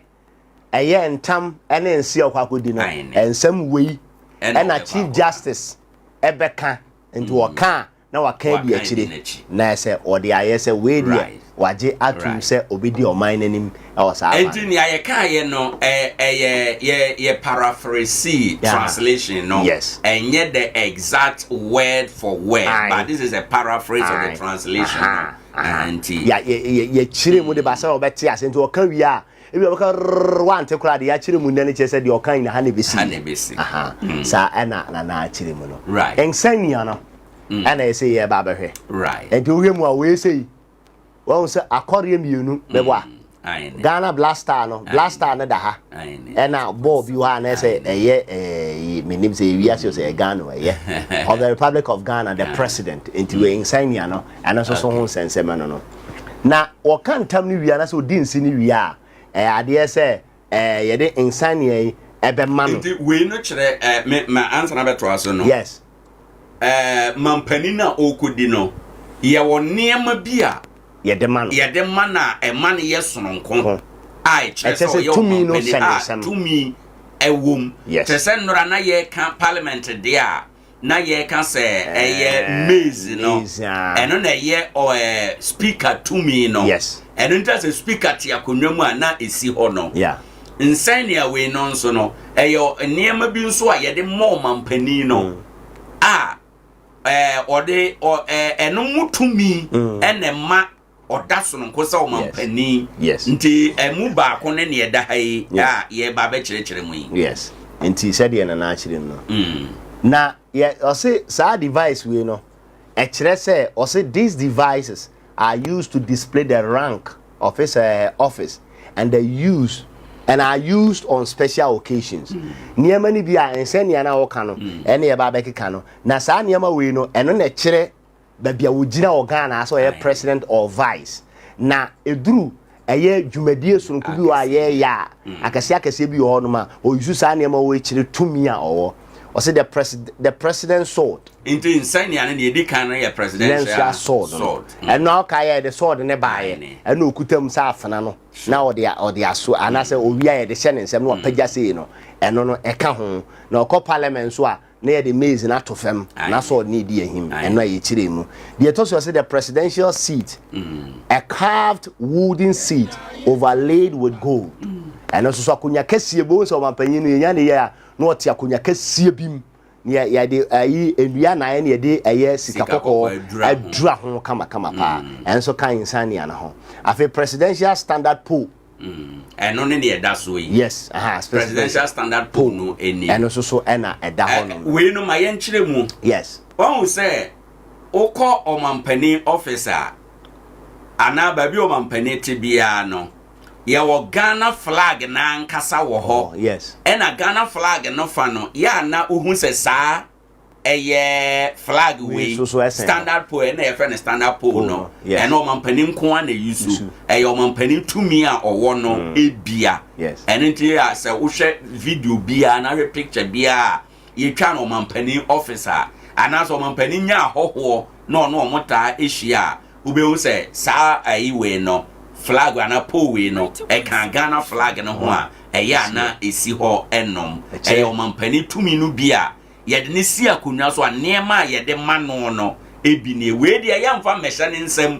eye ntam ene nsi okwakodi no ensem wei ena Chief Justice ebeka enti woka na waka bi akire na se ode aye se wei dia waje atum se obedi oman nanim e wosa enti ni aye ka ye no ye paraphrase translation no enye the exact word for word but this is a paraphrase of the translation anti ye chire mu de ba se obeti ase enti woka wi a ebi obeka wante kura de ya chire mu nani chese de okan na hane besi sa ena na chire mu no ensania no ana ese ye ba behwe enti wo mu a we sei wọ́n sẹ́ akọ́rẹ́ mienu bẹ́bọ̀ a Ghana Blaster no Blaster no da ha ẹ̀na bọ́ọ̀ bi wá náà sẹ́ ẹ̀yẹ mìíràn sẹ́ ewia sẹ́ ọ̀sẹ̀ Ghana ẹ̀yẹ of the Republic of Ghana the president nti wẹ̀ nsẹ́nyà no ẹ̀na soso ho nsẹ́nsẹ́ mẹ́no no na wọ́ka ntam ni wia náà sẹ́ odi nsi ni wia adeɛ sɛ yɛde nsanyɛ yi ɛbɛ ma no nti wei no kyerɛ ma ansa na bɛto aso no yes mampani na okodi no yɛwɔ nneɛma bi a yɛde ma na ɛma no yɛ sononko a kyerɛ sɛ ɔyɛ tumi no sɛnsɛm tumi ɛwom kyerɛ sɛ nnora na yɛka parliament de a na yɛka sɛ ɛyɛ maize no ɛno na ɛyɛ speaker tumi no yes ɛno nta sɛ speaker te akonnwa mu a na ɛsi hɔ no nsan nea wei no nso no ɛyɛ nneɛma bi nso a yɛde mmɔ mampani no a ɔde ɛno mu tumi ɛna ma ɔda so no nko sɛ ɔmampani nti ɛmu baako ne ne ɛda ha yi a yɛba bɛkyerɛkyerɛ mu yi yes nti sɛdeɛ na n'akyerɛ no na ɔse saa device wei no ɛkyerɛ sɛ ɔse these devices are used to display the rank of his office and are used on special occasions. Niema ni bia ensenia na woka no ene ye ba bekeka no na saa niema we no eno na kire ba bia wo gira organ so ye president or vice na eduru eye dwumadie sonko bi wa ye ya akase bi ho no ma o yusu saa niema wo kire tumi a owo o say the president sword into insania na edi kan na ye presidential sword and now kai the sword ne baaye and okutam sa afana no na ode aso anase owia ye de hye ne nsem no pagya sei no eno no eka ho na okọ parliament so a na ye de maize na to fam na sword ne di ahim eno ye kire mu the to say the presidential seat a carved wooden seat overlaid with gold and also so akunya kasie bo so mampanyin no nya ne ya na oti akunya kasie bim ya de ayi enua na ye ne de aye sika kokko adura ho kama pa enso kan insania na ho afi presidential standard pool eno ne ne da so yi yes presidential standard pool no eni eno so ena eda ho no we no ma ye nkyere mu yes won say okọ omampani officer ana ba bi omampani tibia no ya wo Ghana flag na nkasa wo ho yes ena Ghana flag no fa no ya na ohun se saa eye flag we standard pole na ye friend standard pole no ena o mampani nko a na yusu eye o mampani tumi a owo no ebia ena nti ya se wo hwe video bia na hwe picture bia ye twa no mampani officer ana so mampani nya hoho no omota ehia ube se saa ayi we no flag ana pole no e kan Ghana flag no ho a eya na esi ho enom e o mampani tumi no bia yede ne si akonwa so anema yede mano no ebi ne we de ya mfa mehya ne nsem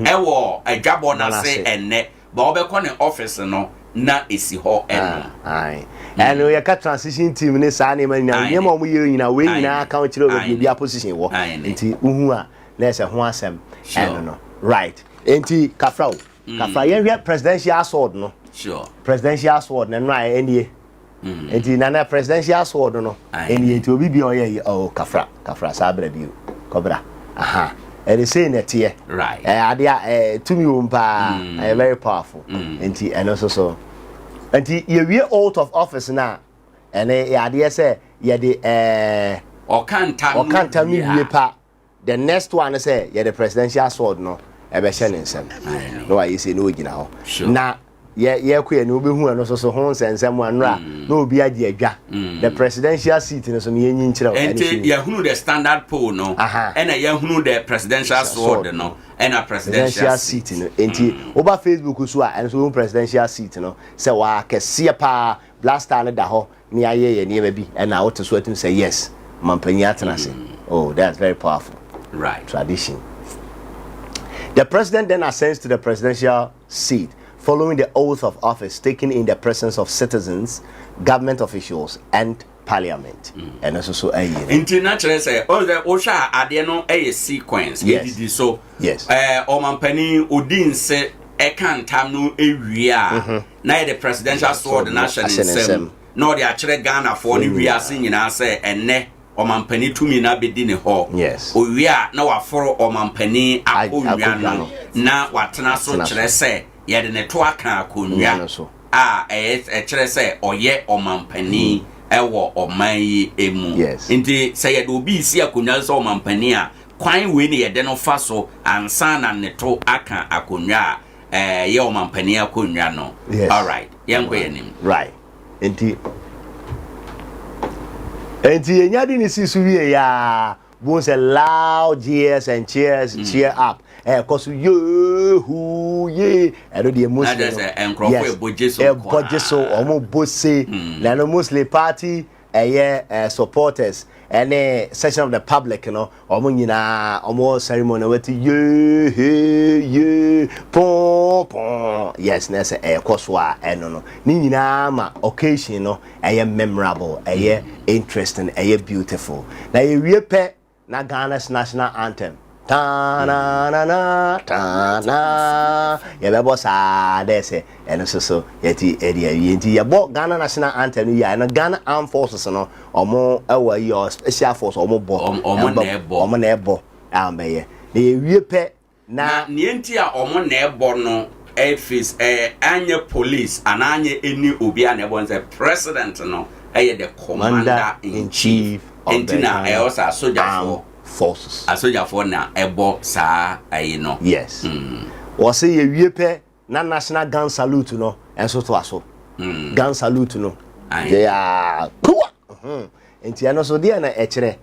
ewo adwabo na se enne ba obekọ ne office no na esi ho enom and we ka transition team ne sa ne manya nyema omo ye nyina we nyina account kire obi bia position wo nti uhu a na se ho asem no right enti kafra ye presidential sword no sure presidential sword na no a enie enti na presidential sword no enie enti obi bi oye kafra sabra bi kobra and say netie right adea to me very powerful enti and also so Until you out of office now, and idea say, or can't tell me the next one say, the presidential sword no, ever sending some. No, I say no, you know. Now, queer no be who and also horns and someone no be idea. The presidential seat in some union child. And who the standard poll no, and a young who the presidential sword no. And a presidential seat in over Facebook and so presidential seat no so I can see a pa blast on the ho near ye near maybe and I ought to sweat and say yes oh that's very powerful tradition. The president then ascends to the presidential seat following the oath of office taken in the presence of citizens, government officials and Parliament and also international say all the Osha Adea no a sequence so yes Omampani Odin say e can tam no ewia na the presidential sword national sem no the actually Ghana for ni wia se nyina say enne Omampani tumi na bedi ne ho yes owia na wa foro Omampani akonwa no na watena so kire say ye de ne to aka akonwa kire say oye Omampani ewo oman emu nti say do bi si akonwa so omampani a kwan we ne yede no fa so ansa na ne to aka akonwa ye omampani akonwa no all right yanko yenim right nti enyadi ni sisu wie ya won say loud cheers and cheer up cause hu ye ero the emotion that is enkrofo ebojeso omo bose na no mostly party supporters any section of the public you know omo nyina omo ceremony with ye pom yes na say cause wa no ni nyina ma occasion no memorable interesting beautiful na ye wie pe na Ghana's national anthem ta na na na ta na ya bebo sa dese eno so yeti yenti ya bo Ghana national anthem ya na Ghana Armed Forces no omo ewa your special force omo na ebo ambeye na wie pe na nienti a omo na ebo no face anye police ananye eni obi a na ebo nse president no the commander in chief entina also soldier forces asoja for na ebo sa no yes was say ye wie pe na national gun salute no enso to aso gun salute no yeah enti ano so dia na ekire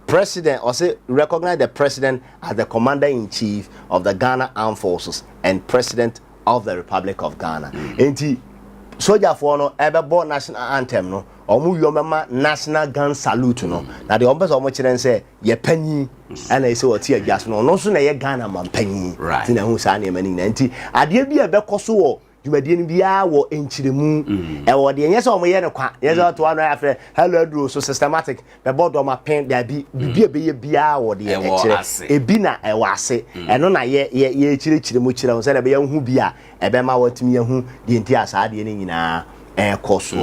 president or say recognize the president as the commander in chief of the Ghana Armed Forces and president of the Republic of Ghana enti soldier for no ebebo national anthem no omu yomema national gun salute no na de ombese omo kire nse ye panyi ana ise oti adwaso no so na ye Ghana man panyi ti na hu sa na mani na nti ade bia bekoso wo dwumadie ni bia wo enchiremu wo de nyese omo ye ne kwa nyese to ano afre hello adro so systematic be board o ma pen da bia be ye bia wo de ekire ebi na ewo ase eno na ye chirechiremu kire wo se na be ye hu bia ebe ma watimi ye hu de nti asa de ni nyina koso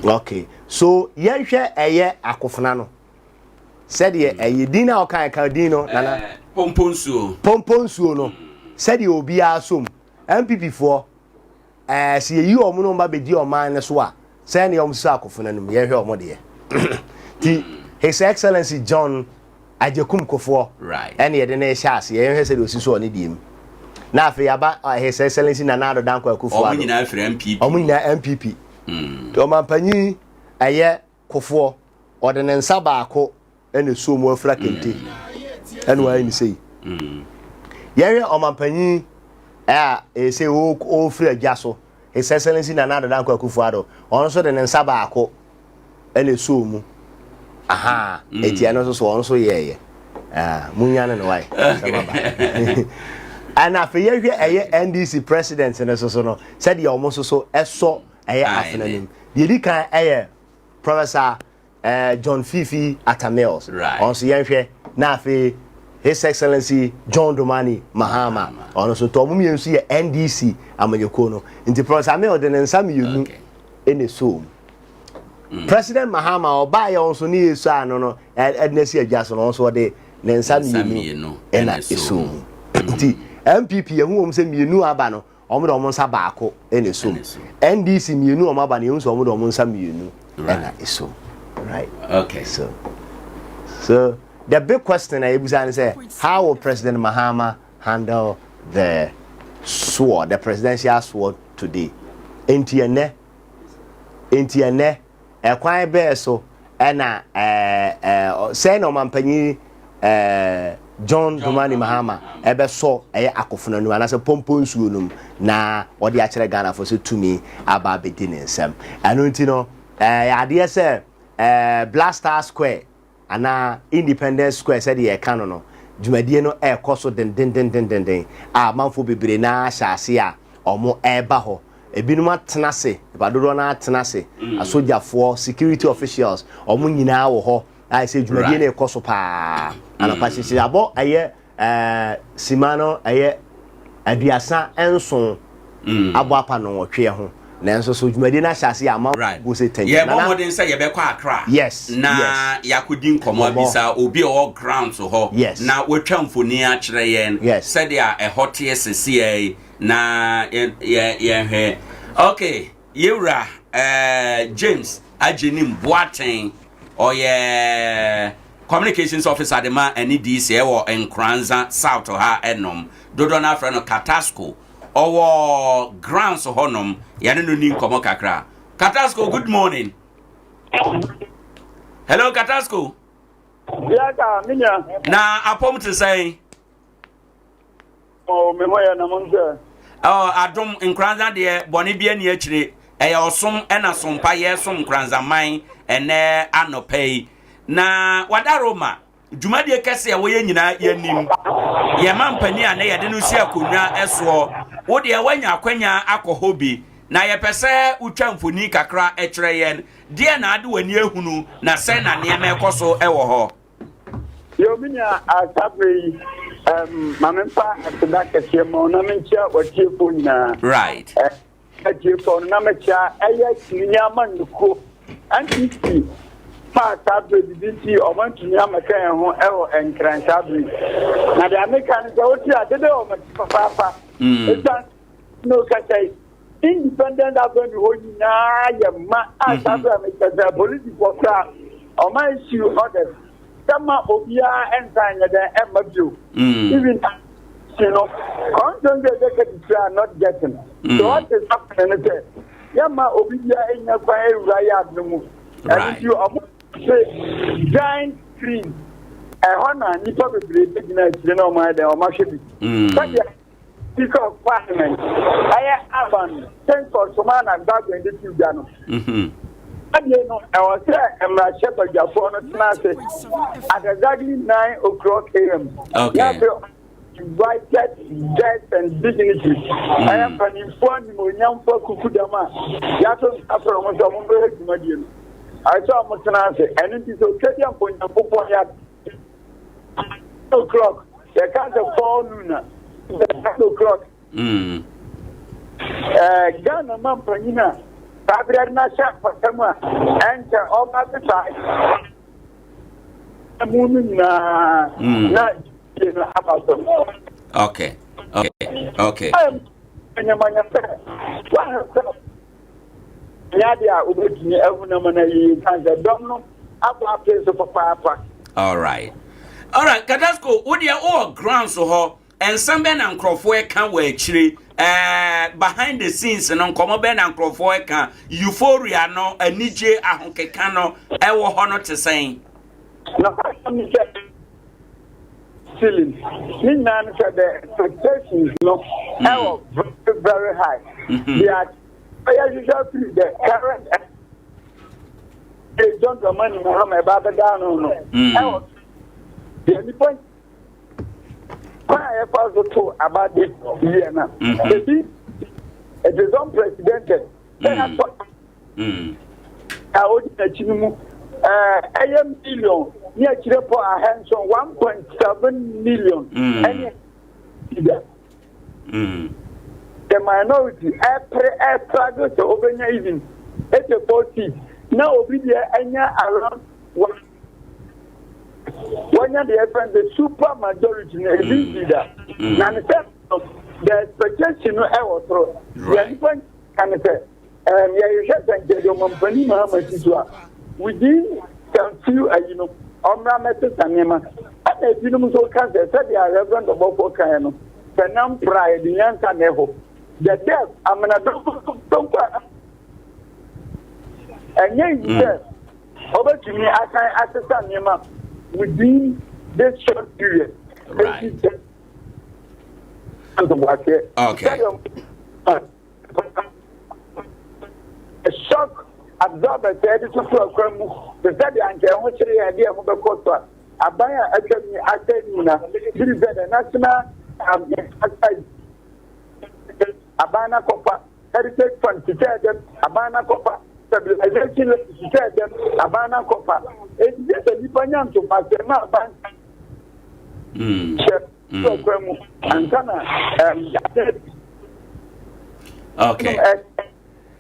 okay so yenhwe akofuna no said ye dina o kan dino nana pomponsuo no said ye obi asom MPP for si ye yi omo no ba be di o man ne so a say ne omo so akofuna no ye hwe omo de ti His Excellency John Ajekum Kofo right and ye de na chance ye hwe said osi so ne dim na afi aba His Excellency Nana Danko Akufo omo nyina afre MPP to mampanyi Kofo ode ne nsa baako ene so mu afra kente ene wa ni sei yere omampanyi say o free ajaso His Excellency Nana Danko Akufo on so de ne nsa baako ene so mu aha eti ano so on so ye munya ne wai ana fe ye NDC president ne so no said ye omo so eso afenanim the kan Professor John Fifi Atamels on so yenhwe na afi His Excellency John Domani Mahama on so to mum yensu ye NDC amanyeko no nti Professor Amel de nsam yenu ene so President Mahama oba ye on so ni yesu ano no ednesi adwaso no so de nsam yenu ena eso nti MPP yehu om se mienu aba no omo nsa baako ene som NDC mienu omo aba ne yunso omo nsa mienu ena eso right okay so the big question I was say how will President Mahama handle the sword, the presidential sword today? Entiene kwan be so na say no mampanyi John Dramani Mahama ebe so akofuna nu anase pompo nsuo num na odi akere Ghana for so tumi aba bedi ne nsem anu nti no ade say Blaster Square ana Independence Square said ye kan no dwumadie no ekoso den a manfo bebre na ahyaase a omo eba ho ebinum atenase badodo na atenase asogyafoɔ security officials omo nyina wo ho I say dwumadie na ekoso pa ana pasisi abo aye simano aye aduasa enson abo apa no wotwe ho nanso so dwumadie na ahyaase a ma go say ten yeah but modern say ye be kwa Accra yes na yakudi nkomo bisa obi o ground so ho na wotwa mfoni a kire yen said ya a hotie sese na ye okay yewra James Ajenim Boateng oye communications officer de ma any DC e wo Nkoranza South ha enom dodo na afra no Katasco owo grounds honom yane no ni nkomo kakra. Katasco, good morning. Hello Katasco. Yeah, minya. Na apom to say oh me hoya na monse. Oh adom Nkoranza de boni bia ni akire e osom ena sompa ye som Nkoranza man ene anopei na wadaroma dwumadie kese wo ye nyina yanim ye mampani a na ye de no si akonwa eso wo de wanya akwanya akohobi na ye pese utwa mfoni kakra ekire yen de na ade wani ehunu na se na ne mekoso ewo ho yo minya asabe mamempa atda kese mo na menchia watie fo nyina right atie fo na menchia eya kinya manuko anti pa tabre bibiti omantu amaka ho ewo Nkoranza na the American go ti adede o papa no katai independent avenue ho nyina ya ma asabe America the political kra o ma issue orders kama obia ensanya den emabio even you know content they are not getting so what is happening there ya ma obia enya kwa ewura ya admu and you say giant screen hona nipa bebre begina chire na o ma de o ma hwebi but speaker of parliament aya aban thanks for somana gbagbe ndi tibia no adie no I was emra shepa jafo no tnase at exactly 9 o'clock am okay invited guests and dignitaries I am an informed monyam for kukudama yato afro mo so mo be hedumadi no I saw Mutanase, and it is okay for you. 2 o'clock, they can't afford Luna. 2 o'clock. Ghana Mampanina, Fabiana Shap for someone, and all at the side. A woman, not about them. Okay. Yadia ubetini evuna mana yi kanza domno apa place for papa. All right, Katasco, wo dia all grounds so ho ensembe na nkrofo e kan wa akire behind the scenes no nkomo be na nkrofo e kan euphoria no anije ahonkeka no e wo ho no tesen no am feeling nina no the expectations no very high. They are the current John Dramani Mahama Baba down no. The point I also talk about this year now. It is unprecedented. I would achieve AM million near Chirepo a hands on 1.7 million. The minority struggle to open even 84 now obedient around one year the super majority leader. the expectation no ever through. Right. Can say, you should thank the company within some few, Omra Method and Yama. And if you know, so can say, they are reverend of Bokano. Penam Pride, the young Caneho. The death, I'm an adult. And yes, over to me, I can assist Yama within this short period. Right. Okay. A shock absorber said to the study and which idea of the court. Abaya Academy, this is the national Abana Copa Heritage Fund to tell them Abana Copa stabilization to tell them Abana Copa. It's just a dependent to Matema Bank. Okay.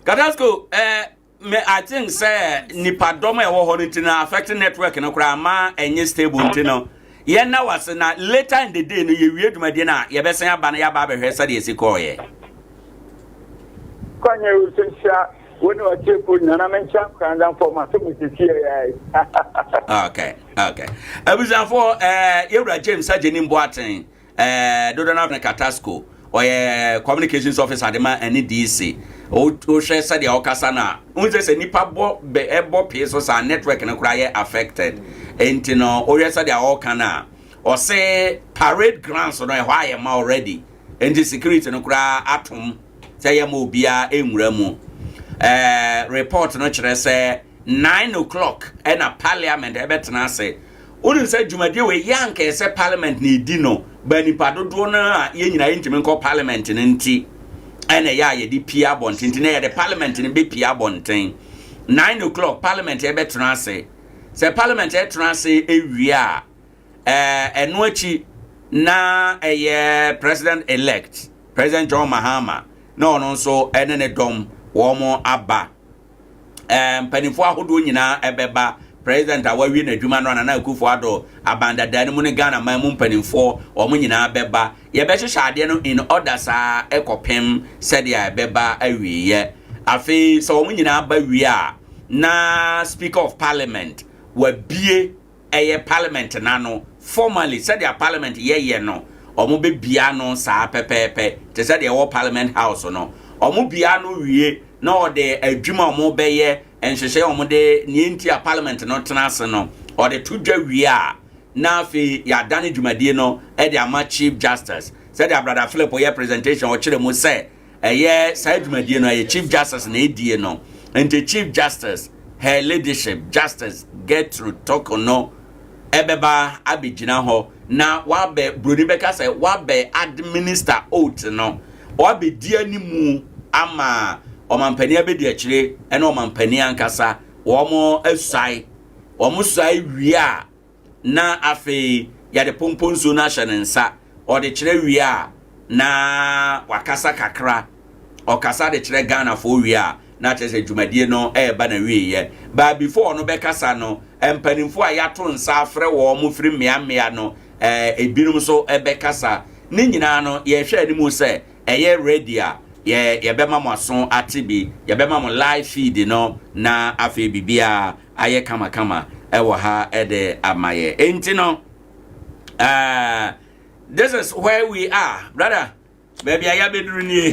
Kwadaso, I think say nipa doma e wo ho ntina affect network no kra ma enye stable ntino. Ye na was na later in the day no ye wie dwumade na ye be san aba na ya ba behwe sa de esikoye. Kwanya usensha woni o chepo nyana mencha kranza for ma so musisi Okay. Abuzanfo Yewra James Sajeni Mboaten Dodona na Katasco or communications officer adema any DC o share said the okasa na unse se nipa bo be ebo peso sa network na kura affected entino o yesa the okana or say parade grounds no hwa ye ma already enti security no kura atom say ye mo bia enwura mu report no kire say 9 o'clock and a parliament ebetena say unu say dwumade we yanke say parliament ni di no ba nipa dodo na ye nyina yintimi nko parliament ni nti ene ya ye di pia bonten na ye the parliament ni be pia bonten 9 o'clock parliament ebetena say parliament etena say ewia eno achi na president elect President John Mahama no nso ene ne dom wo mo aba panifo ahodo nyina ebeba president awawie na adwuma no na Akufo-Addo abanda dan mu ne Ghana man mu panifo omo nyina beba ye be hyehyade no in order sa ekopem said ya beba awiye afi so omo nyina ba wie a na speaker of parliament wa bie parliament na no formally said ya parliament ye no omo be bia no sa pepepe te said ya parliament house no omo bia no wie no de adwuma omo beye enhwehwe omo de nienti a parliament no tenase no or the tudwa wie a na afi ya dane dwumadie no e de ama chief justice said ya brother Philip ye presentation o kire mu say side dwumadie no chief justice na edie no and the chief justice her leadership justice Gertrude Tokono ebeba abigina ho na wabe broni beka say wabe administer oath no wabe di animu ama omampani abedi akire ene omampani ankasa womo asai womo sai wia na afi ya de pomponzo na hyenensa o de kire wia na wakasa kakra o kasa de kire Ghana fo wia na chese dwumadie no ba na wiye ba before no bekasa no empanimfo a yato nsa afre wo mo firi mmea no ebinum so bekasa ni nyina no ye hwe animu se ready a ye bema mo aso atibi ye bema mo live feed no na afi bibia aye kama ewo ha de amaye enti no this is where we are brother baby aya beduru ni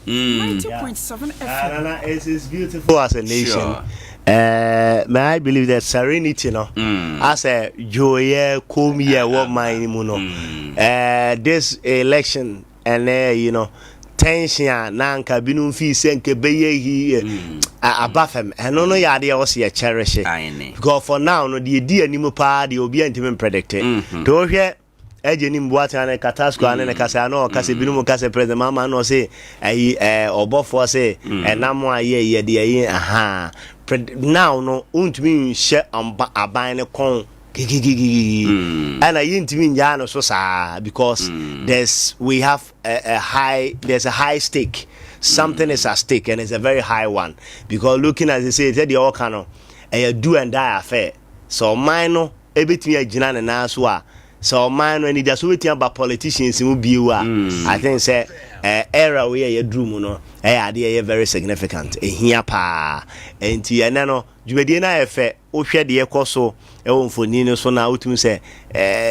90.7 FM. It's beautiful as a nation. Sure. May I believe that serenity, no, as a joy, come here, what my no, this election and tension, nanka binum fi senke beye he abafem. And no idea was here cherish it. Because for now, no, the idea ni mo pa the obi antimen predicted. Don't hear. Ejeni Mboaten ane Katasco ane kase ano kase binumu kase president mama no say obofo say enamo aye de aha now no untumi she aban ne kon and ayintimi nya no so sa because there's a high stake. Something is at stake and it's a very high one because looking as they say the all cano a do and die affair so mine no ebetimi agina na so a so man when it so wetin about politicians mu biwa I think say era we ye drum no ade very significant ehia pa enti ene no dwumadi na efe wo hwe de ekoso mfoni no so na utum say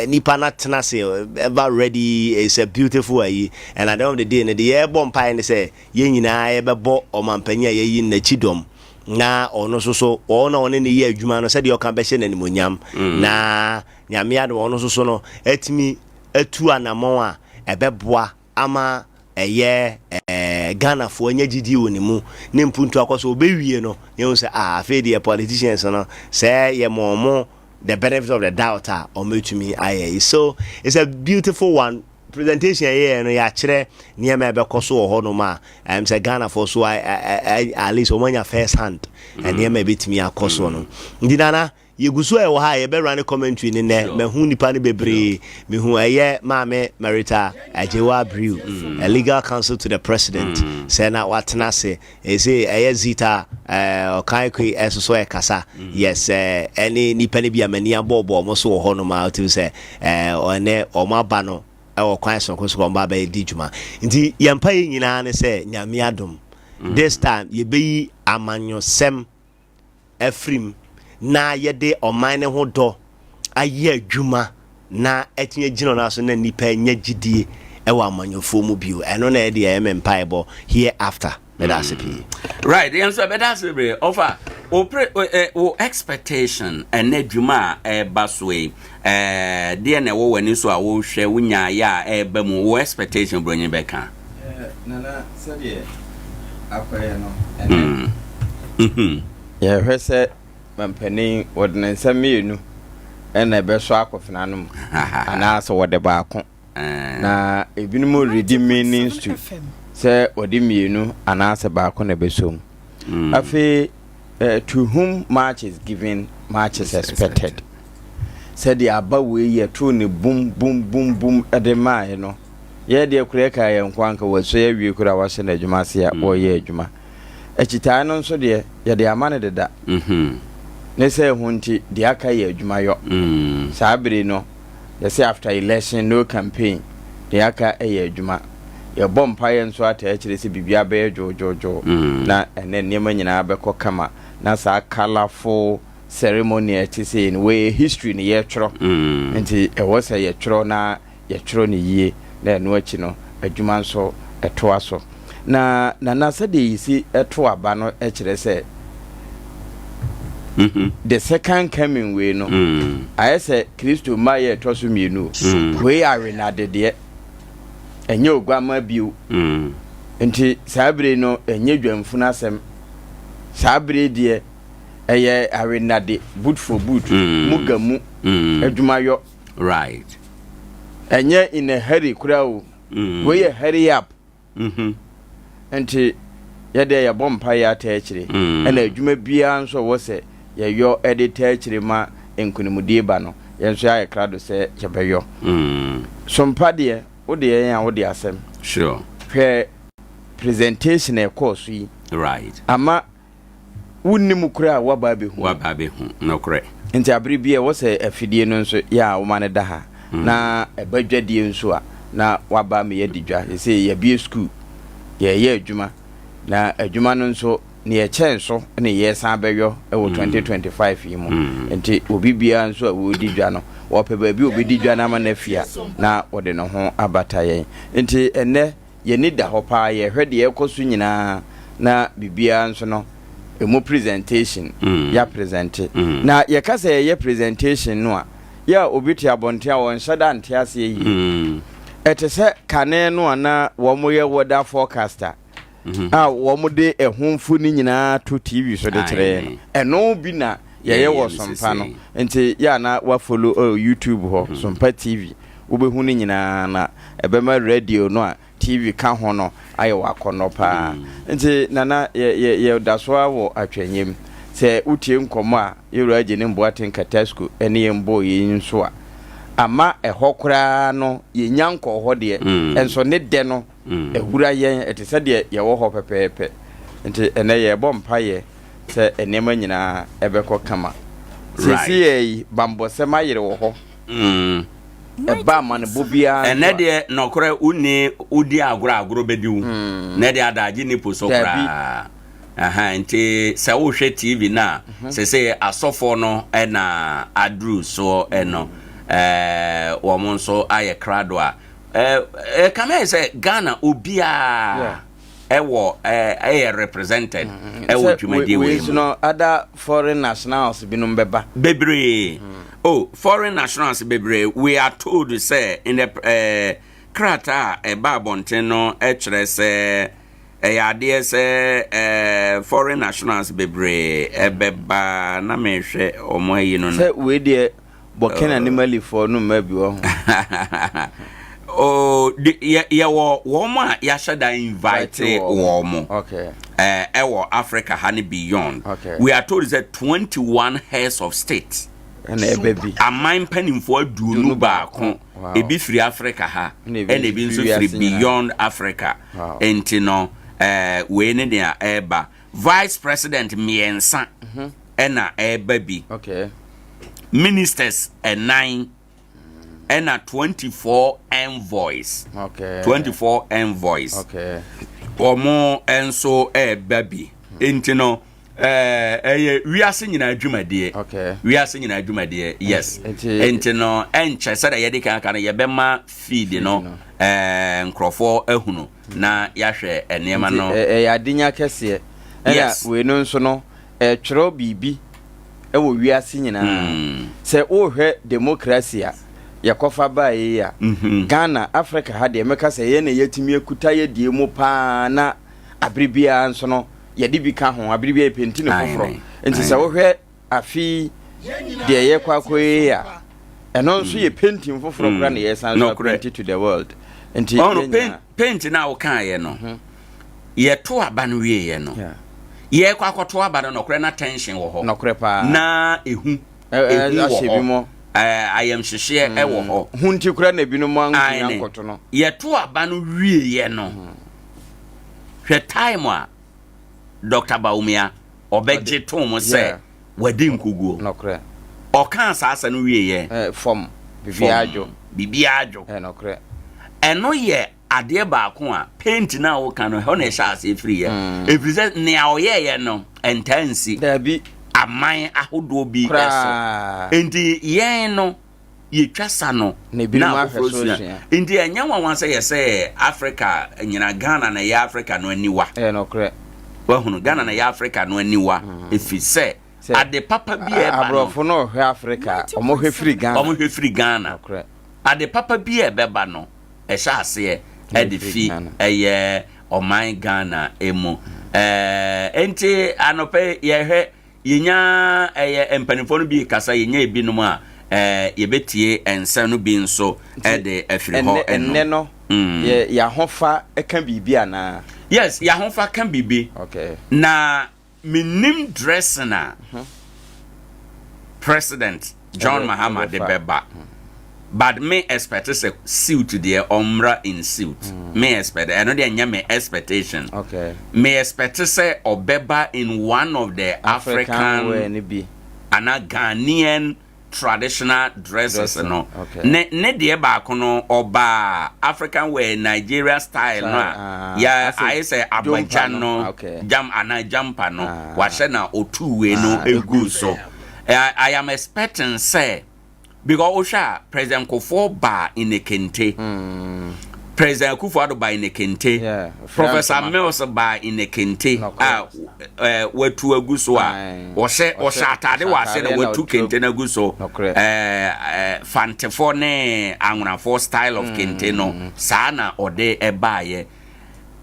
nipa na tena say ever ready is a beautiful ayi and at the end of the day the year bomb pie ne say ye nyina ye bebo omampani ayi na chidom na ono so ono one ne ye adwuma no say de oka be hye na nimonyam na nyame ade ono so no etimi atu anamon a ebeboa ama eye Ghana for anya gidi wonimu ne mpuntu akoso obewie no ye say afi the politicians no say ye momo the benefit of the doubt or metumi aye. So it's a beautiful one presentation here no ya kire niam ebe koso ho no ma say Ghana for so at least omanya first hand and niam ebetimi akoso no ndinana yeguso e wo ha ye be run commentary ni ne mehu nipa ne bebre mehu eye maame Marita Ajewa Abia a legal counsel to the president say na watena se say eye zita okaikwe eso e kasa yes any nipa ne bia mani abobo mo so ho no ma to say one omaba no e wo kwan so ko so mba ba di djuma nti yempa yi nyina ne say nyame adom this time ye be amanyo sem efrim na yede oman ne ho do aye adwuma na etinye gino na so na nipa nya gidie e wa amanyofo mu bio eno na yede ya empaibo here after medasipi right the answer medasipi offer o expectation and adwuma baswe de na wo wani so a wo hwe wunya ya ba mu wo expectation bronye beka nana said akoye no yeah hwese mampani wodne nsamienu ena beso akofina no ana so wode baako na ebinum ready meanings to say wode mienu ana se baako na besom afi to whom much is given much is expected said the abawe ye to ne boom boom boom boom edema no ye de kureka ye nkwanka waso ye wie kura wase na adwuma se ya wo ye adwuma echitaa no nso de ye de amane deda ne say hunti de aka ye adwuma yo sabire no ye say after election no campaign de aka ye adwuma ye bompa ye nso ata e kire se bibia be jojojo na ene niam nyina be kama na sa colorful ceremony eti say in way history ni ye twro nti e wo say ye twro na ye twro ni yie na eno achi no adwuma nso eto aso na say de yisi eto aba no e kire say the second coming we no I say Christo maye to so mienu we are na de enye ogwama biu nti sabre no enye dwamfu na asem sabre de eye arenade boot for boot mugamu adwumayo right enye in a hurry kura we hurry up nti yede ya bompa ya ta akire na adwuma bia nso wo se ye yo editor akire ma enkunimudie ba no ye nso ya krado se yebeyo sompa de wo de yan wo de asem sure hwe presentation e course yi right ama wunnim kura waba be hu no kure nti abri bia wo se afidie no nso ya wo mane da ha na ebadwadie nso a na waba me ye didwa se ye bie school ye adwuma na adwuma no nso ne ye chenso ne ye san beyo e wo 2025 yi mu nti obi bia nso a wo didwa no wo pe ba bi obi didwa na ma na fia na wo de no ho abata yen nti enne ye ni da hopa ye hwede ye koso nyina na bibia nso no emu presentation ya present na ye kasa ye presentation no a ya obi ti abonte a won shada nte ase yi etese kane no na wo mo ye weather forecaster wo mo de ehunfu ni nyina to TV so de kire eno bi na ye wo sompa no nti ya na wa follow YouTube ho sompa TV wo be hu ni nyina na ebema radio no a TV ka ho no aye wakono pa nti nana ye dasoa wo atwanyem se utie nkomo a yero age ne mboaten Katasco ene ye mbo ye nso a ama ehokura no ye nyanko ho de enso ne de no ehura yen etese de ye wo ho pepepe nti ene ye bompa ye se enema nyina ebekọ kama sisi ye bambo se mayire wo ho eba man bobia ene de nokore udi agro bediu ne de adaje ni posokra nti se wo hwe TV na se asofo no na adru so eno wo mo nso aye krado a can I say Ghana obia ewo represented ewo twumadi we no other foreign nationals binum beba bebre foreign nationals bebre we are told to say in the krata babonten no kire say Adea say foreign nationals bebre ebeba na mehwe omoyi no say we dey bokena animally for no mabi wo Woma yashada invite womo. Okay. Ewo Africa honey beyond. Okay. We are told that 21 heads of state. And a baby. A mind penning for do ba kon. Ebi free Africa ha. And ebi nso free beyond Africa. Entino we ne dia eba. Vice President miensa. Ena baby. Okay. Ministers 9 and 24 envoys. Okay. 24 envoys. Okay. Omo enso baby. Intino we are singing a adwumade. Okay. We are singing a adwumade. Yes. Intino enche sada yede kan yebema feed no nkrofo ehunu na yahwe enema no. Adinya kese. Yes. We no nso no twero bibi ewo wiase nyina. Se wo hwe demokrasia yakofa ba ya Ghana Africa ha de meka se ye na yetimi akuta ye die mu pa na abribia nso no ye de bi ka ho abribia penti ne foforo enti se wo hwe afi de ye kwakoye ya eno nso ye penti foforo kra na ye san so penti to the world enti penti na wo kan ye no ye to aba no wie ye no ye kwakoto aba no kra na tension wo ho no kra pa na ehu ahye bi mo I am share ewo ho hunti kura na binu mo ankoto no ye to aba no wie ye no hwe time a Dr. Baumia obeje to mo say wadi nkuguo no kra o kan saasa no wie ye form bibiajo no kra eno ye ade ba ko a paint na wo kan no ho na sha ase free ye efrize ne a ye no entansi dabi aman ahodo bi eso enti yen no ye twasa no na afrosia enti enya wanwan say Africa nyina Ghana na ya Africa no aniwa no kre wa hunu Ghana na ya Africa no aniwa efi say ade papa bi e ba no abrofo no hwe Africa omo hwe free Ghana kre ade papa bi e be ba no e sha ase e de fi eye oman Ghana emu enti anope ye hwe yenya empanifo no bi kasa yenya ebinum a yebetie ensa no bi nso de afiri ho enne no ya hofa eka bibia na yes ya hofa kan bibi okay na minim dressna President John Mahama de beba but me expect a suit there omra in suit me expect I know there nya me expectation okay me expect say obeba in one of the African way ni bi ana Ghanaian traditional dresses no okay. ne de ba kono oba African way Nigeria style no ya I say abajan no jam ana jampa no wa hye na otu we no egu so I am expecting say because Osha President Kofo ba in a kente President Kufuor ba in a kente Professor Mills ba in a kente wetu aguso a Osha atade wa se na wetu kente na aguso fantefo ne anwonafo style of kente no saa na ode ebaye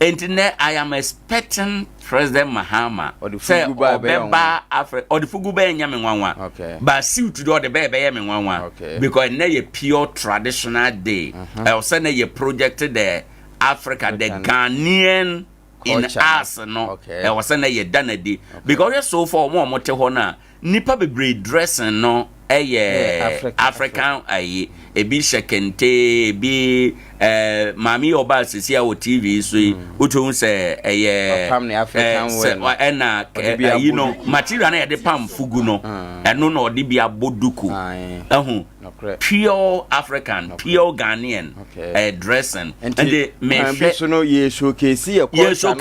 entine I am expecting President Mahama say obeba Africa or the fugu be nya me nwanwa but suit do the be ye me nwanwa because na ye pure traditional day say na ye projected the Africa the Ghanaian in us no say na ye danadi because so for mo te ho na nipa be dressing no African ayi ebi shekente ebi mami oba sisi a o TV so uto se na you know material na de pam fugu no eno na odi bia boduku pure African pure Ghanaian dressing and the me so no ye showcase your culture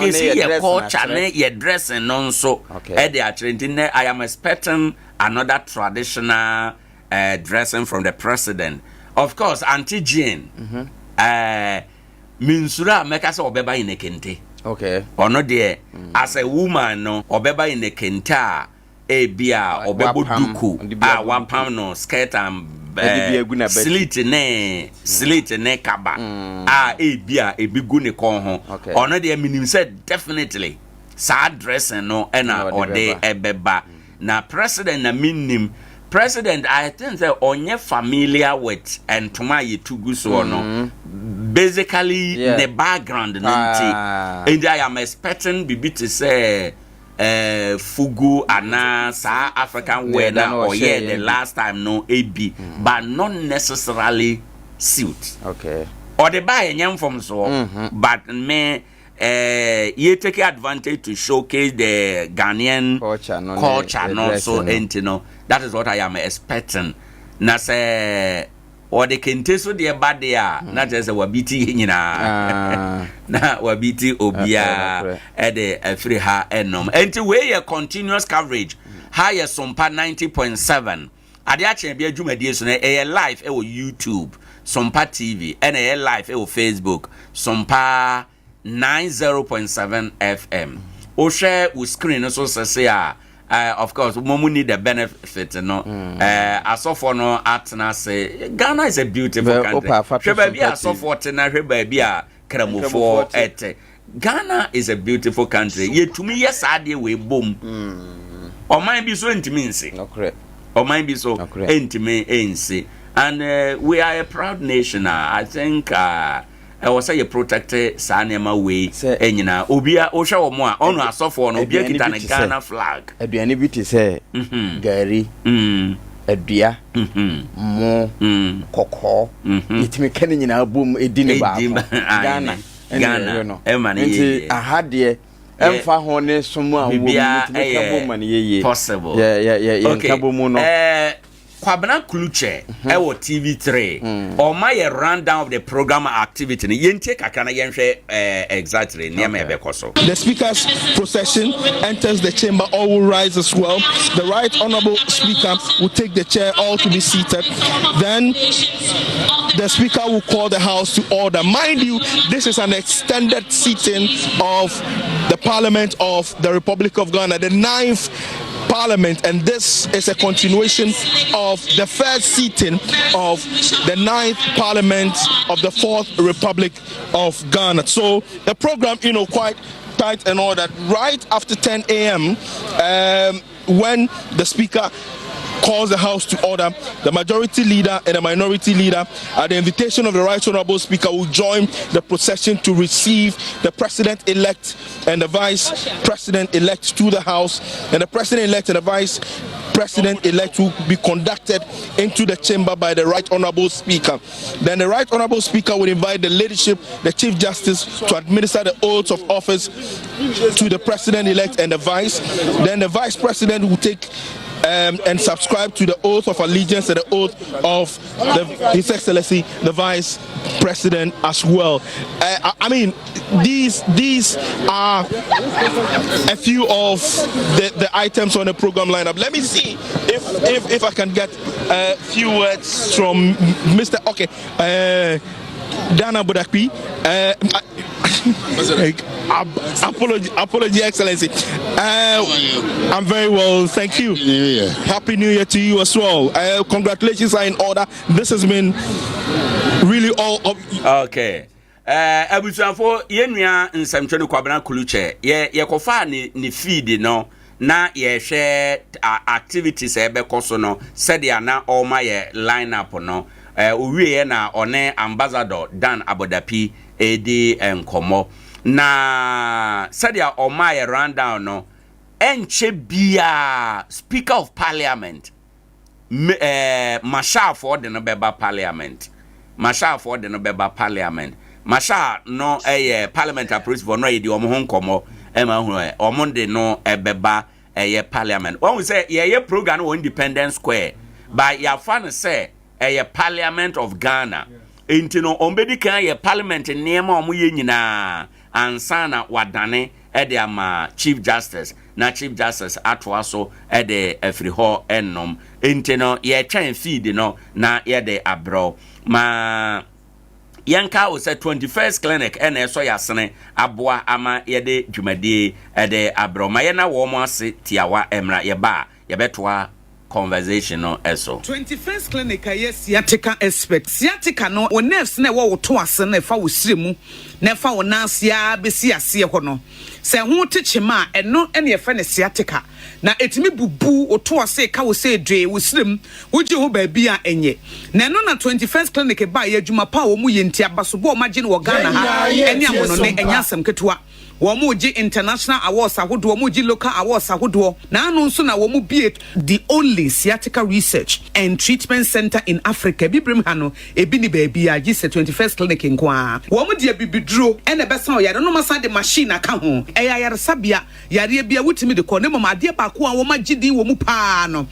na ye dressing no so e dey actually I am expecting another traditional dressing from the president. Of course, Auntie Jane, Minsura make us obeba in a kente. Okay. Or not there as a woman, no, obeba in a kenta, bia, obebo duku, wapam no, skirt and slit ne kaba, bia, bigune konho. Or not there, meaning said definitely, sad dressing no, or de ebeba. Na president na minim president I think that onye familiar with and toma yitugu so no basically the background and I am expecting bibi to say fugu ana sa African weather or the last time no AB but not necessarily suit or the buy nyam from so but me you take advantage to showcase the Ghanaian culture no so no that is what I am expecting na say or the kenteso de bad there na just a wabiti nyina na wabiti obia e de free ha enom enti we your continuous coverage higher Sompa 90.7 Adea Akye Abia dwumadie so na e live e wo YouTube Sompa TV and e live e wo Facebook Sompa 90.7 FM. O share with screen so say of course we need the benefit no asofo no atna say Ghana is a beautiful country. Hweba bia asofo tena hweba bia kramofo ete Ghana is a beautiful country. Yetumi yesade we bom. O man bi so ntimi nsi. O man bi so ntimi ensi. And we are a proud nation. I think I was say you protected Sanema way enyina obia o hwe wo mo a onu asofo no obia kita na Ghana flag aduane bi te say gari adua mo kokko itimi kan nyina bom edini ba Ghana emane ahade emfa ho ne somo a wo mitimi ka bom man yeye possible ka bom no Kwabena Kluche, ewo TV3, or my rundown of the program activity. Yente kakana yenche exactly near me bekoso. The speaker's procession enters the chamber. All will rise as well. The Right Honorable Speaker will take the chair. All to be seated. Then the speaker will call the House to order. Mind you, this is an extended sitting of the Parliament of the Republic of Ghana, the 9th Parliament, and this is a continuation of the first sitting of the 9th Parliament of the 4th Republic of Ghana. So the program, quite tight and all that. Right after 10 a.m., when the speaker calls the House to order, the majority leader and the minority leader, at the invitation of the Right Honorable Speaker, will join the procession to receive the President-elect and the Vice President-elect to the House, and the President-elect and the Vice President-elect will be conducted into the chamber by the Right Honorable Speaker. Then the Right Honorable Speaker will invite the leadership, the Chief Justice, to administer the oaths of office to the President-elect and the Vice. Then the Vice President will take and subscribe to the oath of allegiance and the oath of His Excellency the Vice President as well. I mean, these are a few of the items on the program lineup. Let me see if I can get a few words from Mr. Dana Budakpi. Apology, Excellency. I'm very well, thank you. Happy New Year to you as well. Congratulations are in order. This has been really all of. Okay. Abusuafo yenua nsamtwe Kwabena Kluche ye kofa ni feed no na ye share activities ebekoso no said ya na all my lineup no owie na one ambassador Dan Abodapi edi enkomo na said ya all my rundown no enche bia Speaker of Parliament Masha for the no beba parliament. Masha for the no beba parliament. Masha no parliament approach for no idi omo komo omonde no beba parliament. When we say program on Independence Square by your fan say Parliament of Ghana. Intino ombedi kan parliament niema omo ye nyina ansana wadane ama Chief Justice na Chief Justice atwaso every ho ennom intino ye twan feed no na ye abro ma yanka o say 21st clinic so yasene aboa ama ye de dwumade abro ma ye na wo mo ase tiawa emra ye ba ye betoa conversation no eso 21st clinic sciatica expert sciatica no o nerves na wo to ase na fa wo siremu na fa wo nansia besi ase ho no se ho techema eno ene fa ne sciatica na etimi bubu o to ase ka wo se dwe wo sirem wo je ho ba bia enye na no na 21st clinic ba ye adwuma pa wo mu ye ntia baso bo ma je ne wo Ghana ha ene amono ne enyasam ketua Womuji international awards ahodo womuji local awards ahodo na anu nso na womu be the only sciatica research and treatment center in Africa bibrem ha no ebi ni baabi a gi 21st clinic nkoa womu de bibidro ene besa o yare no masa de machine aka ho yare sabia yare bia wutimi de ko ne mama de ba ko a womu gidi womu pa no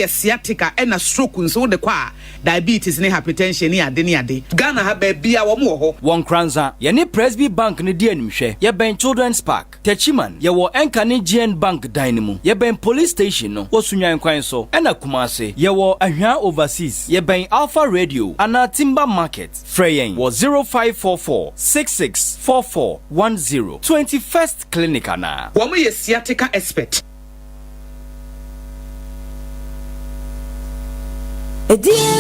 sciatica ena stroke nso de kwa diabetes ne hypertension ne ade Ghana ha baabi a womu ho Nkoranza ye ne Presby Bank ne di animhwe ye ben Children's Park Techiman ye wo Enkane GN Bank Dynamo ye ben police station no wo sunyan kwan so ena Kumase ye wo Ahwa Overseas ye ben Alpha Radio ana Timber Market Freyen wo 0544 664410 21st clinic ana womu ye sciatica expert Adea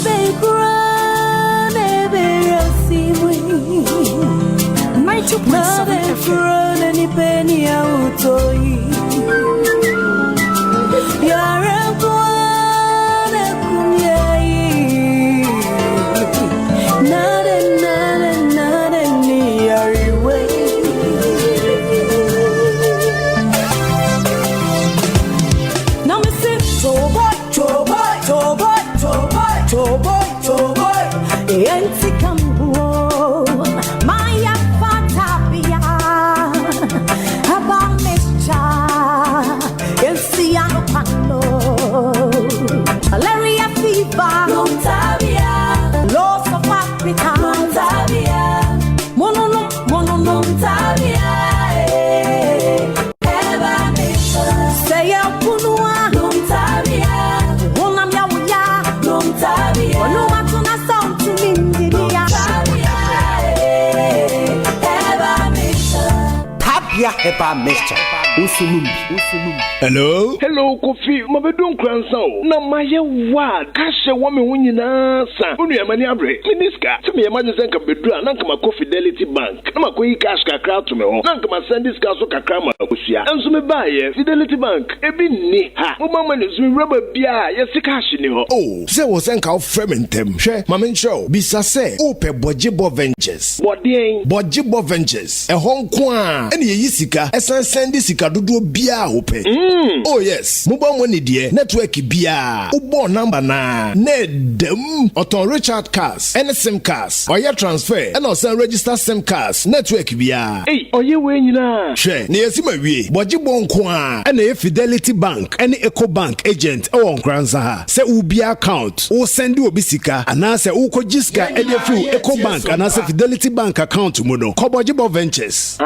Akye Eba mixture. Hello, Kofi. Mabedon Kransa. Na maye wa kashe wa me hunyina sa. Unu ya mani abre. Miniska. Timi ya maji senka bedra nanka ma Fidelity Bank. Na makoyi cash kakra to me ho. Nanka ma send this cash so kakra ma kusia. Enso me baye Fidelity Bank. Ebi ni ha. Mo mama ni zumi rubber bia ya si cash ni ho. Oh, se wo senka o frementem. Hwe, mama ncho. Bisa se ope Bojibo Ventures. Bodien. Bojibo Ventures. E honko a. Eni ye sika. Esan send sika dodo bia ope. Oh yes. Mobile money die network bia. Ubo number na. Nedem. Oton Richard Cars. Any SIM cars. Oya transfer. And also register SIM cars. Network bia. Hey, oye we nyina. Hwe, ne yesima wie. Bojibo nko a. Ene Fidelity Bank. Any Eco Bank agent. E won Nkoranza ha. Se ubi account. O send obi sika. Ana se uko jiska ede free Eco Bank. Ana se Fidelity Bank account mu no. Ko Bojibo Ventures.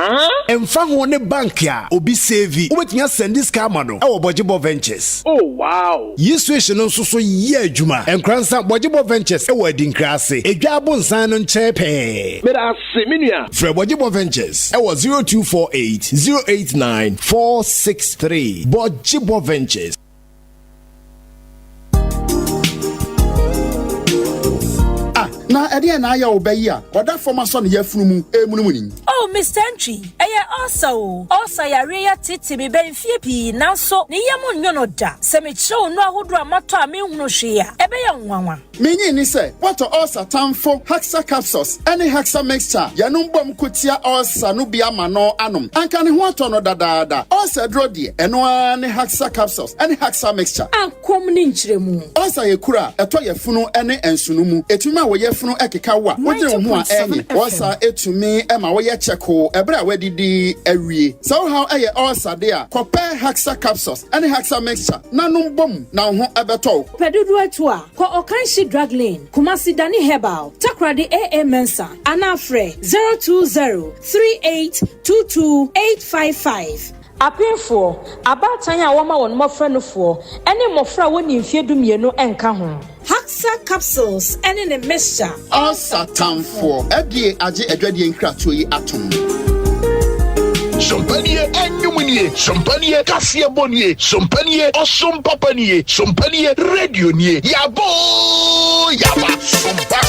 Emfa ho ne bank ya. Obi save. Obetnya send this car no. E wo Bojibo Ventures. Oh wow. Yeswation no so ye adwuma. Nkoranza Bojibo Ventures e wo adinkrase. Edwa abonsan no nchepe. Meda se menua. Fre Bojibo Ventures. E wo 0248 089 463. Bojibo Ventures. Na Adea na ya obeyi a oda former son ye funu mu emunumuni. Oh, Mr. Entry, eye also yare ya titi me ben fie pi nanso ne yam nyono da se me kire no ahodo amato a me hunu hwe a ebe ye nwanwa menyi ni se what ulcer tamfo Haxa capsules any Haxa mixture yanum bom kutia ulcer no bia ma no anom anka ne ho ato no dadaada ulcer dro de eno ani Haxa capsules any Haxa mixture ankom ni nchiremu ulcer ye kura eto ye funu ene ensunu mu etuma wo ye funu ekeka wa wogire ho a enye ulcer etumi ema wo ye cheko ebre a wadidi awie so how eye ulcer de a kope Haxa capsules any Haxa mixture nanum bom na ho ebeto pedudu atu a ko okanshi drug lane Kumasi Dani Herbal Takradi AA Mensa Anafre 02038228855 Apinfo abatanya woma won mofra no fo ene mofra woni mfie dumienu enka ho Haxa capsules ene ne mixture ulcer tamfo edie age adwadie nkratoyi yi atom Sompanie enyumunie, sompanie kasie bonie, sompanie osompapanie, sompanie radio nie. Yabo, yaba, sompa.